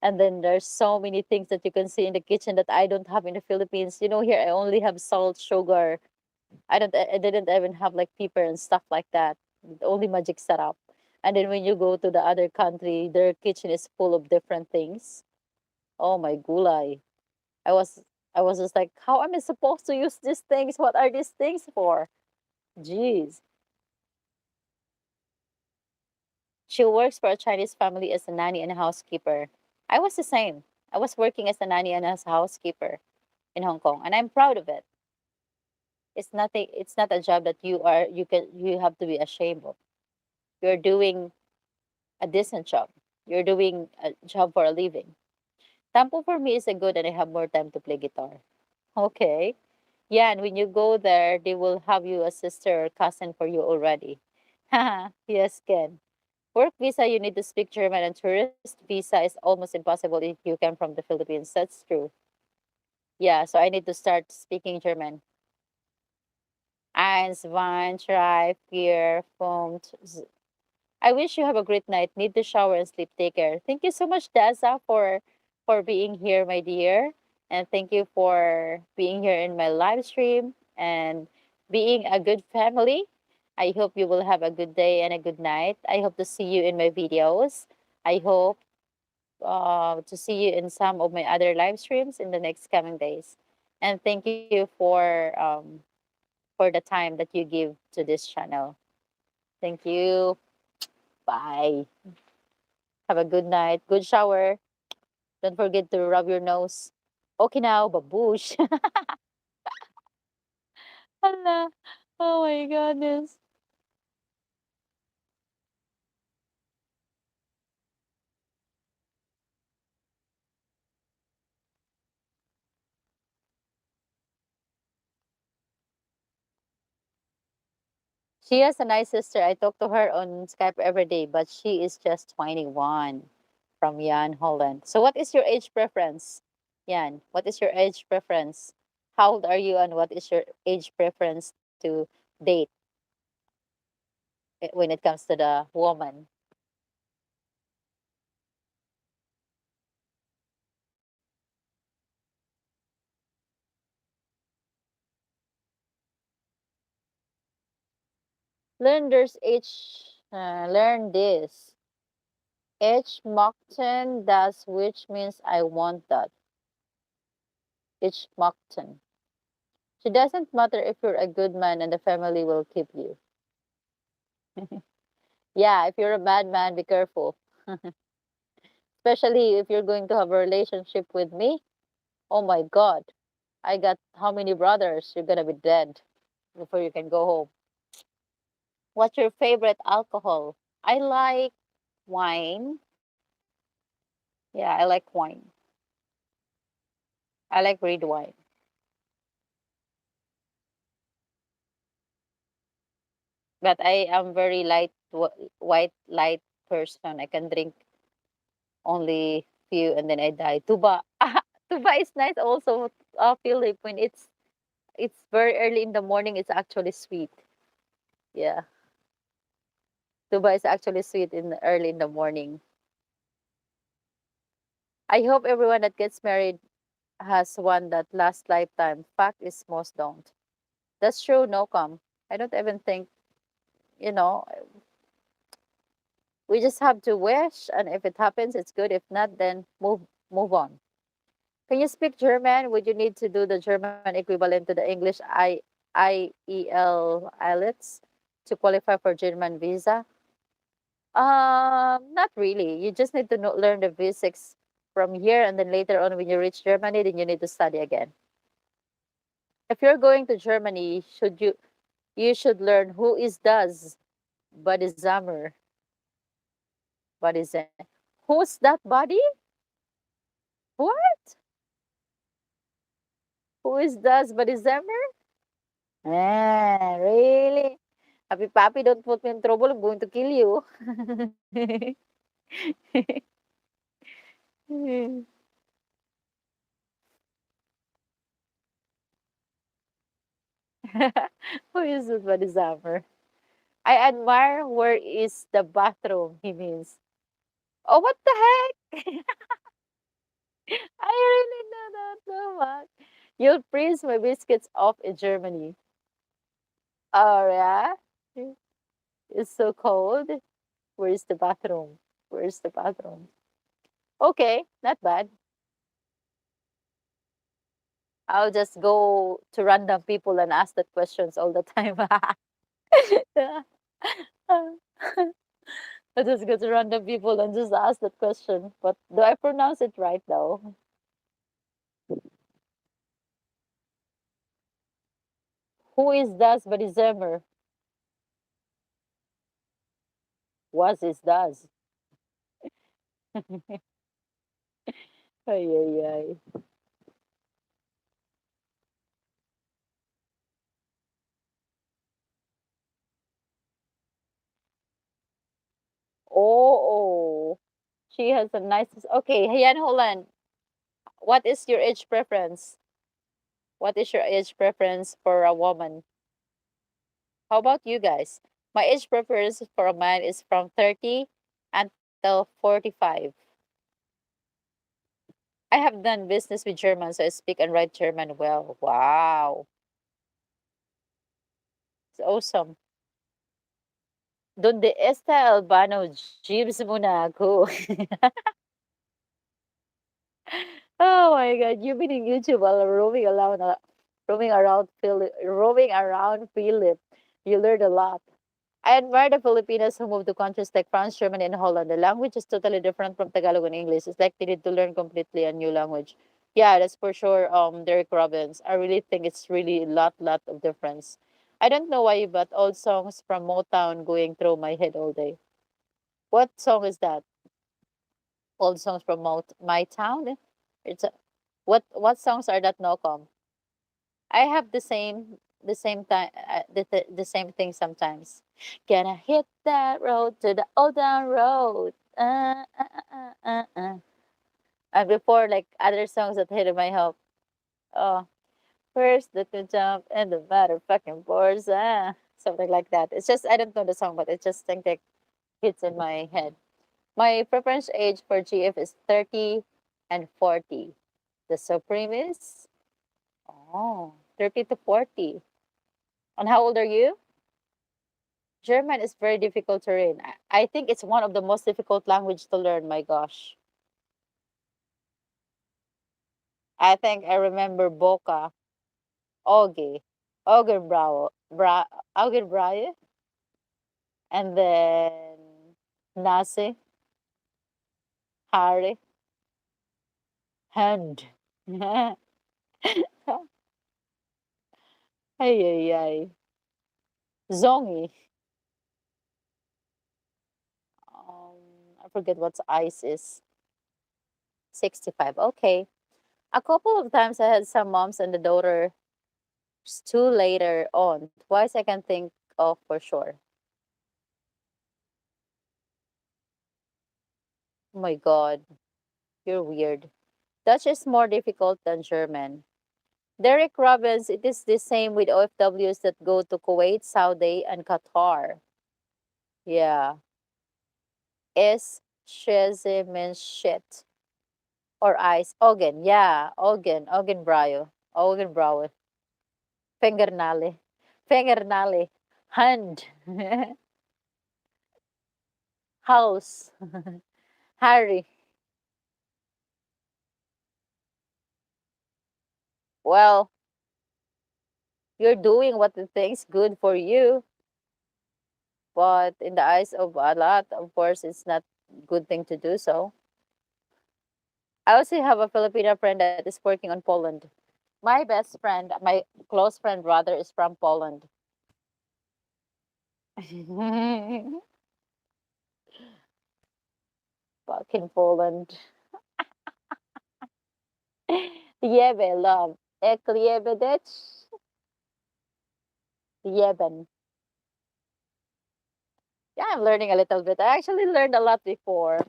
And then there's so many things that you can see in the kitchen that I don't have in the Philippines. Here I only have salt, sugar. I didn't even have like pepper and stuff like that. Only magic setup. And then when you go to the other country, their kitchen is full of different things. Oh my gulay. I was I was just like, how am I supposed to use these things? What are these things for? Jeez. She works for a Chinese family as a nanny and a housekeeper. I was the same. I was working as a nanny and as a housekeeper in Hong Kong, and I'm proud of it. It's not a job that you have to be ashamed of. You're doing a decent job. You're doing a job for a living. Tampo for me is a good and I have more time to play guitar. Okay. Yeah, and when you go there, they will have you a sister or cousin for you already. Haha, yes, Ken. Work visa, you need to speak German, and tourist visa is almost impossible if you come from the Philippines. That's true. Yeah, so I need to start speaking German. Eins, zwei, drei, vier, fünf. I wish you have a great night. Need to shower and sleep. Take care. Thank you so much, Daza, for being here, my dear, and thank you for being here in my live stream and being a good family. I hope you will have a good day and a good night. I hope to see you in my videos. I hope to see you in some of my other live streams in the next coming days. And thank you for the time that you give to this channel. Thank you. Bye. Have a good night. Good shower. Don't forget to rub your nose. Okay now, babush. Hala. Oh my goodness. She has a nice sister. I talk to her on Skype every day, but she is just 21 from Jan, Holland. So what is your age preference? Jan, what is your age preference? How old are you and what is your age preference to date when it comes to the woman? Learn this. H Mockton does, which means I want that. H Mockton. She doesn't matter if you're a good man and the family will keep you. Yeah, if you're a bad man, be careful. Especially if you're going to have a relationship with me. Oh my God. I got how many brothers? You're gonna be dead before you can go home. What's your favorite alcohol? I like wine. Yeah, I like wine. I like red wine. But I am very white light person. I can drink only few and then I die. Tuba. Tuba is nice also, Philip. When it's very early in the morning, it's actually sweet. Yeah. Tuba is actually sweet in early in the morning. I hope everyone that gets married has one that lasts lifetime. Fact is most don't. That's true, no come. I don't even think, you know, we just have to wish and if it happens it's good. If not, then move on. Can you speak German? Would you need to do the German equivalent to the English IELTS to qualify for German visa? Not really. You just need to learn the basics from here, and then later on, when you reach Germany, then you need to study again. If you're going to Germany, you should learn who is das Bodisamer. What is it? Who's that body? What? Who is das Bodisamer? Ah, really? Happy Papi, don't put me in trouble. I'm going to kill you. Who is this body summer? I admire where is the bathroom, he means. Oh, what the heck? I really know that so much. You'll freeze my biscuits off in Germany. Oh, yeah? It's so cold. Where's the bathroom? Where's the bathroom? Okay, not bad. I'll just go to random people and ask that questions all the time. I just go to random people and just ask that question. But do I pronounce it right though? Who is das Barizemer? Was is das? Ay, ay, ay. Oh, she has a nice. Okay, Yan Holland. What is your age preference? What is your age preference for a woman? How about you guys? My age preference for a man is from 30 until 45. I have done business with German, so I speak and write German well. Wow. It's awesome. Donde está Albano? Jeeves mo na ako. Oh my God, you've been in YouTube while roaming around Philip. You learned a lot. I admire the Filipinos who moved to countries like France, Germany, and Holland. The language is totally different from Tagalog and English. It's like they need to learn completely a new language. Yeah, that's for sure. Derek Robbins. I really think it's really a lot of difference. I don't know why, but old songs from Motown going through my head all day. What song is that? Old songs from my town. It's a, what songs are that? Nocom. I have the same time the same thing sometimes. Gonna hit that road to the old town road. And before like other songs that hit in my head. Oh, first the to jump and the motherfucking boards. Something like that. It's just I don't know the song, but it just think like hits in my head. My preference age for GF is 30 and 40. The Supreme is 30 to 40. And how old are you? German is very difficult to learn. I think it's one of the most difficult language to learn. My gosh. I think I remember Boca, Auge, Augenbraue, and then Nase, Harry, Hand. Ay, ay, ay. Zongi. I forget what ice is. 65. Okay. A couple of times I had some moms and the daughter two later on. Twice I can think of for sure. Oh my God, you're weird. Dutch is more difficult than German. Derek Robbins, it is the same with OFWs that go to Kuwait, Saudi, and Qatar. Yeah. Es means shit. Or ice. Ogen, yeah. Ogenbrayo. Ogenbrayo. Fingernale. Fingernale. Hand. House. Harry. Well, you're doing what you think's good for you, but in the eyes of a lot, of course, it's not good thing to do so. I also have a Filipino friend that is working on Poland. My best friend, my close friend rather, is from Poland. Fucking Poland. Liebe, love. Ek liebe dich. Yeben. Yeah, I'm learning a little bit. I actually learned a lot before.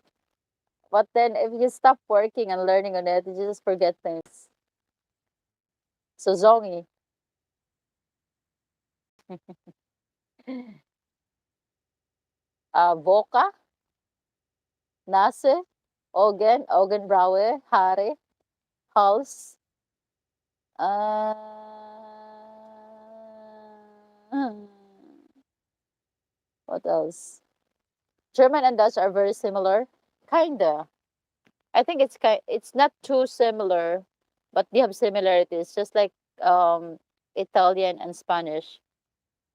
But then if you stop working and learning on it, you just forget things. So zongi. Voka, Nase, Ogenbraue, Hare, Hals. Uh, what else? German and Dutch are very similar. Kinda. I think it's not too similar, but they have similarities, just like um Italian and Spanish,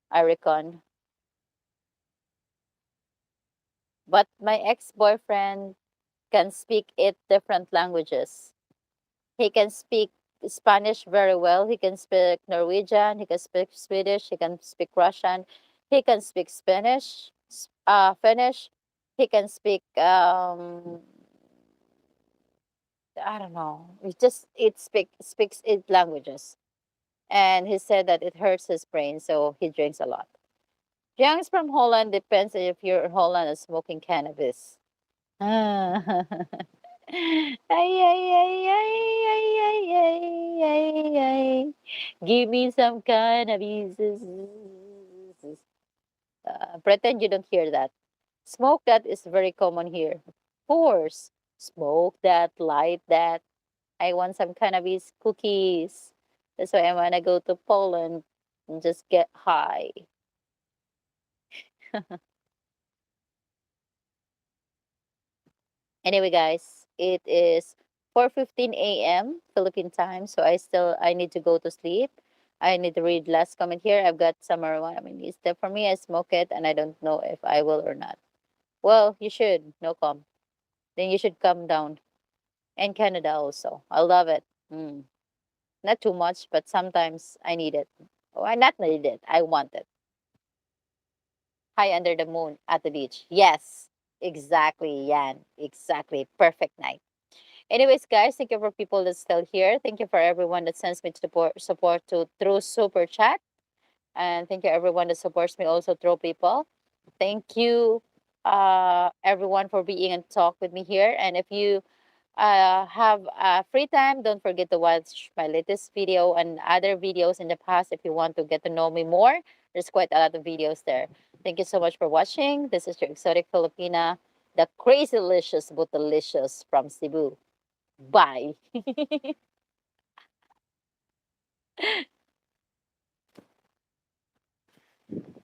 I reckon. But my ex-boyfriend can speak 8 different languages. He can speak Spanish very well. He can speak Norwegian. He can speak Swedish. He can speak Russian. He can speak Finnish. He can speak I don't know. It speaks 8 languages. And he said that it hurts his brain, so he drinks a lot. Young's from Holland depends if you're in Holland and smoking cannabis. Ah. Ay, ay, ay, ay, ay, ay, ay, ay, ay. Give me some cannabis. Pretend you don't hear that. Smoke that is very common here. Of course. Smoke that, light that. I want some cannabis cookies. That's why I want to go to Poland and just get high. Anyway, guys, it is 4:15 a.m. Philippine time, so I need to go to sleep. I need to read last comment here. I've got some marijuana. I mean, it's for me. I smoke it, and I don't know if I will or not. Well, you should. No come. Then you should come down. And Canada also. I love it. Mm. Not too much, but sometimes I need it. Oh, I not need it. I want it. High under the moon at the beach. Yes, exactly, Yan. Exactly. Perfect night. Anyways, guys, thank you for people that's still here. Thank you for everyone that sends me support to through super chat, and thank you everyone that supports me also through people. Thank you, everyone for being and talk with me here. And if you have free time, don't forget to watch my latest video and other videos in the past if you want to get to know me more. There's quite a lot of videos there. Thank you so much for watching. This is your exotic Filipina, the crazy delicious but delicious from Cebu. Bye.